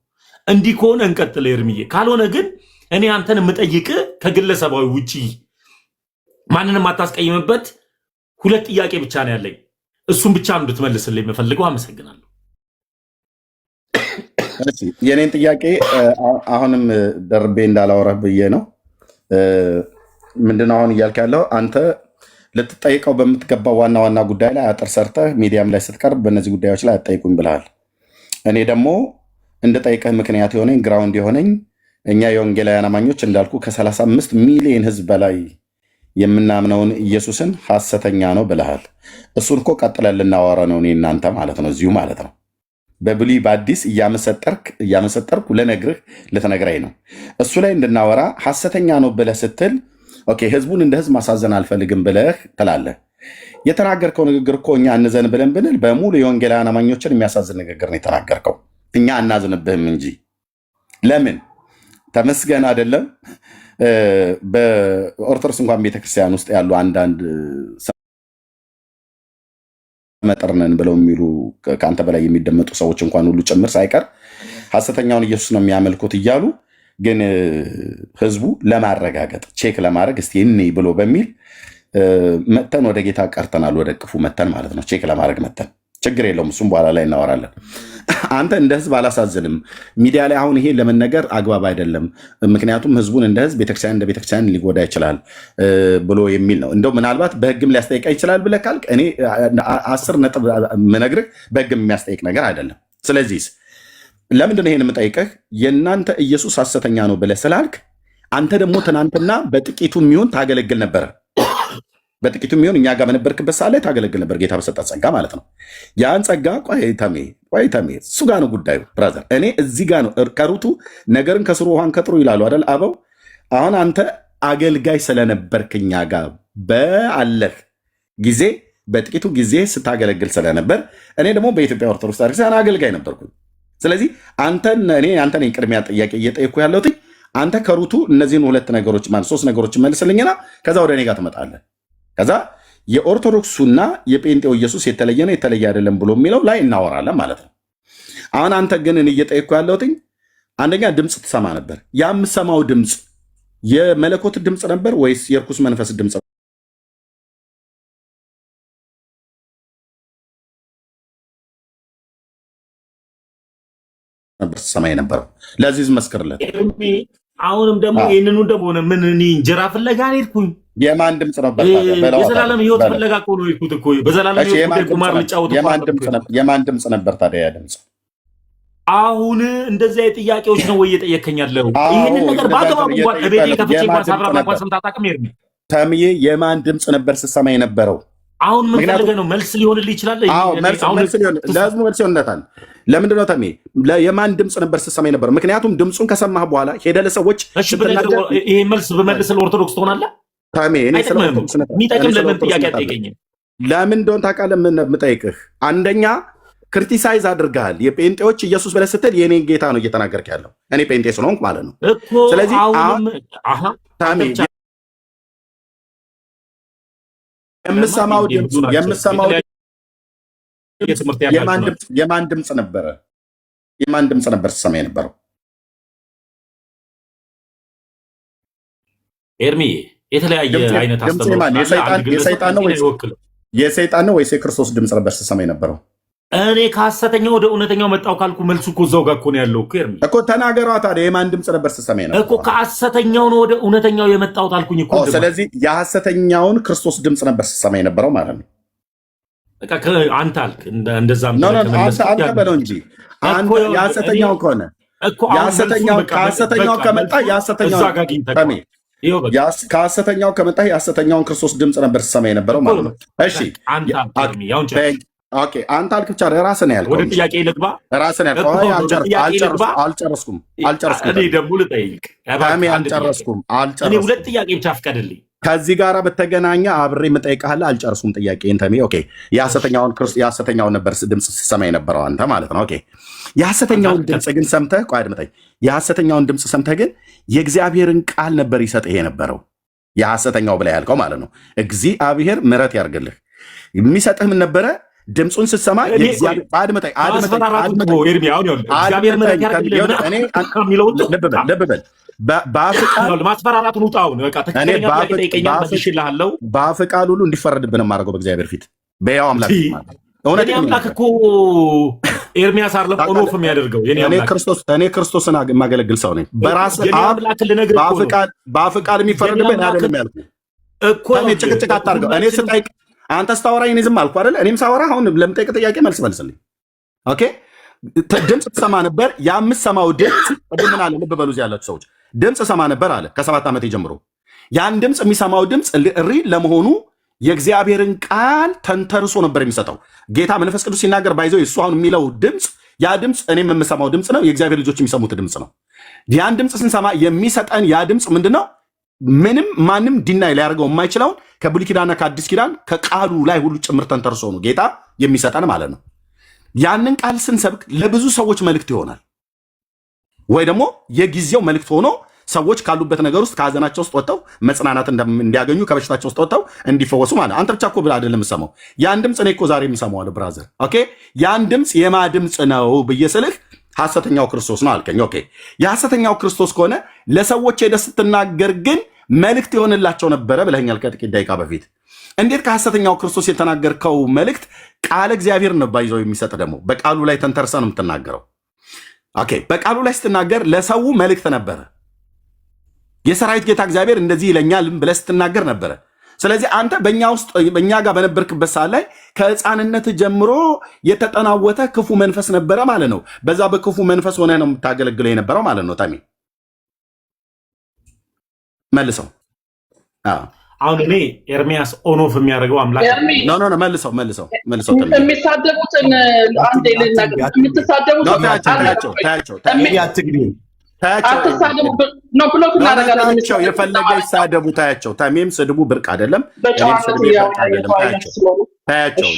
[SPEAKER 2] እንዲህ ከሆነ እንቀጥል ኤርምዬ። ካልሆነ ግን እኔ አንተን የምጠይቅ ከግለሰባዊ ውጪ ማንንም አታስቀይምበት ሁለት ጥያቄ ብቻ ነው ያለኝ። እሱም ብቻ እንድትመልስልኝ የምፈልገው። አመሰግናለሁ።
[SPEAKER 1] የኔን ጥያቄ አሁንም ደርቤ እንዳላወራህ ብዬ ነው። ምንድነው አሁን እያልክ ያለው? አንተ ልትጠይቀው በምትገባው ዋና ዋና ጉዳይ ላይ አጥር ሰርተህ ሚዲያም ላይ ስትቀርብ በእነዚህ ጉዳዮች ላይ አትጠይቁኝ ብለሃል። እኔ ደግሞ እንድጠይቅህ ምክንያት የሆነኝ ግራውንድ የሆነኝ እኛ የወንጌላውያን አማኞች እንዳልኩ ከ35 ሚሊዮን ህዝብ በላይ የምናምነውን ኢየሱስን ሐሰተኛ ነው ብለሃል። እሱን እኮ ቀጥለን ልናወራ ነው እኔ እናንተ ማለት ነው፣ እዚሁ ማለት ነው። በብሉይ በአዲስ እያመሰጠርኩ ልትነግረኝ ነው። እሱ ላይ እንድናወራ ሐሰተኛ ነው ብለህ ስትል ኦኬ፣ ህዝቡን እንደ ህዝብ ማሳዘን አልፈልግም ብለህ ትላለህ። የተናገርከው ንግግር እኮ እኛ እንዘን ብለን ብንል በሙሉ የወንጌላውያን አማኞችን የሚያሳዝን ንግግር ነው የተናገርከው። እኛ አናዝንብህም እንጂ ለምን ተመስገን አይደለም። በኦርቶዶክስ እንኳን ቤተክርስቲያን ውስጥ ያሉ አንዳንድ መጠርነን ብለው የሚሉ ከአንተ በላይ የሚደመጡ ሰዎች እንኳን ሁሉ ጭምር ሳይቀር ሐሰተኛውን ኢየሱስ ነው የሚያመልኩት እያሉ ግን ህዝቡ ለማረጋገጥ ቼክ ለማድረግ እስቲ እኔ ብሎ በሚል መተን ወደ ጌታ ቀርተናል። ወደ ቅፉ መተን ማለት ነው። ቼክ ለማድረግ መተን ችግር የለውም። እሱም በኋላ ላይ እናወራለን። አንተ እንደ ህዝብ አላሳዝንም። ሚዲያ ላይ አሁን ይሄ ለመነገር አግባብ አይደለም፣ ምክንያቱም ህዝቡን እንደ ህዝብ ቤተክርስቲያን እንደ ቤተክርስቲያን ሊጎዳ ይችላል ብሎ የሚል ነው። እንደው ምናልባት በህግም ሊያስጠይቃ ይችላል ብለህ ካልክ እኔ 10 ነጥብ ምነግርህ በህግም የሚያስጠይቅ ነገር አይደለም። ስለዚህ ለምንድነው ይሄን የምጠይቅህ? የእናንተ ኢየሱስ ሐሰተኛ ነው ብለህ ስላልክ አንተ ደግሞ ትናንትና በጥቂቱ የሚሆን ታገለግል ነበረ። በጥቂቱ የሚሆን እኛ ጋር በነበርክበት ሰዓት ላይ ታገለግል ነበር፣ ጌታ በሰጠት ጸጋ ማለት ነው። ያን ጸጋ ቆይተሜ እሱ ጋር ነው ጉዳዩ ብራዘር። እኔ እዚህ ጋር ነው ከሩቱ ነገርን ከስሩ ውሃን ከጥሩ ይላሉ አይደል አበው። አሁን አንተ አገልጋይ ስለነበርክ እኛ ጋር በአለህ ጊዜ በጥቂቱ ጊዜ ስታገለግል ስለነበር እኔ ደግሞ በኢትዮጵያ ኦርቶዶክስ ታሪክ አገልጋይ ነበርኩኝ። ስለዚህ አንተን ቅድሚያ ጥያቄ እየጠየኩ ያለሁት አንተ ከሩቱ እነዚህን 2 ነገሮች ማለት 3 ነገሮች መልስልኝና ከዛ ወደ እኔ ጋር ትመጣለህ። ከዛ የኦርቶዶክሱና የጴንጤው ኢየሱስ የተለየ ነው የተለየ አይደለም ብሎ የሚለው ላይ እናወራለን ማለት ነው። አሁን አንተ ግን እኔ እየጠየኩ ያለሁት አንደኛ ድምፅ ትሰማ ነበር። ያ የምሰማው ድምፅ የመለኮት ድምፅ ነበር ወይስ የርኩስ መንፈስ ድምፅ ነበር ትሰማ የነበረው? ለዚህ መስክርለት።
[SPEAKER 2] አሁንም ደግሞ ይህንኑ እንደሆነ ምን እንጀራ ፍለጋ ሄድኩኝ?
[SPEAKER 1] የማን ድምፅ ነበር?
[SPEAKER 2] የዘላለም ህይወት ፍለጋ እኮ ነው የሄድኩት እኮ። በዘላለም ህይወት ቁማር ልጫወት።
[SPEAKER 1] የማን ድምፅ ነበር ታዲያ? ያ ድምፅ
[SPEAKER 2] አሁን እንደዚህ አይነት ጥያቄዎች ነው ወይ እየጠየከኝ ያለው? ይህንን ነገር በአግባቡ እንኳን እቤቴ ከፍቼ እንኳን ሳብራራ እንኳን ሰምተህ አታውቅም? ሄድሚ
[SPEAKER 1] ተምዬ የማን ድምፅ ነበር ስትሰማ የነበረው?
[SPEAKER 2] አሁን ምን ፈልገህ ነው? መልስ ሊሆንልህ ይችላል።
[SPEAKER 1] ለህዝቡ መልስ ይሆንለታል። ለምንድነው ተሜ የማን ድምፅ ነበር ስትሰማ የነበረው? ምክንያቱም ድምፁን ከሰማህ በኋላ ሄደህ ለሰዎች
[SPEAKER 2] ይሄ መልስ በመልስ ለኦርቶዶክስ ትሆናለህ?
[SPEAKER 1] ታሜ እኔ
[SPEAKER 2] የሚጠቅም ለምን ጥያቄ አትጠይቀኝም?
[SPEAKER 1] ለምን እንደሆነ ታውቃለህ? የምጠይቅህ አንደኛ ክሪቲሳይዝ አድርገሃል። የጴንጤዎች ኢየሱስ ብለህ ስትል የኔን ጌታ ነው እየተናገርክ ያለው። እኔ ጴንጤ ስለሆንኩ ማለት ነው። ስለዚህ ታሜ የምሰማው የማን ድምፅ ነበረ? የማን ድምፅ ነበር ስትሰማ የነበረው?
[SPEAKER 2] ኤርሚዬ የተለያየ አይነት
[SPEAKER 1] የሰይጣን ነው ወይስ የክርስቶስ ድምፅ ነበር ስትሰማ የነበረው?
[SPEAKER 2] እኔ ከሐሰተኛው ወደ እውነተኛው መጣው ካልኩ መልሱ እኮ እዛው ጋር እኮ ነው ያለው እኮ። ኤርሚ
[SPEAKER 1] እኮ ተናገሯ ታዲያ። የማን ድምፅ ነበር ስትሰማ የነበረው?
[SPEAKER 2] እኮ ከሐሰተኛው ነው ወደ እውነተኛው የመጣሁት አልኩኝ እኮ።
[SPEAKER 1] ስለዚህ የሐሰተኛውን ክርስቶስ ድምፅ ነበር ስትሰማ የነበረው ማለት ነው።
[SPEAKER 2] በቃ አንተ አልክ እንደዛ
[SPEAKER 1] አንተ በለው እንጂ የሐሰተኛው ከሆነ ከሐሰተኛው ከመጣ ከሐሰተኛውን ክርስቶስ ድምፅ ነበር ስትሰማ የነበረው ማለት ነው። እሺ አንተ አልክ ብቻ ራስን ያልከው።
[SPEAKER 2] ወደ ጥያቄ ልግባ።
[SPEAKER 1] ራስን ያልከው። አልጨረስኩም።
[SPEAKER 2] እኔ ደግሞ ልጠይቅ።
[SPEAKER 1] አልጨረስኩም።
[SPEAKER 2] እኔ 2 ጥያቄ ብቻ ፍቀድልኝ።
[SPEAKER 1] ከዚህ ጋር በተገናኘ አብሬ የምጠይቅሃለሁ። አልጨርሱም ጥያቄን ተሜ። ኦኬ የሐሰተኛውን ነበር ድምፅ ስትሰማ የነበረው አንተ ማለት ነው። ኦኬ የሐሰተኛውን ድምፅ ግን ሰምተህ ቆይ አድምጠኝ። የሐሰተኛውን ድምፅ ሰምተህ ግን የእግዚአብሔርን ቃል ነበር ይሰጥህ የነበረው የሐሰተኛው ብላ ያልከው ማለት ነው። እግዚአብሔር ምሕረት ያርግልህ። የሚሰጥህ ምን ነበረ? ድምፁን ስትሰማ ልብ በል
[SPEAKER 2] ማስፈራራቱን ውጣውን
[SPEAKER 1] በአፍ ቃል ሁሉ እንዲፈረድብን የማደርገው በእግዚአብሔር ፊት በያው አምላክ
[SPEAKER 2] እኔ አምላክ እኮ ኤርሚያስ አይደለም ኦኖፍ የሚያደርገው
[SPEAKER 1] እኔ ክርስቶስን የማገለግል ሰው ነኝ። በአፍ ቃል የሚፈረድብን አይደለም ያልኩህ እኮ። ጭቅጭቅ አታርገው። እኔ ስጠይቅ አንተ ስታወራኝ እኔ ዝም አልኩ አይደል? እኔም ሳወራ አሁን ለምጠይቅ ጥያቄ መልስ መልስልኝ። ኦኬ ድምፅ ትሰማ ነበር። የምትሰማው ድምፅ ቅድም ምን አለ? ልብ በሉ እዚህ ያላችሁ ሰዎች ድምፅ ሰማ ነበር አለ ከ7 ዓመት ጀምሮ። ያን ድምፅ የሚሰማው ድምፅ ሪል ለመሆኑ የእግዚአብሔርን ቃል ተንተርሶ ነበር የሚሰጠው። ጌታ መንፈስ ቅዱስ ሲናገር ባይዘው እሱ አሁን የሚለው ድምፅ ያ ድምፅ እኔም የምሰማው ድምፅ ነው። የእግዚአብሔር ልጆች የሚሰሙት ድምፅ ነው። ያን ድምፅ ስንሰማ የሚሰጠን ያ ድምፅ ምንድን ነው? ምንም ማንም ዲናይ ሊያደርገው የማይችለውን ከብሉይ ኪዳንና ከአዲስ ኪዳን ከቃሉ ላይ ሁሉ ጭምር ተንተርሶ ነው ጌታ የሚሰጠን ማለት ነው። ያንን ቃል ስንሰብክ ለብዙ ሰዎች መልእክት ይሆናል፣ ወይ ደግሞ የጊዜው መልእክት ሆኖ ሰዎች ካሉበት ነገር ውስጥ ከሀዘናቸው ውስጥ ወጥተው መጽናናት እንዲያገኙ ከበሽታቸው ውስጥ ወጥተው እንዲፈወሱ ማለት። አንተ ብቻ እኮ አይደለም የምሰማው ያን ድምፅ እኔ እኮ ዛሬ የምሰማዋለሁ ብራዘር። ኦኬ ያን ድምፅ የማ ድምፅ ነው ብዬ ስልህ ሐሰተኛው ክርስቶስ ነው አልከኝ። ኦኬ የሐሰተኛው ክርስቶስ ከሆነ ለሰዎች ሄደህ ስትናገር ግን መልእክት የሆንላቸው ነበረ ብለኛል ከጥቂት ደቂቃ በፊት። እንዴት ከሐሰተኛው ክርስቶስ የተናገርከው መልእክት ቃል እግዚአብሔር ነው ባይዘው የሚሰጥ ደግሞ በቃሉ ላይ ተንተርሰ ነው የምትናገረው። ኦኬ በቃሉ ላይ ስትናገር ለሰው መልእክት ነበረ። የሰራዊት ጌታ እግዚአብሔር እንደዚህ ይለኛል ብለህ ስትናገር ነበረ። ስለዚህ አንተ በእኛ ጋር በነበርክበት ሰዓት ላይ ከሕፃንነት ጀምሮ የተጠናወተ ክፉ መንፈስ ነበረ ማለት ነው። በዛ በክፉ መንፈስ ሆነ ነው የምታገለግለው የነበረው ማለት ነው። ታሚ መልሰው።
[SPEAKER 2] አሁን እኔ ኤርሚያስ ኦኖፍ የሚያደርገው አምላክ
[SPEAKER 1] መልሰው
[SPEAKER 8] የሚሳደቡትን አንዴ ልናገር።
[SPEAKER 1] ታያቸው የፈለገ ይሳደቡ፣ ታያቸው። ተሜም ስድቡ ብርቅ አይደለም፣ ታያቸው።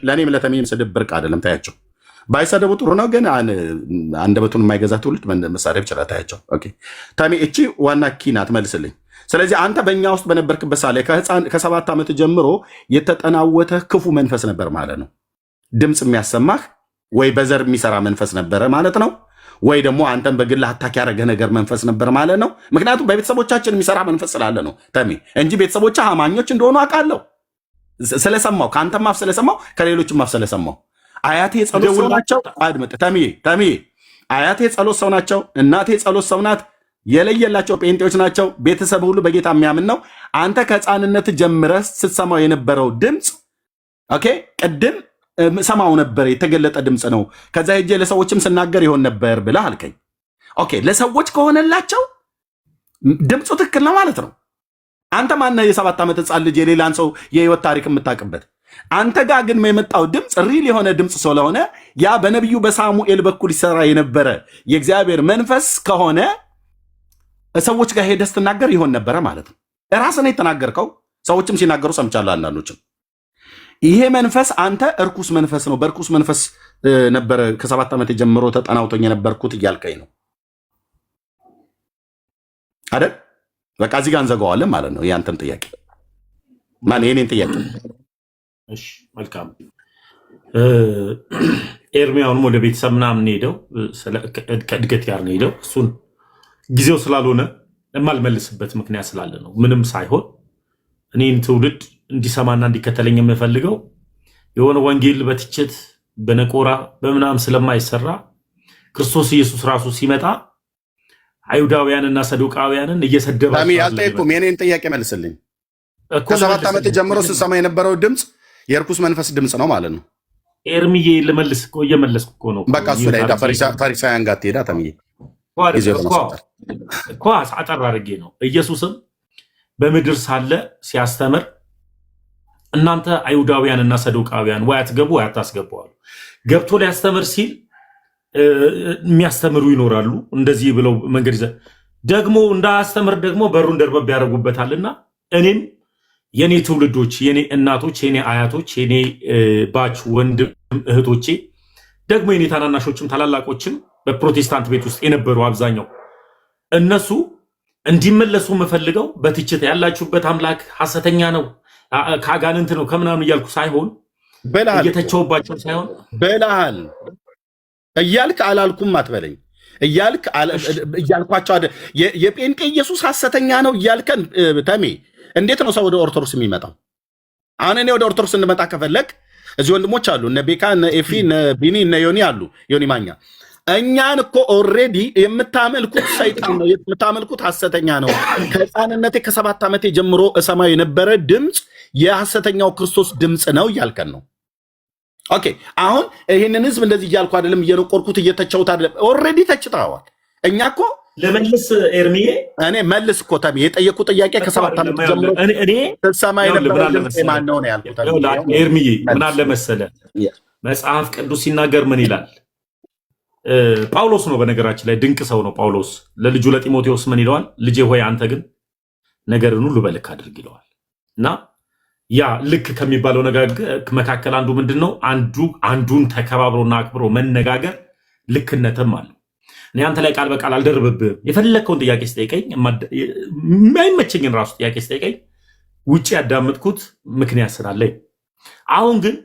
[SPEAKER 1] ለእኔም ለተሜም ስድብ ብርቅ አይደለም፣ ታያቸው። ባይሰደቡ ጥሩ ነው፣ ግን አንደበቱን የማይገዛ ትውልድ መሳደብ ይችላል። ታያቸው። ተሜ እቺ ዋና ኪ ናት፣ መልስልኝ። ስለዚህ አንተ በእኛ ውስጥ በነበርክበት ሳለ ከ7 ዓመት ጀምሮ የተጠናወተ ክፉ መንፈስ ነበር ማለት ነው። ድምፅ የሚያሰማህ ወይ በዘር የሚሰራ መንፈስ ነበረ ማለት ነው፣ ወይ ደግሞ አንተን በግል አታክ ያደረገ ነገር መንፈስ ነበር ማለት ነው። ምክንያቱም በቤተሰቦቻችን የሚሰራ መንፈስ ስላለ ነው ተሜ፣ እንጂ ቤተሰቦች አማኞች እንደሆኑ አውቃለሁ። ስለሰማው ከአንተም አፍ ስለሰማው ከሌሎችም አፍ ስለሰማው። አያቴ የጸሎት ሰው ናቸው። አድምጥ ተሜ፣ አያቴ የጸሎት ሰው ናቸው። እናቴ የጸሎት ሰው ናት። የለየላቸው ጴንጤዎች ናቸው። ቤተሰብ ሁሉ በጌታ የሚያምን ነው። አንተ ከሕፃንነት ጀምረህ ስትሰማው የነበረው ድምፅ ኦኬ ቅድም ሰማው ነበር፣ የተገለጠ ድምፅ ነው። ከዛ ሄጄ ለሰዎችም ስናገር ይሆን ነበር ብለህ አልከኝ። ኦኬ ለሰዎች ከሆነላቸው ድምፁ ትክክል ነው ማለት ነው። አንተ ማነህ የ7 ዓመት ሕፃን ልጅ የሌላን ሰው የህይወት ታሪክ የምታውቅበት? አንተ ጋር ግን የመጣው ድምፅ ሪል የሆነ ድምፅ ስለሆነ ያ በነቢዩ በሳሙኤል በኩል ይሰራ የነበረ የእግዚአብሔር መንፈስ ከሆነ ሰዎች ጋር ሄደህ ስትናገር ይሆን ነበረ ማለት ነው። ራስህ የተናገርከው፣ ሰዎችም ሲናገሩ ሰምቻለሁ። አንዳንዶችም ይሄ መንፈስ አንተ እርኩስ መንፈስ ነው፣ በእርኩስ መንፈስ ነበረ ከ7 ዓመት ጀምሮ ተጠናውቶኝ የነበርኩት እያልከኝ ነው አይደል? በቃ እዚህ ጋር እንዘጋዋለን ማለት ነው። ያንተን ጥያቄ የኔን ጥያቄ።
[SPEAKER 2] እሺ መልካም። ኤርሚያውንም ወደ ቤተሰብ ምናምን ሄደው ከእድገት ጋር ነው ሄደው እሱን ጊዜው ስላልሆነ የማልመልስበት ምክንያት ስላለ ነው። ምንም ሳይሆን እኔን ትውልድ እንዲሰማና እንዲከተለኝ የምፈልገው የሆነ ወንጌል በትችት በነቆራ በምናም ስለማይሰራ ክርስቶስ ኢየሱስ ራሱ ሲመጣ አይሁዳውያንና ሰዱቃውያንን እየሰደበ
[SPEAKER 1] ያልጠየቁም የኔን ጥያቄ መልስልኝ። ከ7 ዓመት ጀምሮ ስትሰማ የነበረው ድምፅ የእርኩስ መንፈስ ድምፅ ነው ማለት ነው።
[SPEAKER 2] ኤርሚዬ ልመልስ እኮ እየመለስኩ እኮ ነው።
[SPEAKER 1] በቃ እሱ ላይ ፈሪሳውያን ጋር ትሄዳ ተምዬ
[SPEAKER 2] እኮ አጠር አድርጌ ነው። ኢየሱስም በምድር ሳለ ሲያስተምር እናንተ አይሁዳውያንና ሰዱቃውያን ወይ አትገቡ ወይ አታስገባዋሉ። ገብቶ ሊያስተምር ሲል የሚያስተምሩ ይኖራሉ። እንደዚህ ብለው መንገድ ይዘ ደግሞ እንዳያስተምር ደግሞ በሩን ደርበብ ያደርጉበታልና እኔም የኔ ትውልዶች፣ የኔ እናቶች፣ የኔ አያቶች፣ የኔ ባች ወንድም እህቶቼ ደግሞ የኔ ታናናሾችም ታላላቆችም በፕሮቴስታንት ቤት ውስጥ የነበሩ አብዛኛው እነሱ እንዲመለሱ የምፈልገው በትችት ያላችሁበት አምላክ ሐሰተኛ ነው ከአጋንንት ነው ከምናምን እያልኩ ሳይሆን እየተቸውባቸው ሳይሆን
[SPEAKER 1] በላሃል እያልክ አላልኩም አትበለኝ እያልኳቸው የጴንጤ ኢየሱስ ሐሰተኛ ነው እያልከን ተሜ እንዴት ነው ሰው ወደ ኦርቶዶክስ የሚመጣው? አሁን እኔ ወደ ኦርቶዶክስ እንመጣ ከፈለግ እዚህ ወንድሞች አሉ፣ እነ ቤካ፣ እነ ኤፊ፣ እነ ቢኒ፣ እነ ዮኒ አሉ። ዮኒ ማኛ እኛን እኮ ኦልሬዲ የምታመልኩት ሰይጣን ነው፣ የምታመልኩት ሐሰተኛ ነው። ከሕፃንነቴ ከ7 ዓመቴ ጀምሮ እሰማው የነበረ ድምፅ የሐሰተኛው ክርስቶስ ድምፅ ነው እያልከን ነው። ኦኬ አሁን ይህንን ህዝብ እንደዚህ እያልኩ አይደለም፣ እየነቆርኩት እየተቸውት አይደለም። ኦልሬዲ ተችተዋል። እኛ እኮ
[SPEAKER 2] ለመልስ ኤርሚዬ
[SPEAKER 1] እኔ መልስ እኮ ተሜ የጠየቁ ጥያቄ ከ7 ዓመት ጀምሮ ሰማይ ነበር ማን ነው ያልኩት።
[SPEAKER 2] ኤርሚዬ ምን አለ መሰለ መጽሐፍ ቅዱስ ሲናገር ምን ይላል? ጳውሎስ ነው በነገራችን ላይ ድንቅ ሰው ነው ጳውሎስ። ለልጁ ለጢሞቴዎስ ምን ይለዋል? ልጄ ሆይ አንተ ግን ነገርን ሁሉ በልክ አድርግ ይለዋል። እና ያ ልክ ከሚባለው ነገር መካከል አንዱ ምንድን ነው? አንዱን ተከባብሮና አክብሮ መነጋገር ልክነትም አለው። እኔ አንተ ላይ ቃል በቃል አልደርብብህም። የፈለግከውን ጥያቄ ስጠይቀኝ፣ የማይመቸኝን ራሱ ጥያቄ ስጠይቀኝ ውጭ ያዳመጥኩት ምክንያት ስላለኝ። አሁን ግን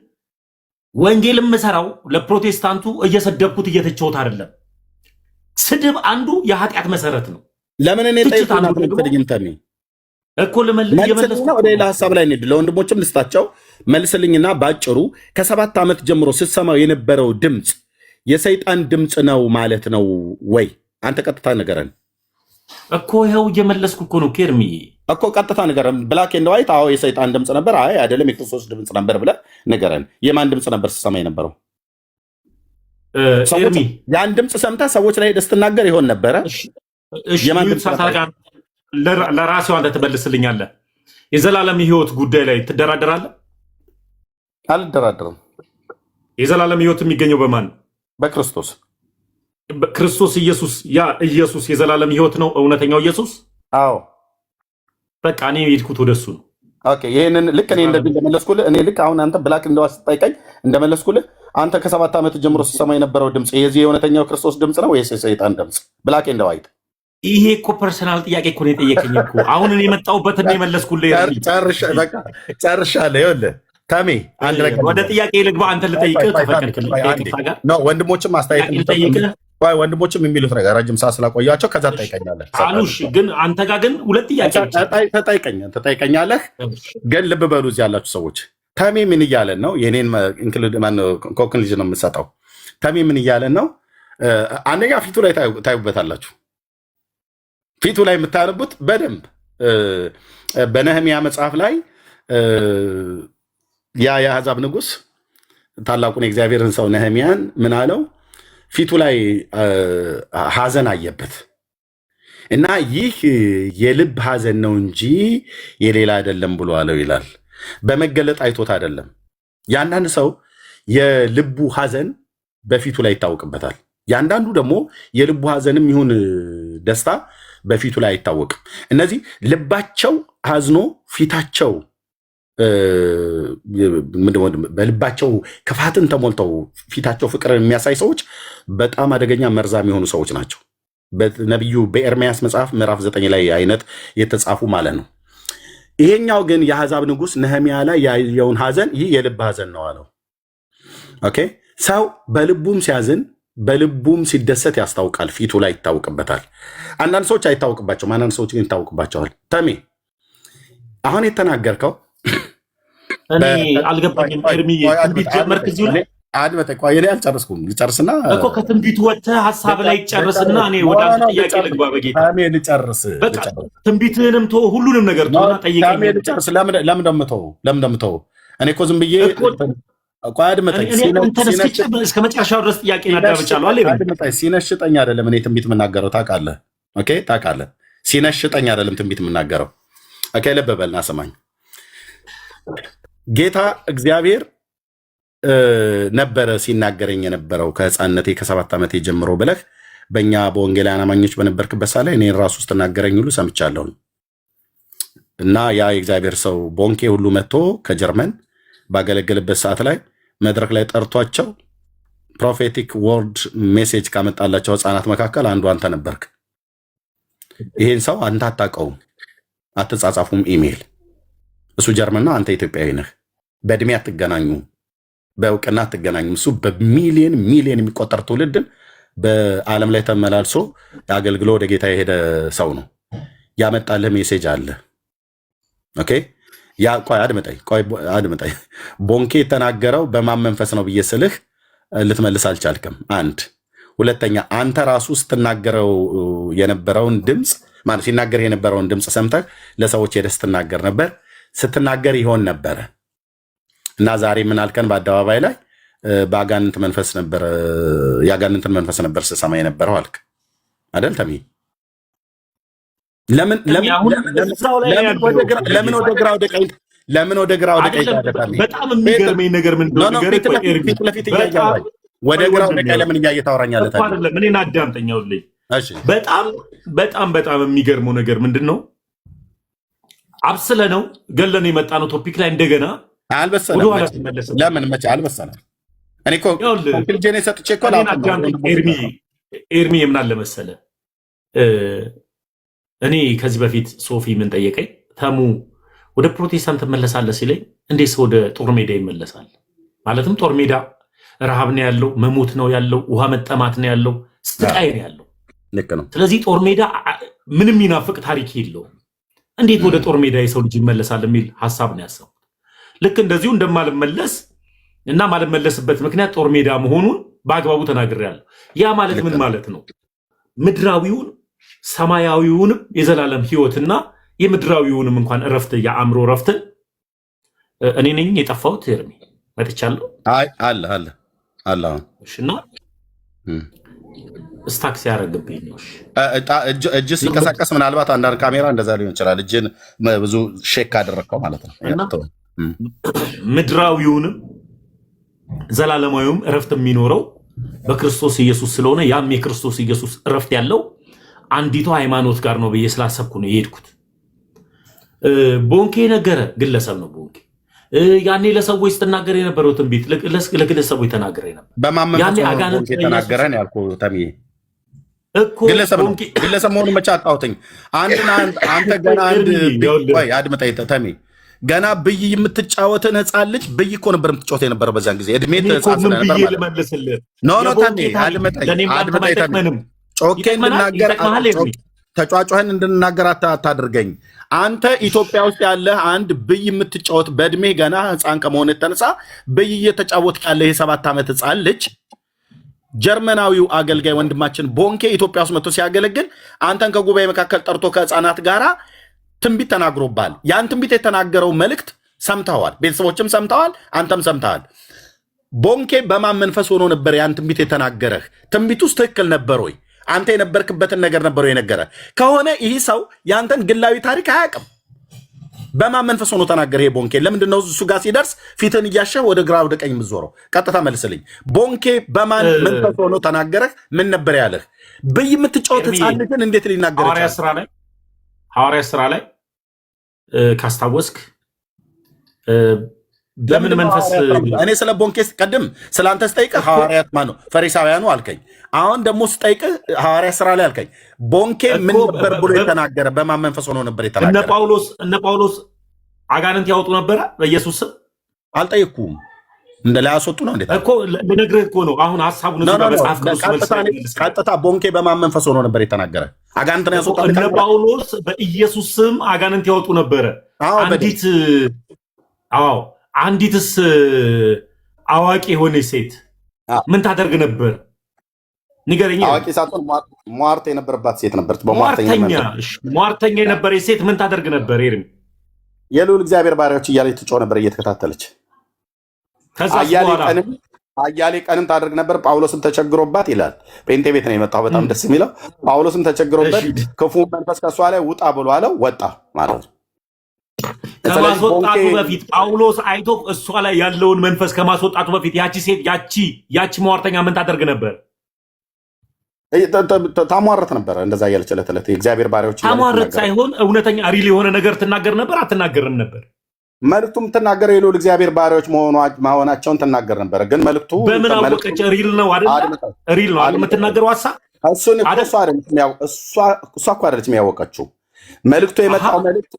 [SPEAKER 2] ወንጌል የምሰራው ለፕሮቴስታንቱ እየሰደብኩት እየተቸውት አይደለም። ስድብ አንዱ የኃጢአት መሰረት ነው።
[SPEAKER 1] ለምን እኔ ጠይቅኝ
[SPEAKER 2] እኮ ልመልስ
[SPEAKER 1] ወደ ሌላ ሀሳብ ላይ እንሂድ። ለወንድሞችም ልስጣቸው መልስልኝና በአጭሩ ከ7 ዓመት ጀምሮ ስትሰማው የነበረው ድምፅ የሰይጣን ድምፅ ነው ማለት ነው ወይ? አንተ ቀጥታ ንገረን
[SPEAKER 2] እኮ። ይኸው እየመለስኩ እኮ ነው ኬርሚዬ
[SPEAKER 1] እኮ ቀጥታ ንገረን። ብላክ ኤንድ ዋይት። አዎ የሰይጣን ድምፅ ነበር፣ አይ አይደለም የክርስቶስ ድምፅ ነበር ብለህ ንገረን። የማን ድምፅ ነበር ስትሰማ የነበረው? ያን ድምፅ ሰምተህ ሰዎች ላይ ሄደህ ስትናገር ይሆን ነበረ?
[SPEAKER 2] ለራሴው አንተ ትመልስልኛለህ። የዘላለም ሕይወት ጉዳይ ላይ ትደራደራለህ?
[SPEAKER 1] አልደራደርም።
[SPEAKER 2] የዘላለም ሕይወት የሚገኘው በማን ነው?
[SPEAKER 1] በክርስቶስ።
[SPEAKER 2] ክርስቶስ ኢየሱስ። ያ ኢየሱስ የዘላለም ሕይወት ነው፣ እውነተኛው ኢየሱስ።
[SPEAKER 1] አዎ
[SPEAKER 2] በቃ እኔ የሄድኩት ወደሱ ነው።
[SPEAKER 1] ኦኬ ይሄንን ልክ እኔ እንደዚህ እንደመለስኩልህ፣ እኔ ልክ አሁን አንተ ብላክ እንደዋስ ስጠይቀኝ እንደመለስኩልህ፣ አንተ ከ7 ዓመት ጀምሮ ስትሰማ የነበረው ድምፅ የዚህ የእውነተኛው ክርስቶስ ድምፅ ነው ወይስ የሰይጣን ድምፅ? ብላክ ኤንድ ዋይት።
[SPEAKER 2] ይሄ እኮ ፐርሰናል ጥያቄ እኮ ነው የጠየቀኝ እኮ። አሁን እኔ የመጣሁበትን የመለስኩልህ።
[SPEAKER 1] ጨርሻለሁ። ይኸውልህ ተሜ አንድ ነገር
[SPEAKER 2] ወደ ጥያቄ ልግባ። አንተ ልጠይቅህ ተፈቀድክልኝ?
[SPEAKER 1] ወንድሞችም አስተያየት ወንድሞችም የሚሉት ነገር ረጅም ሰዓት ስላቆያቸው ከዛ ትጠይቀኛለህ
[SPEAKER 2] አሉሽ። ግን አንተ ጋር ግን 2 ጥያቄ
[SPEAKER 1] ትጠይቀኛለህ። ግን ልብ በሉ እዚህ ያላችሁ ሰዎች ተሜ ምን እያለን ነው? የኔን ኮንክሉዥን ነው የምሰጠው። ተሜ ምን እያለን ነው? አንደኛ ፊቱ ላይ ታዩበታላችሁ። ፊቱ ላይ የምታነቡት በደንብ በነህምያ መጽሐፍ ላይ ያ የአሕዛብ ንጉሥ ታላቁን የእግዚአብሔርን ሰው ነህምያን ምን አለው? ፊቱ ላይ ሐዘን አየበት እና ይህ የልብ ሐዘን ነው እንጂ የሌላ አይደለም ብሎ አለው ይላል። በመገለጥ አይቶት አይደለም። የአንዳንድ ሰው የልቡ ሐዘን በፊቱ ላይ ይታወቅበታል። የአንዳንዱ ደግሞ የልቡ ሐዘንም ይሁን ደስታ በፊቱ ላይ አይታወቅም። እነዚህ ልባቸው ሐዝኖ ፊታቸው በልባቸው ክፋትን ተሞልተው ፊታቸው ፍቅርን የሚያሳይ ሰዎች በጣም አደገኛ መርዛም የሆኑ ሰዎች ናቸው። በነቢዩ በኤርምያስ መጽሐፍ ምዕራፍ 9 ላይ አይነት የተጻፉ ማለት ነው። ይሄኛው ግን የአሕዛብ ንጉሥ ነህምያ ላይ ያየውን ሐዘን ይህ የልብ ሐዘን ነው አለው። ኦኬ ሰው በልቡም ሲያዝን በልቡም ሲደሰት ያስታውቃል፣ ፊቱ ላይ ይታወቅበታል። አንዳንድ ሰዎች አይታወቅባቸውም፣ አንዳንድ ሰዎች ግን ይታወቅባቸዋል። ተሜ አሁን የተናገርከው
[SPEAKER 2] እኔ አልገባኝም። ኤርሚዬ ትንቢት ጀመርክ እዚሁ ላይ
[SPEAKER 1] እኔ አልጨርስኩም። ልጨርስና
[SPEAKER 2] እኮ ከትንቢቱ ወጥተህ ሀሳብ ላይ ጨርስና እኔ ወደ አንተ ጥያቄ ልግባ። በጌታ
[SPEAKER 1] ልጨርስ።
[SPEAKER 2] ትንቢትህንም ቶ ሁሉንም ነገር ቶና ጠይቀኝ።
[SPEAKER 1] ልጨርስ። ለምን ደምተው? እኔ እኮ ዝም ብዬ
[SPEAKER 2] እስከ መጨረሻው ድረስ ጥያቄ አዳምጫለሁ።
[SPEAKER 1] ሲነሽጠኝ አይደለም እኔ ትንቢት የምናገረው ታውቃለህ። ኦኬ ታውቃለህ። ሲነሽጠኝ አይደለም ትንቢት የምናገረው። ኦኬ ልብ በልና ስማኝ። ጌታ እግዚአብሔር ነበረ ሲናገረኝ የነበረው ከሕፃንነቴ ከ7 ዓመቴ ጀምሮ ብለህ በእኛ በወንጌላውያን አማኞች በነበርክበት ሳለ እኔን ራሱ ስትናገረኝ ሁሉ ሰምቻለሁ። እና ያ የእግዚአብሔር ሰው ቦንኬ ሁሉ መጥቶ ከጀርመን ባገለገለበት ሰዓት ላይ መድረክ ላይ ጠርቷቸው ፕሮፌቲክ ወርድ ሜሴጅ ካመጣላቸው ህፃናት መካከል አንዱ አንተ ነበርክ። ይሄን ሰው አንተ አታውቀውም፣ አትጻጻፉም ኢሜይል። እሱ ጀርመን ነው፣ አንተ ኢትዮጵያዊ ነህ። በእድሜ አትገናኙ፣ በእውቅና አትገናኙም። እሱ በሚሊየን የሚቆጠር ትውልድን በዓለም ላይ ተመላልሶ አገልግሎ ወደ ጌታ የሄደ ሰው ነው። ያመጣልህ ሜሴጅ አለ። ኦኬ ያ ቆይ አድምጠኝ። ቦንኬ የተናገረው በማን መንፈስ ነው ብዬ ስልህ ልትመልስ አልቻልክም። አንድ ሁለተኛ፣ አንተ ራሱ ስትናገረው የነበረውን ድምፅ ማለት ሲናገር የነበረውን ድምፅ ሰምተህ ለሰዎች ሄደህ ስትናገር ነበር፣ ስትናገር ይሆን ነበረ እና ዛሬ ምን አልከን? በአደባባይ ላይ በአጋንንት መንፈስ ነበር፣ የአጋንንትን መንፈስ ነበር ስሰማ የነበረው አልክ አይደል? ተሚ ለምን ወደ ግራ ወደ ቀኝ
[SPEAKER 2] በጣም የሚገርመኝ ነገር ምንድን ነው?
[SPEAKER 1] ፊት ለፊት እያየህ ወደ ግራ ወደ ቀኝ ለምን እያየህ ታወራኛለህ?
[SPEAKER 2] እኔን አዳምጠኛውልኝ። በጣም የሚገርመው ነገር ምንድን ነው? አብስለ ነው ገለን የመጣ ነው ቶፒክ ላይ እንደገና
[SPEAKER 1] አልበሰለም። ለምን መቼ አልበሰለም? እኔ እኮ ኮንክሉዥን ሰጥቼ እኮ
[SPEAKER 2] ኤርሚ የምን አለ መሰለህ፣ እኔ ከዚህ በፊት ሶፊ ምን ጠየቀኝ፣ ተሙ ወደ ፕሮቴስታንት ትመለሳለህ ሲለኝ፣ እንዴት ሰው ወደ ጦር ሜዳ ይመለሳል? ማለትም ጦር ሜዳ ረሃብ ነው ያለው፣ መሞት ነው ያለው፣ ውሃ መጠማት ነው ያለው፣ ስቃይ ነው ያለው።
[SPEAKER 1] ልክ ነው።
[SPEAKER 2] ስለዚህ ጦር ሜዳ ምንም ይናፍቅ ታሪክ የለውም። እንዴት ወደ ጦር ሜዳ የሰው ልጅ ይመለሳል የሚል ሀሳብ ነው ያሰብኩት። ልክ እንደዚሁ እንደማልመለስ እና ማልመለስበት ምክንያት ጦር ሜዳ መሆኑን በአግባቡ ተናግሬያለሁ። ያ ማለት ምን ማለት ነው? ምድራዊውን ሰማያዊውንም የዘላለም ህይወትና የምድራዊውንም እንኳን እረፍት የአእምሮ እረፍትን እኔ ነኝ የጠፋሁት። ኤርሚ መጥቻለሁ።
[SPEAKER 1] አለ
[SPEAKER 2] እና ስታክ ሲያደርግብኝ ነው።
[SPEAKER 1] እጅ ሲንቀሳቀስ ምናልባት አንዳንድ ካሜራ እንደዛ ሊሆን ይችላል። እጅን ብዙ ሼክ አደረግከው ማለት ነው።
[SPEAKER 2] ምድራዊውንም ዘላለማዊውም እረፍት የሚኖረው በክርስቶስ ኢየሱስ ስለሆነ ያም የክርስቶስ ኢየሱስ እረፍት ያለው አንዲቷ ሃይማኖት ጋር ነው ብዬ ስላሰብኩ ነው የሄድኩት። ቦንኬ ነገረ ግለሰብ ነው። ቦንኬ ያኔ ለሰዎች ስትናገር የነበረው ትንቢት ለግለሰቦች ተናገረ ነበር።
[SPEAKER 1] በማመን ቦንኬ ተናገረን ያልኩ ተሚ እኮ ግለሰብ መሆኑን መቼ አጣሁትኝ? አንተ ገና ወይ አድምጠኝ ተሚ፣ ገና ብይ የምትጫወትን ህፃን ልጅ ብይ እኮ ነበር የምትጫወት የነበረው በዛን ጊዜ እድሜ ተጻፈ ነበር ማለት ነው። ተሚ አድምጠኝ ጮኬ እንድናገር ተጫጫኸን እንድናገር አታድርገኝ። አንተ ኢትዮጵያ ውስጥ ያለህ አንድ ብይ የምትጫወት በእድሜ ገና ህፃን ከመሆን የተነሳ ብይ እየተጫወት ያለ የ7 ዓመት ህፃን ልጅ ጀርመናዊው አገልጋይ ወንድማችን ቦንኬ ኢትዮጵያ ውስጥ መጥቶ ሲያገለግል አንተን ከጉባኤ መካከል ጠርቶ ከህፃናት ጋራ ትንቢት ተናግሮባል። ያን ትንቢት የተናገረው መልእክት ሰምተዋል፣ ቤተሰቦችም ሰምተዋል፣ አንተም ሰምተዋል። ቦንኬ በማን መንፈስ ሆኖ ነበር ያን ትንቢት የተናገረህ? ትንቢት ውስጥ ትክክል ነበር ወይ? አንተ የነበርክበትን ነገር ነበረው የነገረ ከሆነ ይህ ሰው ያንተን ግላዊ ታሪክ አያውቅም። በማን መንፈስ ሆኖ ተናገረ? ይሄ ቦንኬ ለምንድን ነው እሱ ጋር ሲደርስ ፊትን እያሸህ ወደ ግራ ወደ ቀኝ የምትዞረው? ቀጥታ መልስልኝ። ቦንኬ በማን መንፈስ ሆኖ ተናገረህ? ምን ነበር ያለህ? ብይ የምትጫወት ህፃን ልጅን እንዴት ሊናገር ይችላል?
[SPEAKER 2] ሐዋርያ ስራ ላይ ካስታወስክ ለምን መንፈስ
[SPEAKER 1] እኔ ስለ ቦንኬ ቀድም ስለ አንተ ስጠይቅህ ሐዋርያት ማነው ፈሪሳውያኑ አልከኝ። አሁን ደግሞ ስጠይቅህ ሐዋርያ ስራ ላይ አልከኝ። ቦንኬ ምን ነበር ብሎ የተናገረ? በማን መንፈስ ሆኖ ነበር የተናገረ?
[SPEAKER 2] እነ ጳውሎስ አጋንንት ያወጡ ነበረ በኢየሱስ ስም?
[SPEAKER 1] አልጠየቅኩም። እንደ ላይ አስወጡ ነው እንዴት
[SPEAKER 2] እኮ ልነግርህ እኮ ነው። አሁን ሐሳቡን በመጽሐፍ
[SPEAKER 1] ቀጥታ ቦንኬ በማን መንፈስ ሆኖ ነበር የተናገረ? አጋንንትን ያስወጣ
[SPEAKER 2] እነ ጳውሎስ በኢየሱስ ስም አጋንንት ያወጡ ነበረ። አንዲትስ አዋቂ የሆነች ሴት ምን ታደርግ ነበር? ንገረኝ።
[SPEAKER 1] አዋቂ ሳትሆን ሟርት የነበረባት ሴት ነበረች።
[SPEAKER 2] ሟርተኛ የነበረች ሴት ምን ታደርግ ነበር? ኤርሚ
[SPEAKER 1] የልዑል እግዚአብሔር ባሪያዎች እያለች ትጮህ ነበር እየተከታተለች። አያሌ ቀንም ታደርግ ነበር። ጳውሎስም ተቸግሮባት ይላል። ጴንጤ ቤት ነው የመጣው። በጣም ደስ የሚለው ጳውሎስም ተቸግሮበት ክፉ መንፈስ ከእሷ ላይ ውጣ ብሎ አለው። ወጣ ማለት ነው።
[SPEAKER 2] ከማስወጣቱ በፊት ጳውሎስ አይቶ እሷ ላይ ያለውን መንፈስ ከማስወጣቱ በፊት ያቺ ሴት ያቺ ሟርተኛ ምን ታደርግ ነበር?
[SPEAKER 1] ታሟረት ነበረ። እንደዛ እያለች ዕለት ዕለት የእግዚአብሔር ባሪያዎች
[SPEAKER 2] ታሟረት ሳይሆን እውነተኛ ሪል የሆነ ነገር ትናገር ነበር። አትናገርም ነበር።
[SPEAKER 1] መልእክቱ የምትናገረው የልዑል እግዚአብሔር ባሪያዎች መሆናቸውን ትናገር ነበረ። ግን መልእክቱ
[SPEAKER 2] በምን አወቀች? ሪል ነው አይደል? ሪል ነው አይደል የምትናገረው ሀሳብ?
[SPEAKER 1] እሱን እሷ እኮ አይደለችም ያወቀችው። መልእክቱ የመጣው መልእክት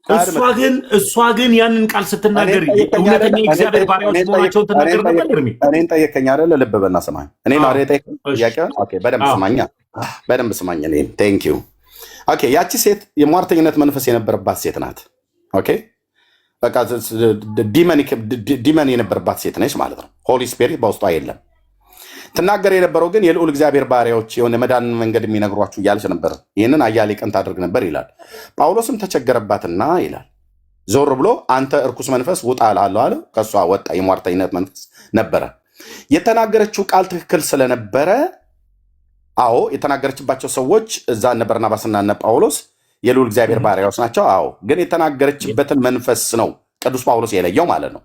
[SPEAKER 2] እሷ ግን ያንን ቃል ስትናገር እውነተኛ እግዚአብሔር ባሪያዎች መሆናቸውን ትናገር ነበር።
[SPEAKER 1] እኔን ጠየቀኝ አይደለ? ልብ በልና ስማኝ። እኔ ነው አይደል ጠየቀኝ ጥያቄውን። ኦኬ በደንብ ስማኝ፣ በደንብ ስማኝ። እኔ ቴንክ ዩ። ኦኬ ያቺ ሴት የሟርተኝነት መንፈስ የነበረባት ሴት ናት። ኦኬ በቃ ዲመን የነበረባት ሴት ነች ማለት ነው። ሆሊ ስፒሪት በውስጧ የለም። ትናገር የነበረው ግን የልዑል እግዚአብሔር ባሪያዎች የሆነ መዳን መንገድ የሚነግሯችሁ እያለች ነበር። ይህንን አያሌ ቀን ታደርግ ነበር ይላል። ጳውሎስም ተቸገረባትና ይላል ዞር ብሎ አንተ እርኩስ መንፈስ ውጣ እልሃለሁ አለ። ከእሷ ወጣ። የሟርተኝነት መንፈስ ነበረ። የተናገረችው ቃል ትክክል ስለነበረ አዎ፣ የተናገረችባቸው ሰዎች እዛ እነ በርናባስና እነ ጳውሎስ የልዑል እግዚአብሔር ባሪያዎች ናቸው። አዎ፣ ግን የተናገረችበትን መንፈስ ነው ቅዱስ ጳውሎስ የለየው ማለት ነው።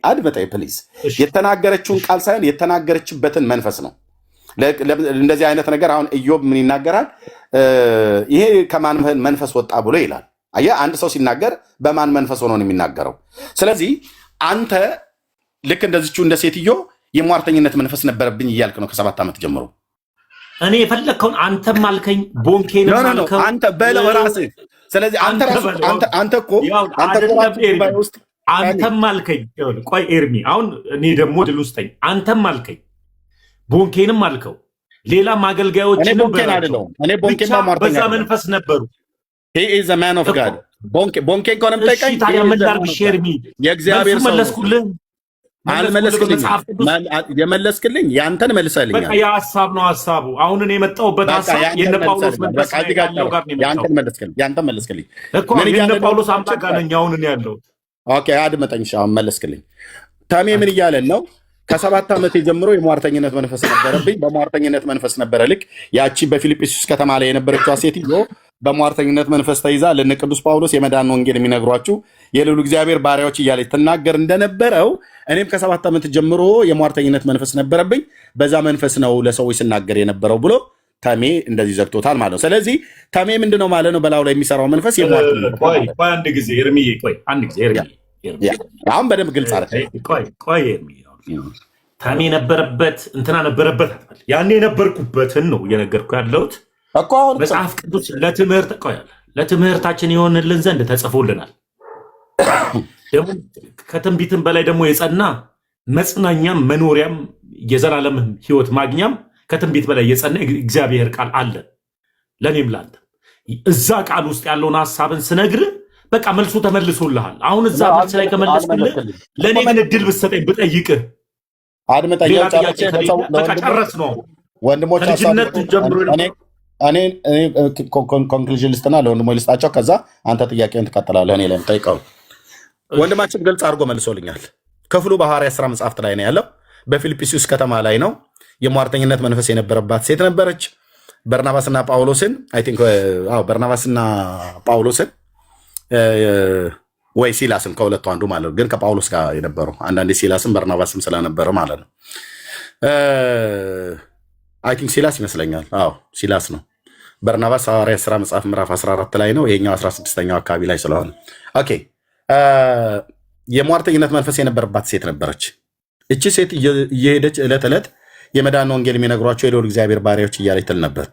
[SPEAKER 1] አድምጠኝ ፕሊዝ። የተናገረችውን ቃል ሳይሆን የተናገረችበትን መንፈስ ነው። እንደዚህ አይነት ነገር አሁን ኢዮብ ምን ይናገራል? ይሄ ከማን መንፈስ ወጣ ብሎ ይላል። አየህ፣ አንድ ሰው ሲናገር በማን መንፈስ ሆኖ ነው የሚናገረው? ስለዚህ አንተ ልክ እንደዚችው እንደ ሴትዮ የሟርተኝነት መንፈስ ነበረብኝ እያልክ ነው ከ7 ዓመት ጀምሮ። እኔ የፈለግከውን አንተም አልከኝ፣ ቦንኬንም አልከው፣ አንተ በለው ራስህ። ስለዚህ አንተ እኮ
[SPEAKER 2] አንተም አልከኝ። ቆይ ኤርሚ፣ አሁን እኔ ደግሞ ድል ውስጠኝ። አንተም አልከኝ፣ ቦንኬንም አልከው፣ ሌላም አገልጋዮችንም በዛ መንፈስ ነበሩ።
[SPEAKER 1] ቦንኬን ከሆነ የምጠይቀኝ
[SPEAKER 2] ታዲያ ምን ላድርግ? ኤርሚ
[SPEAKER 1] የእግዚአብሔር ሰው
[SPEAKER 2] መለስኩልህ።
[SPEAKER 1] የመለስክልኝ ያንተን መልሰልኛል።
[SPEAKER 2] በቃ የሀሳብ ነው ሀሳቡ። አሁን እኔ የመጣሁበት ሀሳብ የነ ጳውሎስ መንፈስ ያለው ጋር ነው።
[SPEAKER 1] ያንተን መለስክልኝ
[SPEAKER 2] እኮ የነ ጳውሎስ አምጣ ጋር ነኝ አሁን እኔ ያለው።
[SPEAKER 1] ኦኬ አድመጠኝ። አሁን መለስክልኝ። ተሜ ምን እያለን ነው? ከ7 ዓመት ጀምሮ የሟርተኝነት መንፈስ ነበረብኝ። በሟርተኝነት መንፈስ ነበረ። ልክ ያቺ በፊልጵስዩስ ከተማ ላይ የነበረችው ሴትዮ በሟርተኝነት መንፈስ ተይዛ ለነ ቅዱስ ጳውሎስ የመዳን ወንጌል የሚነግሯችሁ የልዑል እግዚአብሔር ባሪያዎች እያለች ትናገር እንደነበረው እኔም ከ7 ዓመት ጀምሮ የሟርተኝነት መንፈስ ነበረብኝ፣ በዛ መንፈስ ነው ለሰዎች ስናገር የነበረው ብሎ ተሜ እንደዚህ ዘግቶታል ማለት ነው። ስለዚህ ተሜ ምንድነው ማለት ነው? በላዩ ላይ የሚሰራው መንፈስ
[SPEAKER 2] ቆይ አንድ ጊዜ ኤርሚዬ፣ ቆይ አንድ ጊዜ ኤርሚዬ፣
[SPEAKER 1] አሁን በደንብ ግልጽ አለ።
[SPEAKER 2] ቆይ ኤርሚዬ፣ ተሜ ነበረበት እንትና ነበረበት አትበል። ያኔ የነበርኩበትን ነው እየነገርኩ ያለሁት። መጽሐፍ ቅዱስ ለትምህርታችን የሆንልን ዘንድ ተጽፎልናል። ደግሞ ከትንቢትም በላይ ደግሞ የጸና መጽናኛም መኖሪያም የዘላለም ሕይወት ማግኛም ከትንቢት በላይ የጸና እግዚአብሔር ቃል አለ ለእኔም ላንተ። እዛ ቃል ውስጥ ያለውን ሀሳብን ስነግር በቃ መልሱ ተመልሶልሃል። አሁን እዛ መልስ ላይ ከመለስክልህ ለእኔ ግን እድል ብትሰጠኝ ብጠይቅህ ሌላ ጥያቄ በቃ ጨረስ ነው ከልጅነት ጀምሮ
[SPEAKER 1] እኔ ኮንክሉዥን ልስጥና ለወንድሞ ልስጣቸው። ከዛ አንተ ጥያቄውን ትቀጥላለህ። እኔ ለምጠይቀው ወንድማችን ግልጽ አድርጎ መልሶልኛል። ክፍሉ በሐዋርያት ሥራ መጽሐፍት ላይ ነው ያለው። በፊልጵስዩስ ከተማ ላይ ነው። የሟርተኝነት መንፈስ የነበረባት ሴት ነበረች። በርናባስና ጳውሎስን በርናባስና ጳውሎስን ወይ ሲላስን ከሁለቱ አንዱ ማለት ነው፣ ግን ከጳውሎስ ጋር የነበረው አንዳንዴ ሲላስን በርናባስም ስለነበረ ማለት ነው። አይ ቲንክ ሲላስ ይመስለኛል። አዎ ሲላስ ነው። በርናባስ ሐዋርያት ሥራ መጽሐፍ ምዕራፍ 14 ላይ ነው። ይሄኛው 16ኛው አካባቢ ላይ ስለሆነ ኦኬ። የሟርተኝነት መንፈስ የነበረባት ሴት ነበረች። እቺ ሴት እየሄደች ዕለት ዕለት የመዳን ወንጌል የሚነግሯቸው የልዑል እግዚአብሔር ባሪያዎች እያለች ትል ነበር።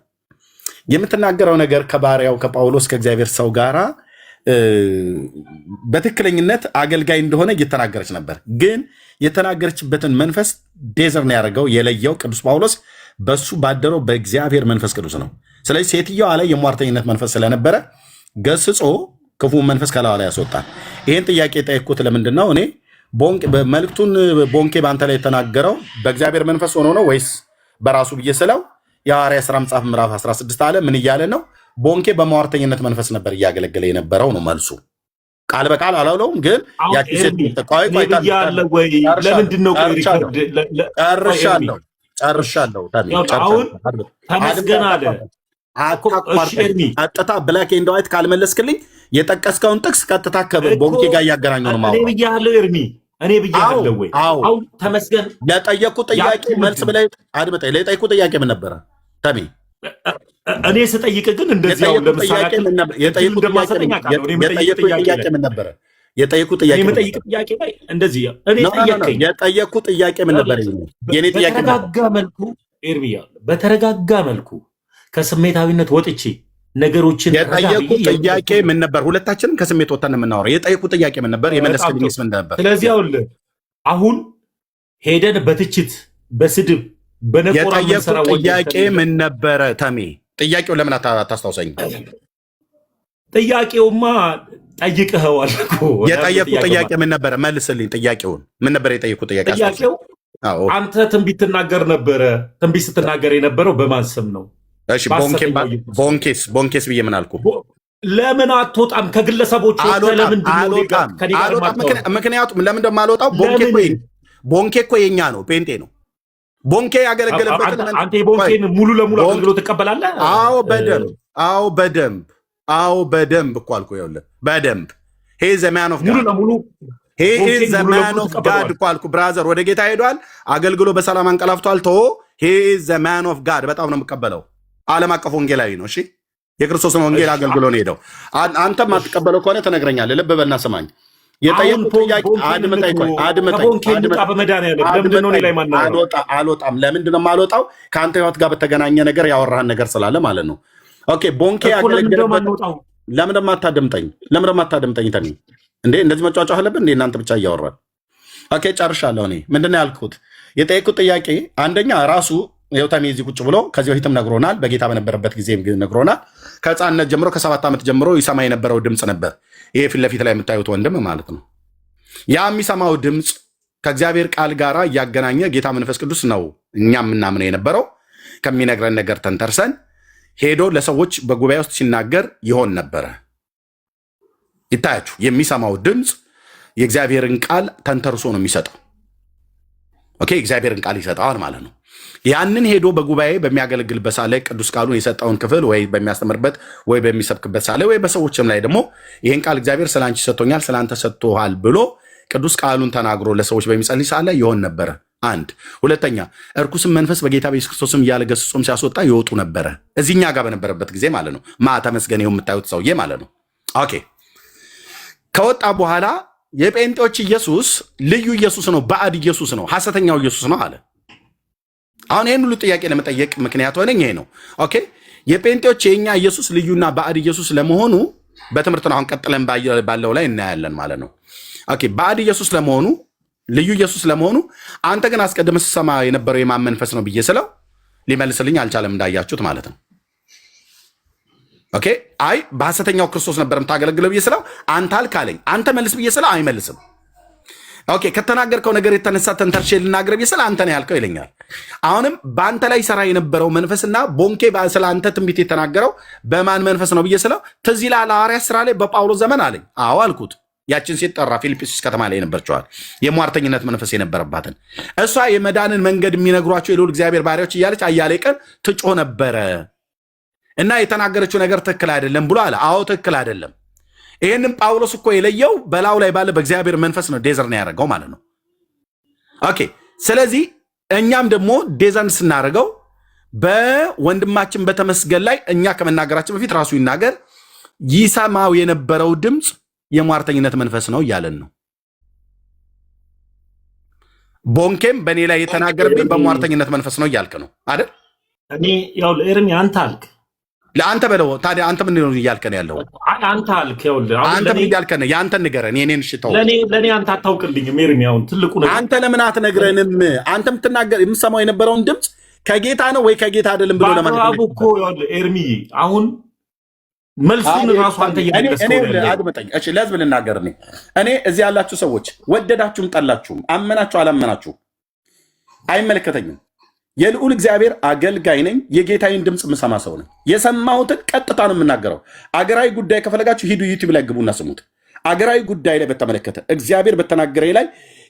[SPEAKER 1] የምትናገረው ነገር ከባሪያው ከጳውሎስ ከእግዚአብሔር ሰው ጋራ በትክክለኝነት አገልጋይ እንደሆነ እየተናገረች ነበር። ግን የተናገረችበትን መንፈስ ዴዘር ነው ያደረገው የለየው ቅዱስ ጳውሎስ በሱ ባደረው በእግዚአብሔር መንፈስ ቅዱስ ነው። ስለዚህ ሴትዮዋ ላይ የሟርተኝነት መንፈስ ስለነበረ ገስጾ ክፉ መንፈስ ከላዋ ላይ ያስወጣል። ይህን ጥያቄ ጠየቅኩት። ለምንድን ነው እኔ መልእክቱን ቦንኬ በአንተ ላይ የተናገረው በእግዚአብሔር መንፈስ ሆኖ ነው ወይስ በራሱ ብዬ ስለው የሐዋርያት ሥራ መጽሐፍ ምዕራፍ 16 አለ። ምን እያለ ነው? ቦንኬ በሟርተኝነት መንፈስ ነበር እያገለገለ የነበረው ነው መልሱ። ቃል በቃል አላውለውም፣ ግን ጨርሻለሁ።
[SPEAKER 2] አሁን ተመስገን አለ።
[SPEAKER 1] ቀጥታ ብላክ ኤንድ ዋይት ካልመለስክልኝ የጠቀስከውን ጥቅስ ቀጥታ ቦንኬ ጋር እያገናኘው ነው ማለት ነው።
[SPEAKER 2] ብያለሁ ኤርሚ፣ እኔ ብያለሁ ወይ? አሁን ተመስገን
[SPEAKER 1] ለጠየቁት ጥያቄ መልስ ብለህ አድምጠኝ። ለጠየቁት ጥያቄ ምን ነበረ ተሜ?
[SPEAKER 2] እኔ ስጠይቅ ግን እንደዚህ አሁን ለምሳሌ
[SPEAKER 1] የጠየቁት ጥያቄ ምን ነበረ? የጠየቁት ጥያቄ
[SPEAKER 2] ላይ እንደዚህ እኔ ጠየቀኝ።
[SPEAKER 1] የጠየቁት ጥያቄ ምን ነበር? የኔ ጥያቄ
[SPEAKER 2] በተረጋጋ መልኩ ኤርሚያ፣ በተረጋጋ መልኩ ከስሜታዊነት ወጥቼ ነገሮችን
[SPEAKER 1] የጠየቁት ጥያቄ ምን ነበር? ሁለታችንም ከስሜት ወጥተን የምናወራው የጠየቁት ጥያቄ ምን ነበር? የመለስክልኝስ ምን ነበር?
[SPEAKER 2] ስለዚህ አሁን ሄደን በትችት በስድብ በነቆራ
[SPEAKER 1] የጠየቁት ጥያቄ ምን ነበረ? ተሜ ጥያቄው ለምን አታስታውሰኝ?
[SPEAKER 2] ጥያቄውማ ጠይቀኸዋል እኮ።
[SPEAKER 1] የጠየቁት ጥያቄ ምን ነበረ? መልስልኝ። ጥያቄውን ምን ነበር የጠየቁት ጥያቄ?
[SPEAKER 2] ጥያቄው አንተ ትንቢት ትናገር ነበረ። ትንቢት ስትናገር የነበረው በማን ስም ነው?
[SPEAKER 1] እሺ ቦንኬስ ብዬ ምን አልኩ?
[SPEAKER 2] ለምን አትወጣም? ከግለሰቦች
[SPEAKER 1] ምክንያቱም ለምን እንደማልወጣው ቦንኬ እኮ የኛ ነው፣ ፔንጤ ነው። ቦንኬ ያገለገለበት
[SPEAKER 2] አንተ የቦንኬን ሙሉ ለሙሉ አገልግሎት ትቀበላለህ?
[SPEAKER 1] አዎ በደንብ እኮ አልኩ። ይኸውልህ በደንብ ሄ ዘ ማን ኦፍ ጋድ እኮ አልኩ። ብራዘር ወደ ጌታ ሄዷል፣ አገልግሎ በሰላም አንቀላፍቷል። ተወ ሄ ዘ ማን ኦፍ ጋድ በጣም ነው የምቀበለው። ዓለም አቀፍ ወንጌላዊ ነው። እሺ የክርስቶስን ወንጌል አገልግሎ ነው ሄደው። አንተም አትቀበለው ከሆነ ትነግረኛለህ። ልብ በልና ስማኝ። የጠየቁት ጥያቄ አድምጠኝ። አልወጣም። ለምንድን ነው የማልወጣው? ከአንተ ህይወት ጋር በተገናኘ ነገር ያወራህን ነገር ስላለ ማለት ነው። ኦኬ ቦንኬ ያገለገለበት ለምን ማታደምጠኝ? ተኔ እንዴ እንደዚህ መጫወጫ አለብን እንዴ? እናንተ ብቻ እያወራን። ኦኬ ጨርሻለሁ። እኔ ምንድነው ያልኩት? የጠየቁት ጥያቄ አንደኛ ራሱ ተሜ እዚህ ቁጭ ብሎ ከዚህ በፊትም ነግሮናል፣ በጌታ በነበረበት ጊዜ ነግሮናል። ከህፃንነት ጀምሮ ከ7 ዓመት ጀምሮ ይሰማ የነበረው ድምፅ ነበር። ይሄ ፊት ለፊት ላይ የምታዩት ወንድም ማለት ነው። ያ የሚሰማው ድምፅ ከእግዚአብሔር ቃል ጋር እያገናኘ ጌታ መንፈስ ቅዱስ ነው እኛ የምናምነው የነበረው። ከሚነግረን ነገር ተንተርሰን ሄዶ ለሰዎች በጉባኤ ውስጥ ሲናገር ይሆን ነበረ። ይታያችሁ፣ የሚሰማው ድምፅ የእግዚአብሔርን ቃል ተንተርሶ ነው የሚሰጠው። ኦኬ እግዚአብሔርን ቃል ይሰጠዋል ማለት ነው። ያንን ሄዶ በጉባኤ በሚያገለግልበት ሳለ ቅዱስ ቃሉን የሰጠውን ክፍል ወይ በሚያስተምርበት ወይ በሚሰብክበት ሳለ ወይ በሰዎችም ላይ ደግሞ ይህን ቃል እግዚአብሔር ስለ አንቺ ሰጥቶኛል፣ ስለ አንተ ሰጥቶሃል ብሎ ቅዱስ ቃሉን ተናግሮ ለሰዎች በሚጸልይ ሳለ ይሆን ነበረ። አንድ ሁለተኛ፣ እርኩስም መንፈስ በጌታ በኢየሱስ ክርስቶስም እያለ ገስጾም ሲያስወጣ ይወጡ ነበረ። እዚህኛ ጋር በነበረበት ጊዜ ማለት ነው። ተመስገን ይኸው የምታዩት ሰውዬ ማለት ነው። ኦኬ ከወጣ በኋላ የጴንጤዎች ኢየሱስ ልዩ ኢየሱስ ነው፣ ባዕድ ኢየሱስ ነው፣ ሐሰተኛው ኢየሱስ ነው አለ። አሁን ይህን ሁሉ ጥያቄ ለመጠየቅ ምክንያት ሆነኝ ይሄ ነው። ኦኬ የጴንጤዎች የኛ ኢየሱስ ልዩና ባዕድ ኢየሱስ ለመሆኑ በትምህርት ነው አሁን ቀጥለን ባለው ላይ እናያለን ማለት ነው። ኦኬ ባዕድ ኢየሱስ ለመሆኑ ልዩ ኢየሱስ ለመሆኑ አንተ ግን አስቀድመህ ስትሰማ የነበረው የማን መንፈስ ነው ብዬ ስለው ሊመልስልኝ አልቻለም፣ እንዳያችሁት ማለት ነው። ኦኬ አይ በሐሰተኛው ክርስቶስ ነበር የምታገለግለው ብዬ ስለው አንተ አልካለኝ። አንተ መልስ ብዬ ስለው አይመልስም። ኦኬ ከተናገርከው ነገር የተነሳ ተንተርሼ ልናገር ብዬ ስለ አንተ ነው ያልከው ይለኛል። አሁንም በአንተ ላይ ሰራ የነበረው መንፈስና ቦንኬ ስለ አንተ ትንቢት የተናገረው በማን መንፈስ ነው ብዬ ስለው ትዝ ይልሃል ሐዋርያት ሥራ ላይ በጳውሎስ ዘመን አለኝ። አዎ አልኩት። ያችን ሴት ጠራ፣ ፊልጵስዩስ ከተማ ላይ ነበርቸዋል፣ የሟርተኝነት መንፈስ የነበረባትን እሷ የመዳንን መንገድ የሚነግሯቸው የልዑል እግዚአብሔር ባሪያዎች እያለች አያሌ ቀን ትጮህ ነበረ እና የተናገረችው ነገር ትክክል አይደለም ብሎ አለ። አዎ ትክክል አይደለም። ይህንም ጳውሎስ እኮ የለየው በላዩ ላይ ባለ በእግዚአብሔር መንፈስ ነው ዴዘር ነው ያደረገው ማለት ነው። ኦኬ ስለዚህ እኛም ደግሞ ዴዘርን ስናደርገው በወንድማችን በተመስገን ላይ እኛ ከመናገራችን በፊት ራሱ ይናገር። ይሰማው የነበረው ድምፅ የሟርተኝነት መንፈስ ነው እያለን ነው። ቦንኬም በእኔ ላይ የተናገረብኝ በሟርተኝነት መንፈስ ነው እያልክ ነው አይደል?
[SPEAKER 2] እኔ ያው ኤርሚ አንተ አልክ
[SPEAKER 1] ለአንተ በለው። ታዲያ አንተ ምን ነው እያልከን ያለው?
[SPEAKER 2] አንተ አልክ
[SPEAKER 1] አንተ ምን እያልከን? የአንተን ንገረን። የኔን ሽተው
[SPEAKER 2] ለእኔ አንተ አታውቅልኝም ኤርሚ። አሁን ትልቁ ነገር
[SPEAKER 1] አንተ ለምን አትነግረንም? አንተ የምትናገር የምሰማው የነበረውን ድምፅ ከጌታ ነው ወይ ከጌታ አይደለም ብሎ ለማለት
[SPEAKER 2] እኮ ኤርሚ አሁን መልሱን ራሱ አንተ
[SPEAKER 1] አድመጠኝ። እሺ ለህዝብ ልናገር። እኔ እዚህ ያላችሁ ሰዎች ወደዳችሁም ጠላችሁም አመናችሁ አላመናችሁ አይመለከተኝም። የልዑል እግዚአብሔር አገልጋይ ነኝ። የጌታዬን ድምፅ የምሰማ ሰው ነኝ። የሰማሁትን ቀጥታ ነው የምናገረው። አገራዊ ጉዳይ ከፈለጋችሁ ሂዱ ዩቲዩብ ላይ ግቡና ስሙት። አገራዊ ጉዳይ ላይ በተመለከተ እግዚአብሔር በተናገረ ላይ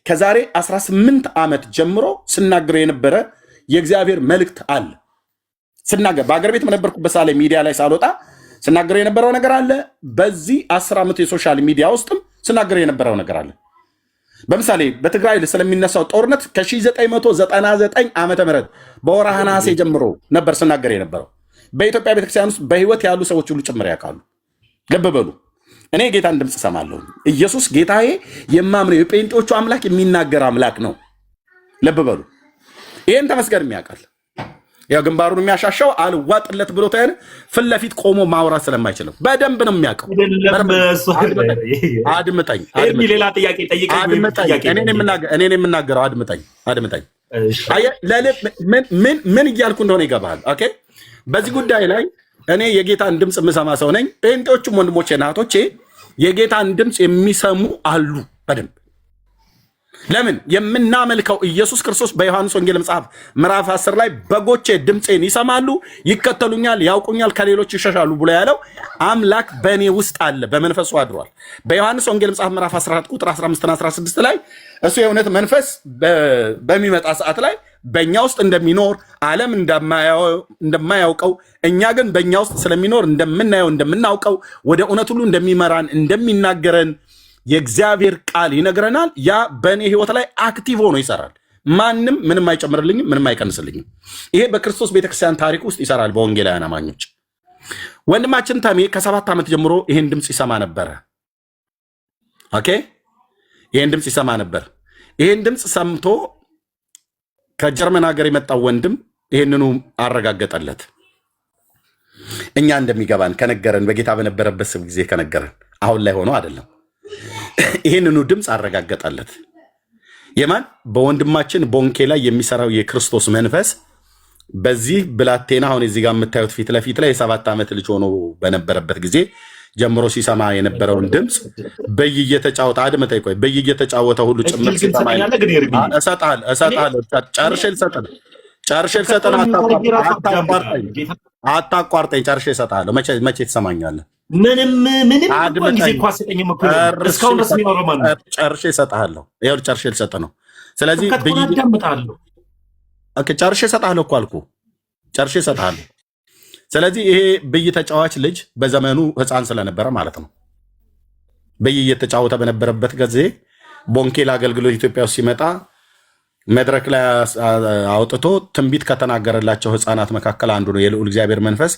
[SPEAKER 1] ከዛሬ 18 ዓመት ጀምሮ ስናገረው የነበረ የእግዚአብሔር መልእክት አለ። ስናገር በአገር ቤት በነበርኩበት ሳለ ሚዲያ ላይ ሳልወጣ ስናገረው የነበረው ነገር አለ። በዚህ 10 ዓመት የሶሻል ሚዲያ ውስጥም ስናገረው የነበረው ነገር አለ። በምሳሌ በትግራይ ስለሚነሳው ጦርነት ከ1999 ዓመተ ምህረት በወርሃ ነሐሴ ጀምሮ ነበር ስናገር የነበረው። በኢትዮጵያ ቤተክርስቲያን ውስጥ በህይወት ያሉ ሰዎች ሁሉ ጭምር ያውቃሉ። ልብ በሉ። እኔ ጌታን ድምፅ እሰማለሁ። ኢየሱስ ጌታዬ የማምነው የጴንጤዎቹ አምላክ የሚናገር አምላክ ነው። ልብ በሉ። ይህን ተመስገን የሚያውቃል። ያው ግንባሩን የሚያሻሻው አልዋጥለት ብሎ ታያለ ፊት ለፊት ቆሞ ማውራት ስለማይችልም በደንብ ነው የሚያውቀው። አድምጠኝ።
[SPEAKER 2] ሌላ ጥያቄ ጠይቀኝ።
[SPEAKER 1] እኔ የምናገረው አድምጠኝ። ምን እያልኩ እንደሆነ ይገባሃል። ኦኬ። በዚህ ጉዳይ ላይ እኔ የጌታን ድምፅ የምሰማ ሰው ነኝ። ጴንጤዎቹም ወንድሞቼ ናቶቼ የጌታን ድምፅ የሚሰሙ አሉ በደንብ። ለምን? የምናመልከው ኢየሱስ ክርስቶስ በዮሐንስ ወንጌል መጽሐፍ ምዕራፍ 10 ላይ በጎቼ ድምፄን ይሰማሉ፣ ይከተሉኛል፣ ያውቁኛል፣ ከሌሎች ይሸሻሉ ብሎ ያለው አምላክ በእኔ ውስጥ አለ፣ በመንፈሱ አድሯል። በዮሐንስ ወንጌል መጽሐፍ ምዕራፍ 14 ቁጥር 15 እና 16 ላይ እሱ የእውነት መንፈስ በሚመጣ ሰዓት ላይ በእኛ ውስጥ እንደሚኖር ዓለም እንደማያውቀው እኛ ግን በእኛ ውስጥ ስለሚኖር እንደምናየው እንደምናውቀው ወደ እውነት ሁሉ እንደሚመራን እንደሚናገረን የእግዚአብሔር ቃል ይነግረናል። ያ በእኔ ህይወት ላይ አክቲቭ ሆኖ ይሰራል። ማንም ምንም አይጨምርልኝም፣ ምንም አይቀንስልኝም። ይሄ በክርስቶስ ቤተክርስቲያን ታሪክ ውስጥ ይሰራል። በወንጌላውያን አማኞች ወንድማችን ተሜ ከ7 ዓመት ጀምሮ ይሄን ድምፅ ይሰማ ነበረ። ኦኬ፣ ይሄን ድምፅ ይሰማ ነበር። ይሄን ድምፅ ሰምቶ ከጀርመን ሀገር የመጣው ወንድም ይሄንኑ አረጋገጠለት። እኛ እንደሚገባን ከነገረን፣ በጌታ በነበረበት ጊዜ ከነገረን፣ አሁን ላይ ሆኖ አይደለም። ይህንኑ ድምፅ አረጋገጠለት። የማን? በወንድማችን ቦንኬ ላይ የሚሰራው የክርስቶስ መንፈስ በዚህ ብላቴና አሁን እዚህ ጋር የምታዩት ፊት ለፊት ላይ የ7 ዓመት ልጅ ሆኖ በነበረበት ጊዜ ጀምሮ ሲሰማ የነበረውን ድምፅ በየተጫወተ አድመጠኝ፣ ቆይ በየተጫወተ ሁሉ ጭምር ሲሰማ እሰጥሃለሁ። ጨርሼ ልሰጥ ነው። አታቋርጠኝ። ጨርሼ እሰጥሃለሁ። መቼ ትሰማኛለህ?
[SPEAKER 2] ምንም ጊዜ እኮ አሰጠኝም እኮ እስካሁን ድረስ የሚኖረው ማን ነው?
[SPEAKER 1] ጨርሼ እሰጥሃለሁ። ይኸውልህ ጨርሼ ልሰጥ ነው። ስለዚህ
[SPEAKER 2] አዳምጣለሁ።
[SPEAKER 1] ጨርሼ እሰጥሃለሁ እኮ አልኩህ። ጨርሼ እሰጥሃለሁ። ስለዚህ ይሄ ብይ ተጫዋች ልጅ በዘመኑ ሕፃን ስለነበረ ማለት ነው። ብይ እየተጫወተ በነበረበት ጊዜ ቦንኬል አገልግሎት ኢትዮጵያ ውስጥ ሲመጣ መድረክ ላይ አውጥቶ ትንቢት ከተናገረላቸው ሕፃናት መካከል አንዱ ነው። የልዑል እግዚአብሔር መንፈስ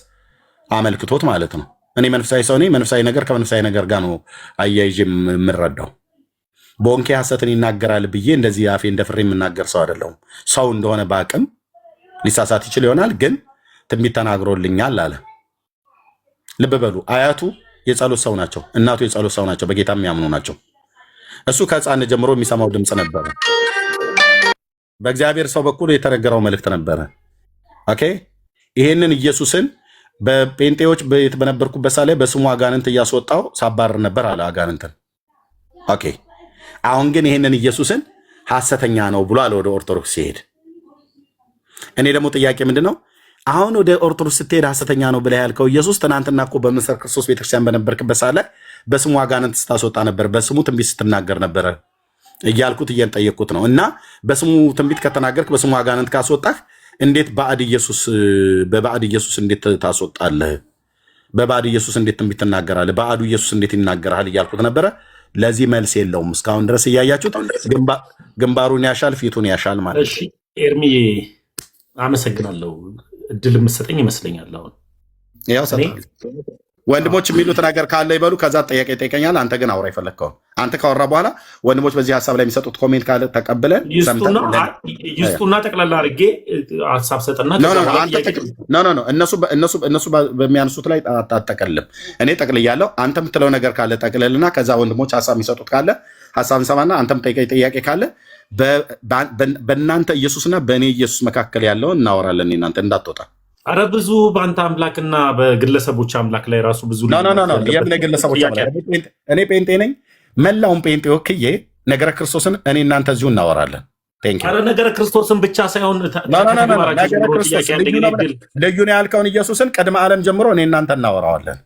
[SPEAKER 1] አመልክቶት ማለት ነው። እኔ መንፈሳዊ ሰው ነኝ። መንፈሳዊ ነገር ከመንፈሳዊ ነገር ጋር ነው አያይዤ የምረዳው። ቦንኬ ሐሰትን ይናገራል ብዬ እንደዚህ አፌ እንደፍሬ የምናገር ሰው አይደለሁም። ሰው እንደሆነ በአቅም ሊሳሳት ይችል ይሆናል፣ ግን ትንቢት ተናግሮልኛል አለ። ልብ በሉ፣ አያቱ የጸሎት ሰው ናቸው፣ እናቱ የጸሎት ሰው ናቸው፣ በጌታ የሚያምኑ ናቸው። እሱ ከሕፃን ጀምሮ የሚሰማው ድምፅ ነበረ። በእግዚአብሔር ሰው በኩል የተነገረው መልእክት ነበረ። ኦኬ። ይሄንን ኢየሱስን በጴንጤዎች ቤት በነበርኩበት ሳለ በስሙ አጋንንት እያስወጣው ሳባረር ነበር አለ አጋንንትን። ኦኬ። አሁን ግን ይሄንን ኢየሱስን ሐሰተኛ ነው ብሏል ወደ ኦርቶዶክስ ሲሄድ። እኔ ደግሞ ጥያቄ ምንድን ነው? አሁን ወደ ኦርቶዶክስ ስትሄድ ሐሰተኛ ነው ብለህ ያልከው ኢየሱስ ትናንትና እኮ በምስር ክርስቶስ ቤተክርስቲያን በነበርክበት ሳለ በስሙ አጋንንት ስታስወጣ ነበር፣ በስሙ ትንቢት ስትናገር ነበረ እያልኩት እየጠየቅኩት ነው። እና በስሙ ትንቢት ከተናገርክ በስሙ አጋንንት ካስወጣህ እንዴት በባዕድ ኢየሱስ እንዴት ታስወጣለህ? በባዕድ ኢየሱስ እንዴት ትንቢት ትናገራለህ? ባዕዱ ኢየሱስ እንዴት ይናገራል እያልኩት ነበረ። ለዚህ መልስ የለውም እስካሁን ድረስ እያያችሁት፣ ግንባሩን ያሻል ፊቱን ያሻል ማለት ነው።
[SPEAKER 2] እሺ ኤርሚዬ አመሰግናለሁ። እድል የምትሰጠኝ ይመስለኛል። አሁን
[SPEAKER 1] ያው ወንድሞች የሚሉት ነገር ካለ ይበሉ። ከዛ ጥያቄ ይጠይቀኛል። አንተ ግን አውራ የፈለግከውን አንተ ካወራ በኋላ ወንድሞች በዚህ ሀሳብ ላይ የሚሰጡት ኮሜንት ካለ ተቀብለን
[SPEAKER 2] ይስጡና ጠቅላላ አድርጌ ሀሳብ ሰጥና
[SPEAKER 1] እነሱ በሚያነሱት ላይ አጠቀልም። እኔ ጠቅልያለሁ። አንተ የምትለው ነገር ካለ ጠቅልልና ከዛ ወንድሞች ሀሳብ የሚሰጡት ካለ ሀሳብ እንሰማና አንተም ጠይቀኝ ጥያቄ ካለ በእናንተ ኢየሱስና በእኔ ኢየሱስ መካከል ያለውን እናወራለን። እናንተ እንዳትወጣ።
[SPEAKER 2] አረ ብዙ በአንተ አምላክና በግለሰቦች አምላክ ላይ ራሱ ብዙ
[SPEAKER 1] የምን ግለሰቦች አምላክ? እኔ ጴንጤ ነኝ። መላውን ጴንጤ ወክዬ ነገረ ክርስቶስን እኔ እናንተ እዚሁ እናወራለን።
[SPEAKER 2] አረ ነገረ ክርስቶስን ብቻ ሳይሆን
[SPEAKER 1] ልዩ ነው ያልከውን ኢየሱስን ቅድመ ዓለም ጀምሮ እኔ እናንተ እናወራዋለን።